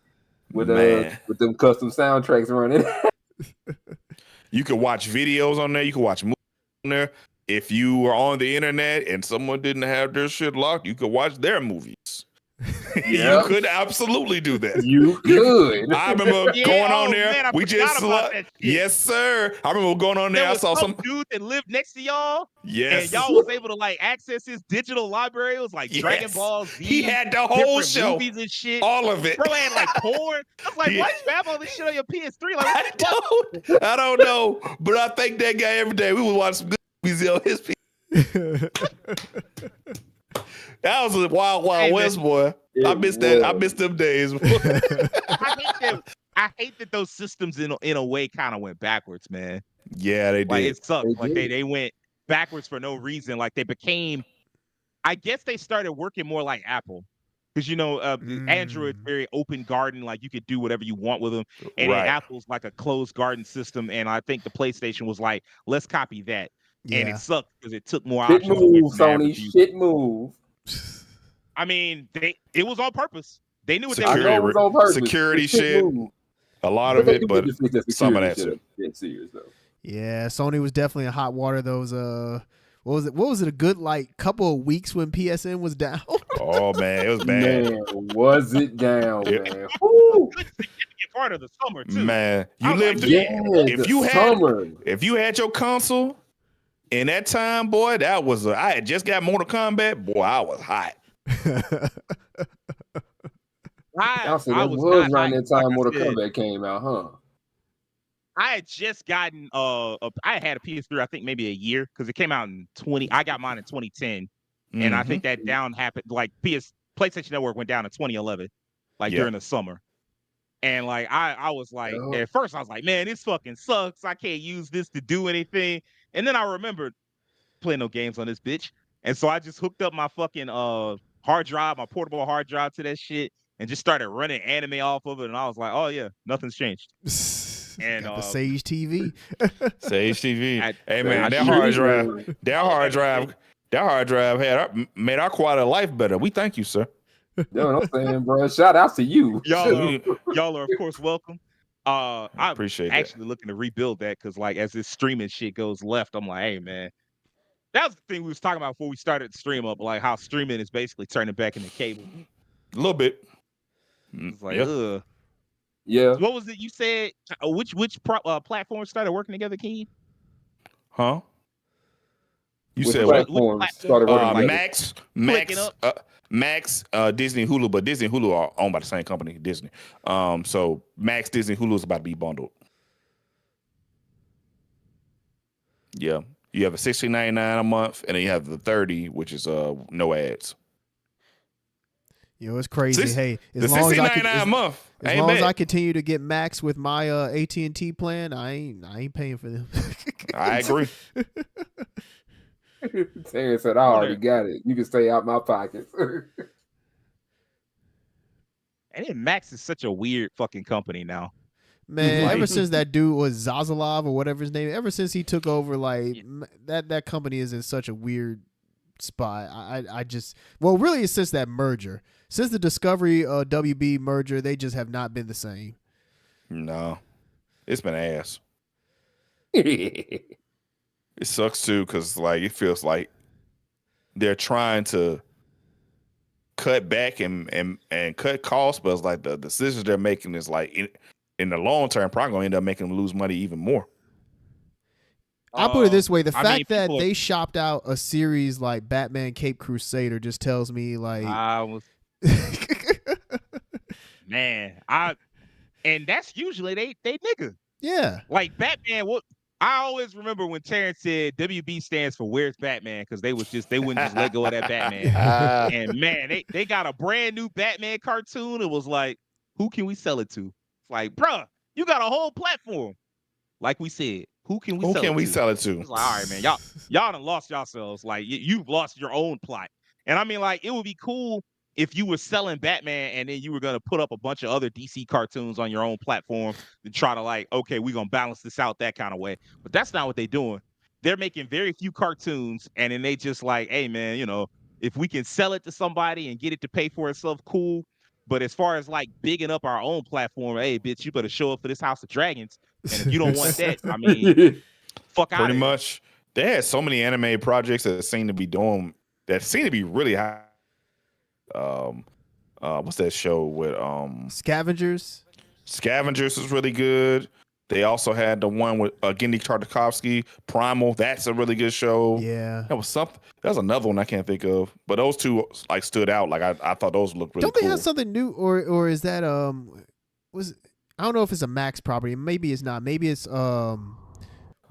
with Man. them custom soundtracks running. You can watch videos on there. You can watch movies on there. If you were on the internet and someone didn't have their shit locked, you could watch their movies. Yeah. You could absolutely do that. You could. I remember Yeah, going on oh, there. man, I we just forgot about that shit. yes, sir. I remember going on there. there I was saw some some. dude that lived next to y'all, Yes, and y'all was able to like access his digital library. It was like Dragon Yes. Ball Z. He had the whole different show, movies and shit. all of it. Bro had like porn. I was like, Yeah. why you have all this shit on your PS3? Like, I what the fuck? I don't know, but I think that guy every day we would watch some good movies on his. That was a wild Hey, west, man. boy. I It missed that. I was. missed them days. I hate that those systems in a way kind of went backwards, man. Yeah, they Like did. it sucked. They Like did. they went backwards for no reason. Like they became, I guess they started working more like Apple. Because Android's very open garden, like you could do whatever you want with them, and then Right. Apple's like a closed garden system. And I think the PlayStation was like, let's copy that, and Yeah. it sucked because it took more Shit options away move, from the Sony. average user. Shit move. I mean, it was on purpose. They knew what they I were Security know doing. it was on purpose. security It's shit. move. A lot of it, but some of that shit too. Dead serious though. Yeah, Sony was definitely in hot water those what was it a good like couple of weeks when PSN was down? Oh man, it was bad. Man, was it down, Yeah. man? Woo! Part of the summer too. Man, I you was lived. like, If you had your console in that time, boy, that was. I had just got Mortal Kombat. Boy, I was hot. I said I that was was not around hyped, that time like I Mortal said. Kombat came out, huh? I had just gotten I had a PS3 I think maybe a year because it came out in 20. I got mine in 2010, and I think that down happened like PlayStation Network went down in 2011, like during the summer. And like I was like, at first I was like, man, this fucking sucks. I can't use this to do anything. And then I remembered playing no games on this bitch, and so I just hooked up my fucking hard drive, my portable hard drive to that shit, and just started running anime off of it. And I was like, oh yeah, nothing's changed. And got the Sage TV. Sage TV. Hey man, I that hard drive made our quality of life better. We thank you, sir. You know what I'm saying, bro? Shout out to you. Y'all are of course welcome. I appreciate that. Actually looking to rebuild that because like as this streaming shit goes left, I'm like, hey man, that was the thing we was talking about before we started the stream up, like how streaming is basically turning back into cable. A little bit. It's like, ugh. Yeah. What was it you said? Which platforms started working together, King? Huh? You Which said platforms started working together? Max, Disney, Hulu, but Disney and Hulu are owned by the same company, Disney. So Max, Disney, Hulu is about to be bundled. Yeah, you have a $16.99 a month, and then you have the $30, which is no ads. Yo, it's crazy. Hey, as long as I continue to get Max with my AT&T plan, I ain't paying for them. I agree. Terrence said, I already got it. You can stay out my pockets. And then Max is such a weird fucking company now. Man, ever since that dude was Zaslav or whatever his name, ever since he took over, like that company is in such a weird spot. I just, well, really it's since that merger. Since the Discovery WB merger, they just have not been the same. No. It's been ass. It sucks too, because like it feels like they're trying to cut back and cut costs, but it's like the decisions they're making is like in the long term probably gonna end up making them lose money even more. I'll put it this way: the fact that they shopped out a series like Batman Cape Crusader just tells me like and that's usually they nigga. Yeah. Like Batman, I always remember when Terrence said WB stands for Where's Batman, because they wouldn't just let go of that Batman. And man, they got a brand new Batman cartoon. It was like, who can we sell it to? It's like, bruh, you got a whole platform. Like we said, who can we sell it to? It's like, all right, man, y'all done lost yourselves. Like you've lost your own plot. And I mean, like, it would be cool if you were selling Batman and then you were going to put up a bunch of other DC cartoons on your own platform to try to like, okay, we're going to balance this out that kind of way. But that's not what they're doing. They're making very few cartoons, and then they just like, hey, man, you know, if we can sell it to somebody and get it to pay for itself, cool. But as far as like bigging up our own platform, hey, bitch, you better show up for this House of Dragons. And if you don't want that, I mean, fuck out. Pretty much. They had so many anime projects that seem to be really high. What's that show with Scavengers? Scavengers is really good. They also had the one with Genndy Tartakovsky, Primal. That's a really good show. Yeah, that was something. That's another one I can't think of. But those two like stood out. Like I thought those looked really. Don't they have something new, or is that I don't know if it's a Max property. Maybe it's not. Maybe it's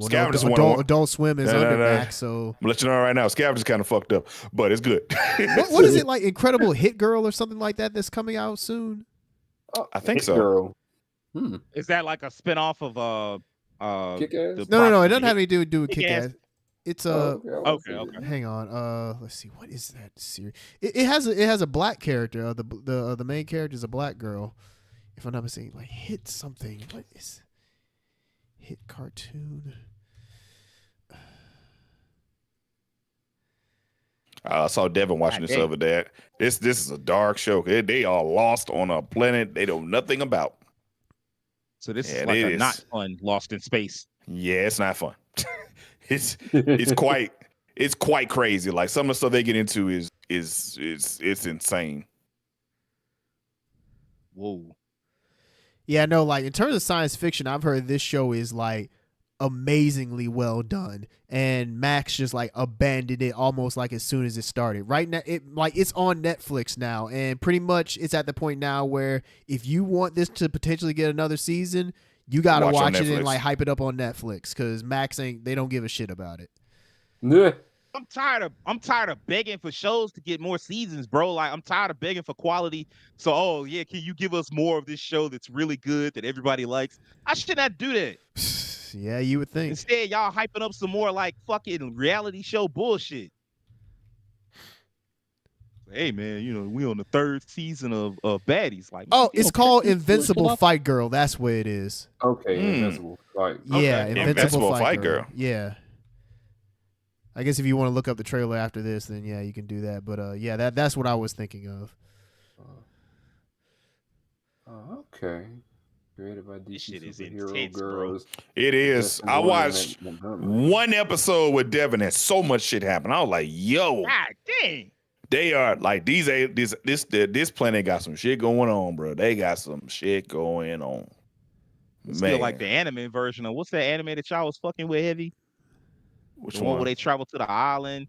Scavengers Adult Swim is under Max. So I'm let you know right now, Scavengers kind of fucked up, but it's good. what is it like? Incredible Hit Girl or something like that that's coming out soon? I think so. Girl. Is that like a spinoff of Kick-Ass? No. It doesn't have anything to do with Kick-Ass. It's okay. Hang on. Let's see. What is that series? It has a black character. The main character is a black girl. If I'm not mistaken, like Hit something. What is Hit cartoon? I saw Devin watching this other day. This is a dark show. They are lost on a planet they know nothing about. So this Yeah, is like it a is. not fun Lost in Space. Yeah, it's not fun. it's quite crazy. Like some of the stuff they get into is it's insane. Whoa. Yeah, no, like in terms of science fiction, I've heard this show is like amazingly well done, and Max just like abandoned it almost like as soon as it started. Right now, it's on Netflix now, and pretty much it's at the point now where if you want this to potentially get another season, you gotta watch it and like hype it up on Netflix because Max they don't give a shit about it. Yeah. I'm tired of begging for shows to get more seasons, bro. Like I'm tired of begging for quality. So, oh yeah, can you give us more of this show that's really good that everybody likes? I should not do that. Yeah, you would think. Instead, y'all hyping up some more like fucking reality show bullshit. Hey man, you know we on the 3rd season of Baddies. Like, oh, it's called Invincible Fight Girl. That's what it is. Okay, Invincible Fight. Yeah, Okay. Invincible Fight Girl. Yeah. I guess if you want to look up the trailer after this, then yeah, you can do that. But yeah, that's what I was thinking of. Okay. Created by This DC shit is superhero intense, girls. bro. It is. I watched one episode with Devin and so much shit happened. I was like, yo. God dang. They are like this planet got some shit going on, bro. They got some shit going on. It's feel like the anime version of what's that anime that y'all was fucking with heavy? Which the one? Where they traveled to the island.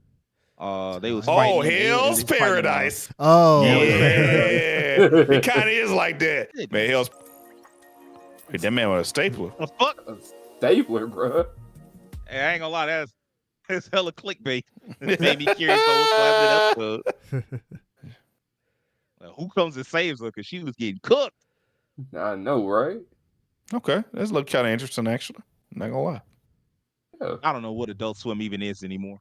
They was Oh, fighting Hell's Paradise. Oh, yeah. It kind of is like that. Man, Hell's. Wait, that man was a stapler. The fuck? A stapler, bro. Hey, I ain't gonna lie, that's hella clickbait. It made me curious on what's going to happen in the episode. Well, who comes and saves her? Because she was getting cooked. I know, right? Okay, that's look kind of interesting, actually. I'm not gonna lie. Yeah. I don't know what Adult Swim even is anymore.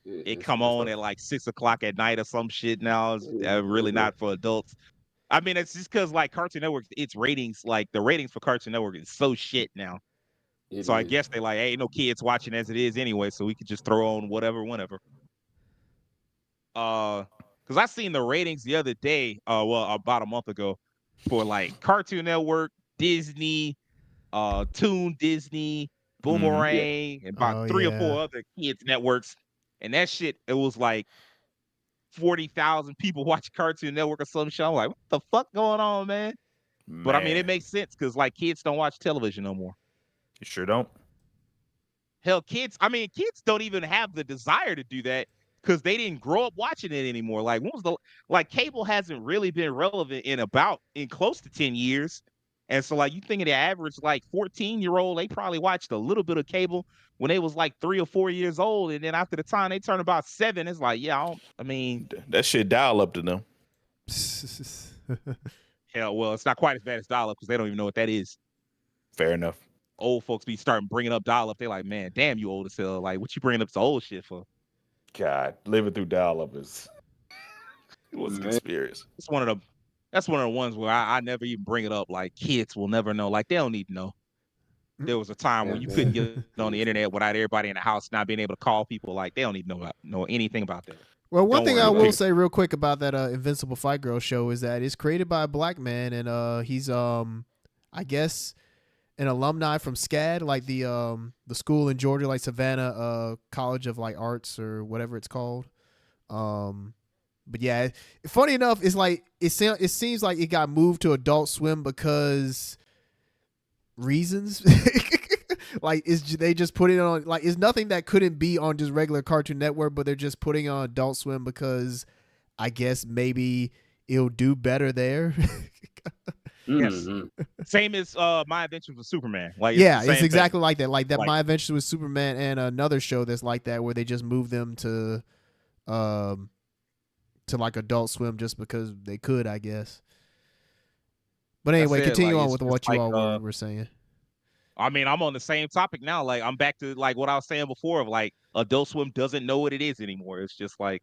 It come on at like 6 o'clock at night or some shit now. It's really not for adults. I mean, it's just because like Cartoon Network, its ratings, like the ratings for Cartoon Network is so shit now. So I guess they like, hey, no kids watching as it is anyway, so we could just throw on whatever, whenever. Because I seen the ratings the other day, well, about a month ago, for like Cartoon Network, Disney, Toon Disney, Boomerang, and about 3 or 4 other kids networks. And that shit, it was like 40,000 people watch Cartoon Network or some shit. I'm like, what the fuck going on, man? But I mean, it makes sense because like kids don't watch television no more. You sure don't? Hell, kids don't even have the desire to do that because they didn't grow up watching it anymore. Like, when was cable hasn't really been relevant in close to 10 years. And so like you think of the average like 14-year-old, they probably watched a little bit of cable when they was like 3 or 4 years old. And then after the time they turn about 7, it's like, yeah, that shit dial up to them. Hell, well, it's not quite as bad as dial up because they don't even know what that is. Fair enough. Old folks be starting bringing up dial up. They're like, man, damn, you old as hell. Like, what you bringing up to old shit for? God, living through dial up it was an experience. That's one of the ones where I never even bring it up. Like, kids will never know. Like, they don't need to know. There was a time when you couldn't get on the internet without everybody in the house not being able to call people. Like, they don't need to know anything about that. Well, one thing I will say real quick about that Invincible Fight Girl show is that it's created by a black man, and he's I guess an alumni from SCAD, like the school in Georgia, like Savannah College of like Arts or whatever it's called. But yeah, funny enough, it's like it seems like it got moved to Adult Swim because reasons. Like they just put it on, like it's nothing that couldn't be on just regular Cartoon Network, but they're just putting it on Adult Swim because I guess maybe it'll do better there. Yes. Same as My Adventures with Superman. Like, it's exactly like that. Like that, My Adventures with Superman and another show that's like that where they just move them to like Adult Swim just because they could, I guess. But anyway, continue on with what you all were saying. I mean, I'm on the same topic now. Like, I'm back to like what I was saying before of like Adult Swim doesn't know what it is anymore. It's just like,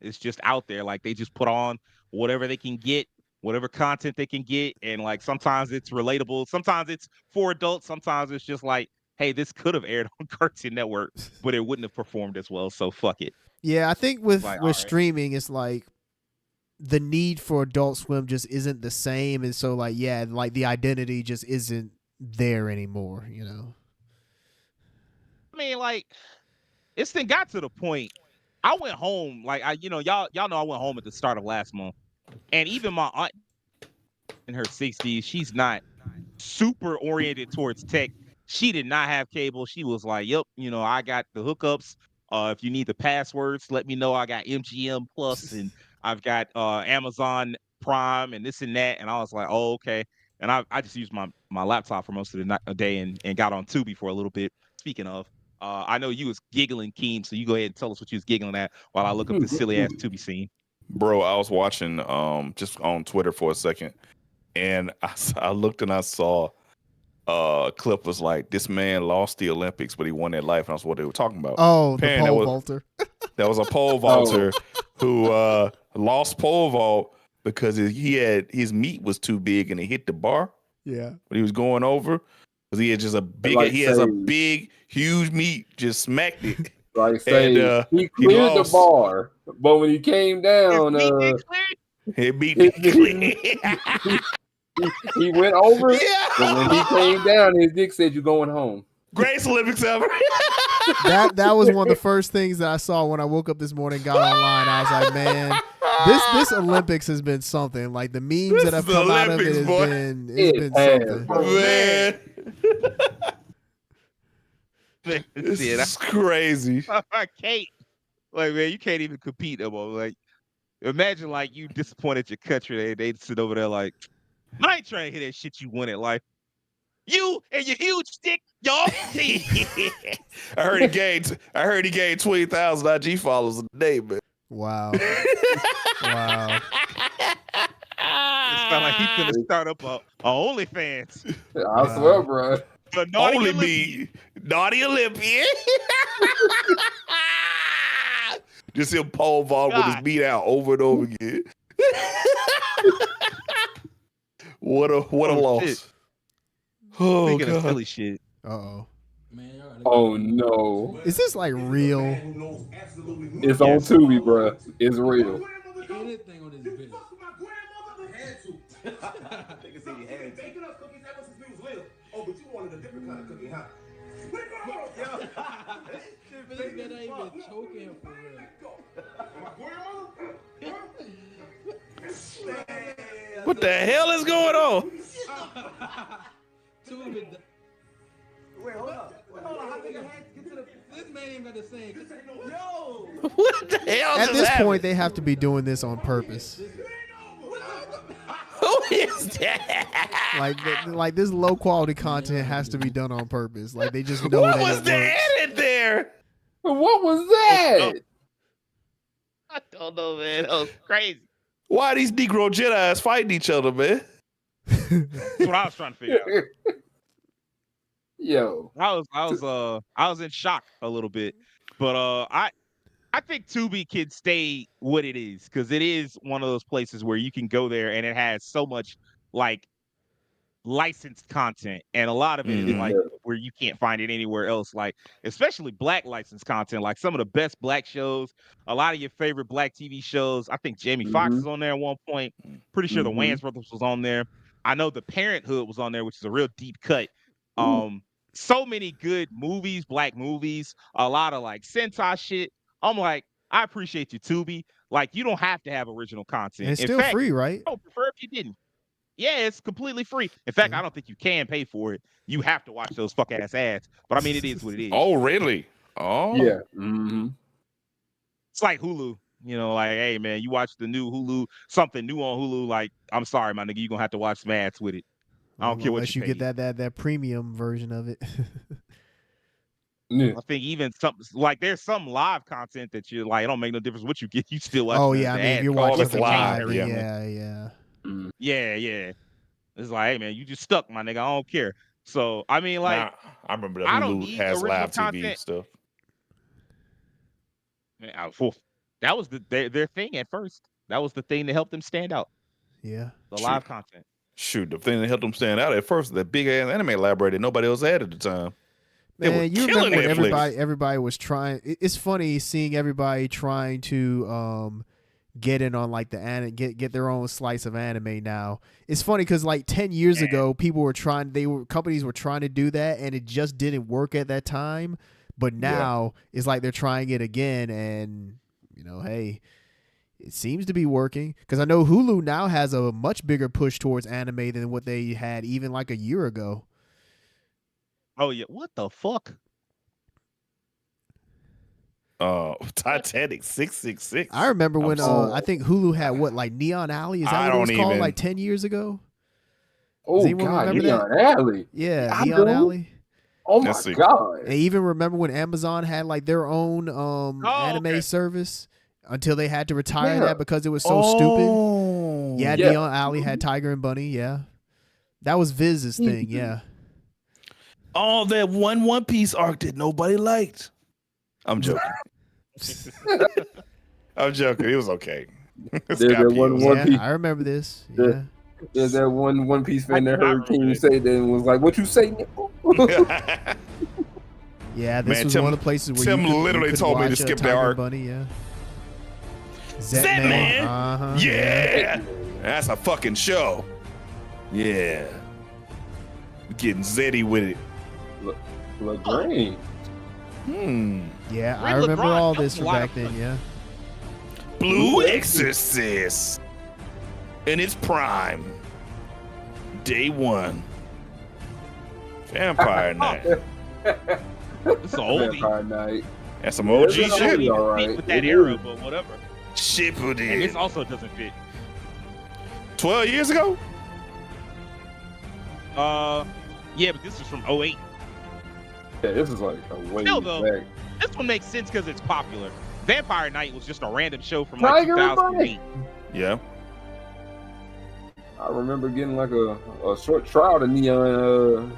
it's just out there. Like, they just put on whatever they can get, whatever content they can get. And like, sometimes it's relatable. Sometimes it's for adults. Sometimes it's just like, hey, this could have aired on Cartoon Network, but it wouldn't have performed as well. So fuck it. Yeah, I think with streaming, it's like the need for Adult Swim just isn't the same, and so like the identity just isn't there anymore. I mean, like, it's then got to the point. I went home, like y'all know I went home at the start of last month, and even my aunt in her 60s, she's not super oriented towards tech. She did not have cable. She was like, "Yep, I got the hookups. If you need the passwords, let me know. I got MGM Plus and I've got Amazon Prime and this and that." And I was like, "Oh, okay." And I just used my laptop for most of the day and got on Tubi for a little bit. Speaking of, I know you was giggling, Keem, so you go ahead and tell us what you was giggling at while I look up the silly ass Tubi scene. Bro, I was watching just on Twitter for a second, and I looked and I saw a clip was like, this man lost the Olympics, but he won their life, and that's what they were talking about. Oh, the pole vaulter. That was a pole vaulter who lost pole vault because his meat was too big and it hit the bar. Yeah, when he was going over, because he had just has a big, huge meat, just smacked it. Like say he cleared the bar, but when he came down, he went over. Yeah. But when he came down, his dick said, "You're going home." Greatest Olympics ever. that was one of the first things that I saw when I woke up this morning, got online. I was like, man, this Olympics has been something. Like the memes that have come out of it has been something. Man. This is crazy. Kate, like, man, you can't even compete no more. Like, imagine like you disappointed your country. They sit over there like, I ain't trying to hear that shit you won at life. You and your huge dick, y'all. I heard he gained 20,000 IG followers a day, man. Wow. Wow. It's not like he's gonna start up a OnlyFans. I swear, bro. Only me, naughty Olympian. Just him pole vault with his meat out over and over again. What a loss. Shit. Oh, speaking of silly shit. Uh-oh. Oh no. Is this like real? It's on Tubi, bro. It's real. Anything on this bitch. Oh, but you wanted a different kind of cookie, huh? This nigga ain't even choking for real. What the hell is going on? Wait, hold up. How did your hands get to the... This man ain't got the same. Yo! What the hell At is this happening? point, they have to be doing this on purpose. Who is that? Like this low quality content has to be done on purpose. Like they just know What that was it the works. edit there? What was that? I don't know, man. That was crazy. Why are these Negro Jedis fighting each other, man? That's what I was trying to figure out. Yo, I was in shock a little bit, but I think Tubi can stay what it is because it is one of those places where you can go there and it has so much like licensed content, and a lot of it is like where you can't find it anywhere else. Like especially Black licensed content, like some of the best Black shows, a lot of your favorite Black TV shows. I think Jamie Foxx is on there at one point. Pretty sure the Wayans brothers was on there. I know the Parenthood was on there, which is a real deep cut. So many good movies, Black movies, a lot of like Sentai shit. I'm like, I appreciate you, Tubi. Like, you don't have to have original content. And it's In still fact, free, right? I would prefer if you didn't. Yeah, it's completely free. In fact, I don't think you can pay for it. You have to watch those fuck ass ads. But I mean, it is what it is. Oh, really? Oh, yeah. It's like Hulu. Like, hey man, you watch the new Hulu, something new on Hulu. Like, I'm sorry, my nigga, you're gonna have to watch some ads with it. I don't care what you get that premium version of it. I think even some like there's some live content that you're like, it don't make no difference what you get. You still watch. Oh yeah, I mean if you're watching it's live, yeah. Yeah. It's like, hey man, you just stuck, my nigga. I don't care. So I mean, like, I remember that Hulu has live TV stuff. Man, that was their thing at first. That was the thing that helped them stand out. Yeah, the live content. Shoot, the thing that helped them stand out at first, that big ass anime library that nobody else had at the time. Man, you remember when everybody was trying. It's funny seeing everybody trying to get in on like the get their own slice of anime now. It's funny because like 10 years ago, companies were trying to do that, and it just didn't work at that time. But now it's like they're trying it again, and hey, it seems to be working. Because I know Hulu now has a much bigger push towards anime than what they had even like a year ago. Oh yeah, what the fuck? Titanic 666. I remember when I think Hulu had what, like Neon Alley? Is that what it was called? Like 10 years ago? Oh God, Neon Alley. Yeah, Neon Alley. Oh my God. And even remember when Amazon had like their own anime service until they had to retire that because it was so stupid. Yeah, Neon Alley had Tiger and Bunny. Yeah, that was Viz's thing. Yeah. All that One Piece arc that nobody liked. I'm joking. I'm joking. It was okay. There's that one Piece. I remember this. Yeah. There's that One Piece fan that heard King say that and was like, "What you say?" Yeah, this was one of the places where Tim literally told me to skip that arc. Bunny, yeah. Zetman. Yeah. That's a fucking show. Yeah. We're getting Zeddy with it. LaGrange. Yeah, I remember all this from back then, yeah. Blue Exorcist. In its prime. Day 1. Vampire Night. It's an oldie. Vampire Night. That's some OG shit. All right. With that era, but whatever. Shit put in. And this also doesn't fit. 12 years ago? Yeah, but this is from 08. Yeah, this is like a way back. This one makes sense because it's popular. Vampire Night was just a random show from like 2008. Yeah. I remember getting like a short trial to Neon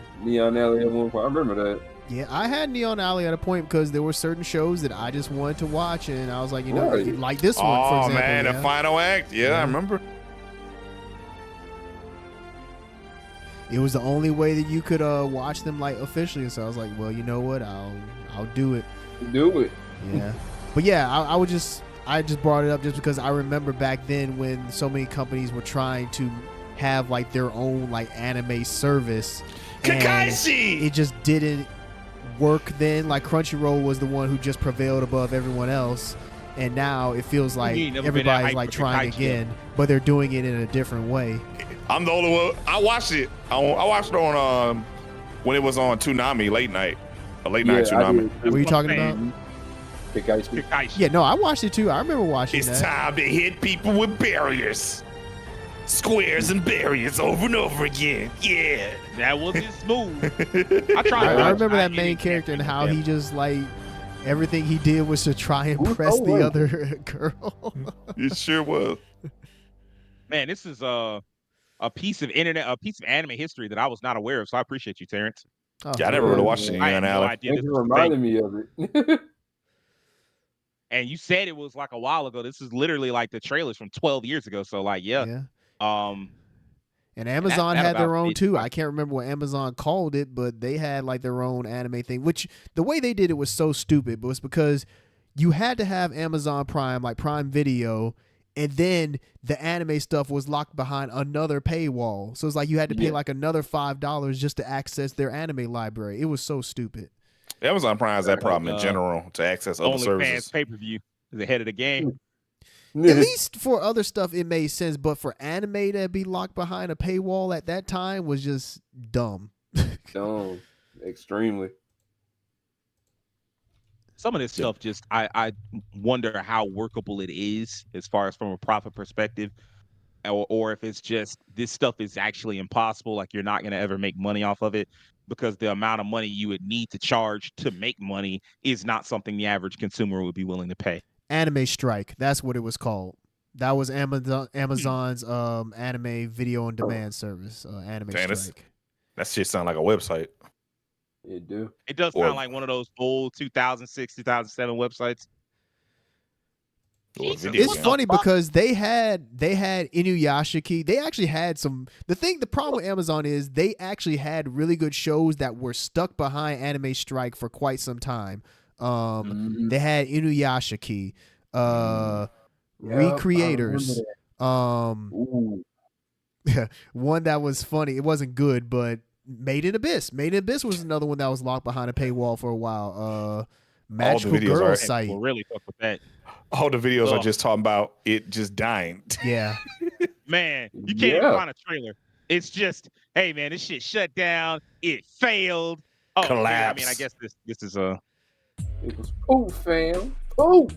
Alley at one point. I remember that. Yeah, I had Neon Alley at a point because there were certain shows that I just wanted to watch, and I was like, like this one, for example. Oh, man, the final act. Yeah, I remember. It was the only way that you could watch them like officially, so I was like, well, you know what? I'll do it. Do it. Yeah. But yeah, I just brought it up just because I remember back then when so many companies were trying to have like their own like anime service. Kakashi! It just didn't work then. Like Crunchyroll was the one who just prevailed above everyone else. And now it feels like everybody's like trying again, but they're doing it in a different way. I'm the only one. I watched it. I watched it on when it was on Toonami late night. A late night Toonami. What are you talking about? Kakashi. Yeah, no, I watched it too. I remember watching It's time to hit people with barriers. Squares and barriers over and over again. Yeah. That wasn't smooth. I remember that main character and how he just like everything he did was to try and press the other girl. It sure was. Man, this is a piece of anime history that I was not aware of. So I appreciate you, Terrence. Oh, yeah, I never really watched it. I had no idea. It reminded me of it. And you said it was like a while ago. This is literally like the trailers from 12 years ago. So like, yeah. And Amazon had their own too. I can't remember what Amazon called it, but they had like their own anime thing, which the way they did it was so stupid, but it's because you had to have Amazon Prime, like Prime Video, and then the anime stuff was locked behind another paywall. So it's like you had to pay like another $5 just to access their anime library. It was so stupid. Amazon Prime has that problem in general to access other services. Pay-per-view is ahead of the game. At least for other stuff, it made sense. But for anime to be locked behind a paywall at that time was just dumb. Dumb. Extremely. Some of this stuff just, I wonder how workable it is as far as from a profit perspective. Or if it's just this stuff is actually impossible. Like you're not going to ever make money off of it because the amount of money you would need to charge to make money is not something the average consumer would be willing to pay. Anime Strike. That's what it was called. That was Amazon's anime video on demand service. Anime Strike. That shit sound like a website. It do. It does sound like one of those old 2006, 2007 websites. It's funny because they had Inuyashiki. They actually had some. The problem with Amazon is they actually had really good shows that were stuck behind Anime Strike for quite some time. They had Inuyashiki. Recreators. Ooh. One that was funny. It wasn't good, but Made in Abyss. Made in Abyss was another one that was locked behind a paywall for a while. Magical Girls site. Will really fuck with that. All the videos are just talking about it just dying. Yeah. Man, you can't even find a trailer. It's just, hey man, this shit shut down. It failed. Oh, collapse. I mean, I guess this is a. It was poof, fam. Poof.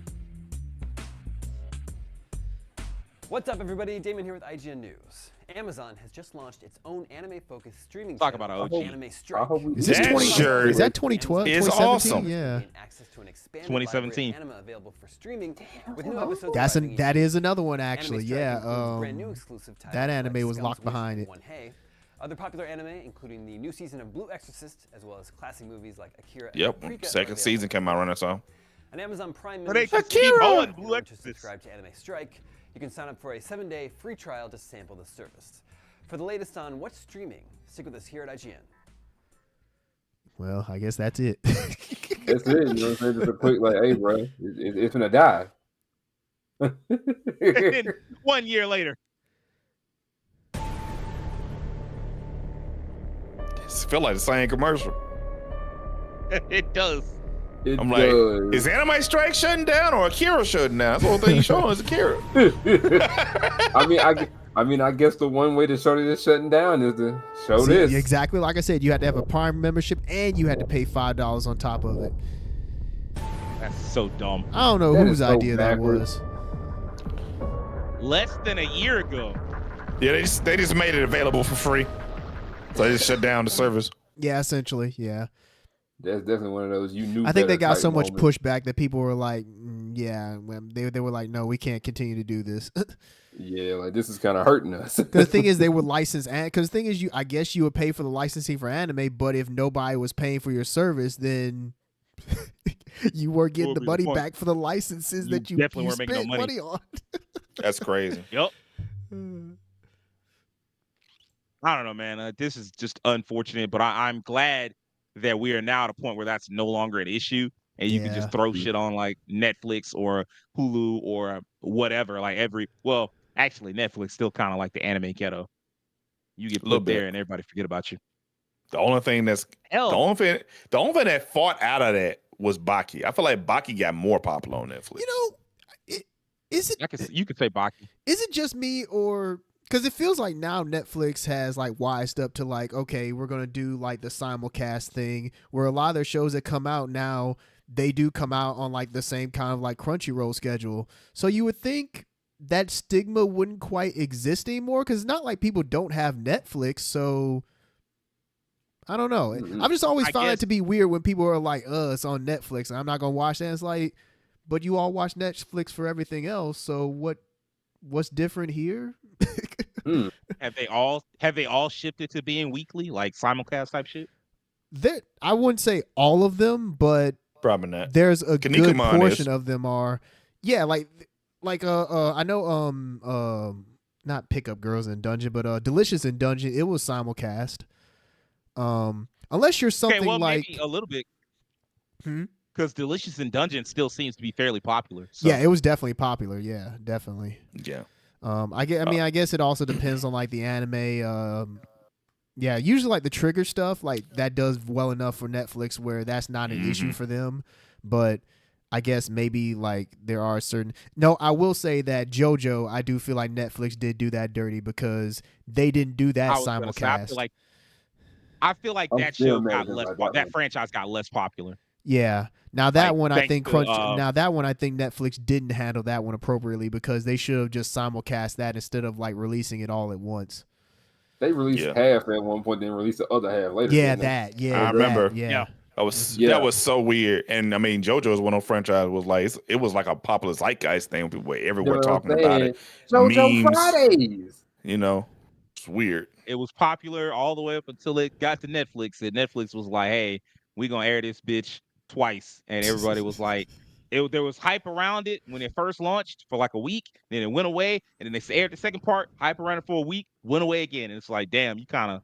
What's up, everybody? Damon here with IGN News. Amazon has just launched its own anime-focused streaming Talk channel, about OG. Anime Strike. Is this 20? Is that 2012? It's 2017? awesome. Yeah. Access to an expanded 2017. library of anime available for streaming, with new episodes That is another one actually. Anime Strike Yeah. includes brand new exclusive titles That anime like was Scum's locked Wish behind and it. One Hey. Other popular anime, including the new season of Blue Exorcist, as well as classic movies like Akira. Yep. And Paprika, Second season came out around that song. An Amazon Prime But they membership. keep going, Blue In order to Exorcist. subscribe to Anime Strike, you can sign up for a 7-day free trial to sample the service. For the latest on what's streaming, stick with us here at IGN. Well, I guess that's it. That's it. You know what I'm saying? Just a quick, like, hey, bro, it's gonna die. And then 1 year later. It feel like the same commercial. It does. I'm like, is Anime Strike shutting down or Akira shutting down? That's the whole thing you're showing is Akira. I guess the one way to show that it's shutting down is to show this. Exactly like I said, you had to have a Prime membership and you had to pay $5 on top of it. That's so dumb. I don't know That whose is so idea backwards. that was. Less than a year ago. Yeah, they just made it available for free. So they just shut down the service. Yeah, essentially, yeah. That's definitely one of those you knew. I think they got so much moments. pushback that people were like, yeah, they were like, no, we can't continue to do this. Yeah, like this is kind of hurting us. Because the thing is, they would license, because the thing is, I guess you would pay for the licensing for anime, but if nobody was paying for your service, then you were getting the money back for the licenses that you definitely weren't making spent no money on. That's crazy. Yep. I don't know, man. This is just unfortunate, but I'm glad that we are now at a point where that's no longer an issue, and you can just throw shit on like Netflix or Hulu or whatever. Like actually, Netflix still kind of like the anime ghetto. You get put there, and everybody forget about you. The only thing the only thing that fought out of that was Baki. I feel like Baki got more popular on Netflix. You know, you could say Baki. Is it just me, or because it feels like now Netflix has like wised up to like, okay, we're gonna do like the simulcast thing, where a lot of their shows that come out now, they do come out on like the same kind of like Crunchyroll schedule. So you would think that stigma wouldn't quite exist anymore, because it's not like people don't have Netflix. So I don't know. I've just always found it to be weird when people are like, it's on Netflix and I'm not gonna watch that. It's like, but you all watch Netflix for everything else, so what's different here? Have they all shifted to being weekly, like simulcast type shit? I wouldn't say all of them, but probably not. There's a good portion of them are, yeah, like I know not Pickup Girls in Dungeon, but Delicious in Dungeon, it was simulcast. Unless you're something like maybe a little bit, because Delicious in Dungeon still seems to be fairly popular. So. Yeah, it was definitely popular. Yeah, definitely. Yeah. I guess it also depends on like the anime. Yeah, usually like the trigger stuff, like that does well enough for Netflix where that's not an issue for them. But I guess maybe like there are certain. No, I will say that JoJo, I do feel like Netflix did do that dirty because they didn't do that simulcast. I feel like that show got less. That franchise got less popular. Yeah. Now that one, I think Netflix didn't handle that one appropriately because they should have just simulcast that instead of like releasing it all at once. They released half at one point, then released the other half later. Yeah, that. Yeah, I remember. Yeah. That was so weird. And I mean, JoJo's one of the franchise was like it was like a popular zeitgeist thing. People were everywhere talking about it. JoJo Fridays. You know, it's weird. It was popular all the way up until it got to Netflix, and Netflix was like, "Hey, we gonna air this bitch twice," and everybody was like, there was hype around it when it first launched for like a week, then it went away, and then they aired the second part, hype around it for a week, went away again, and it's like, damn, you kind of.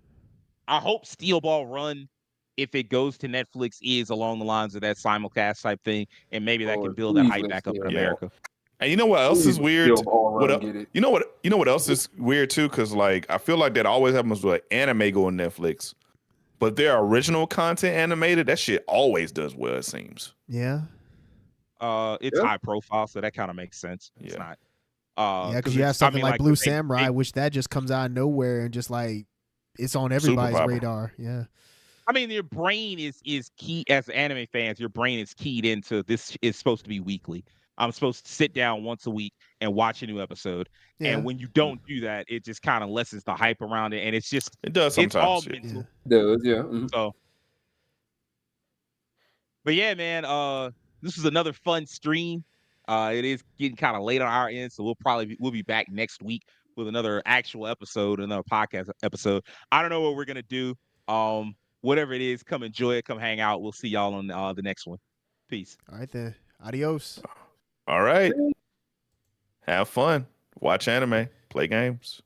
I hope Steel Ball Run, if it goes to Netflix, is along the lines of that simulcast type thing, and maybe that can build that hype back up in America. And you know what else is weird? Still all around get it. You know what else is weird too? Because like I feel like that always happens with anime going Netflix, but their original content animated, that shit always does well. It seems. Yeah. It's high profile, so that kind of makes sense. It's not. Yeah, because you have something like Blue Samurai, they, which that just comes out of nowhere and just like it's on everybody's radar. Yeah. I mean, your brain is key as anime fans. Your brain is keyed into this. Is supposed to be weekly. I'm supposed to sit down once a week and watch a new episode. Yeah. And when you don't do that, it just kind of lessens the hype around it. And it's just it does sometimes. It's all mental. It does, yeah. Mm-hmm. So, but yeah, man. This was another fun stream. It is getting kind of late on our end, so we'll be back next week with another actual episode, another podcast episode. I don't know what we're gonna do. Whatever it is, come enjoy it, come hang out. We'll see y'all on the next one. Peace. All right then. Adios. All right. Have fun. Watch anime. Play games.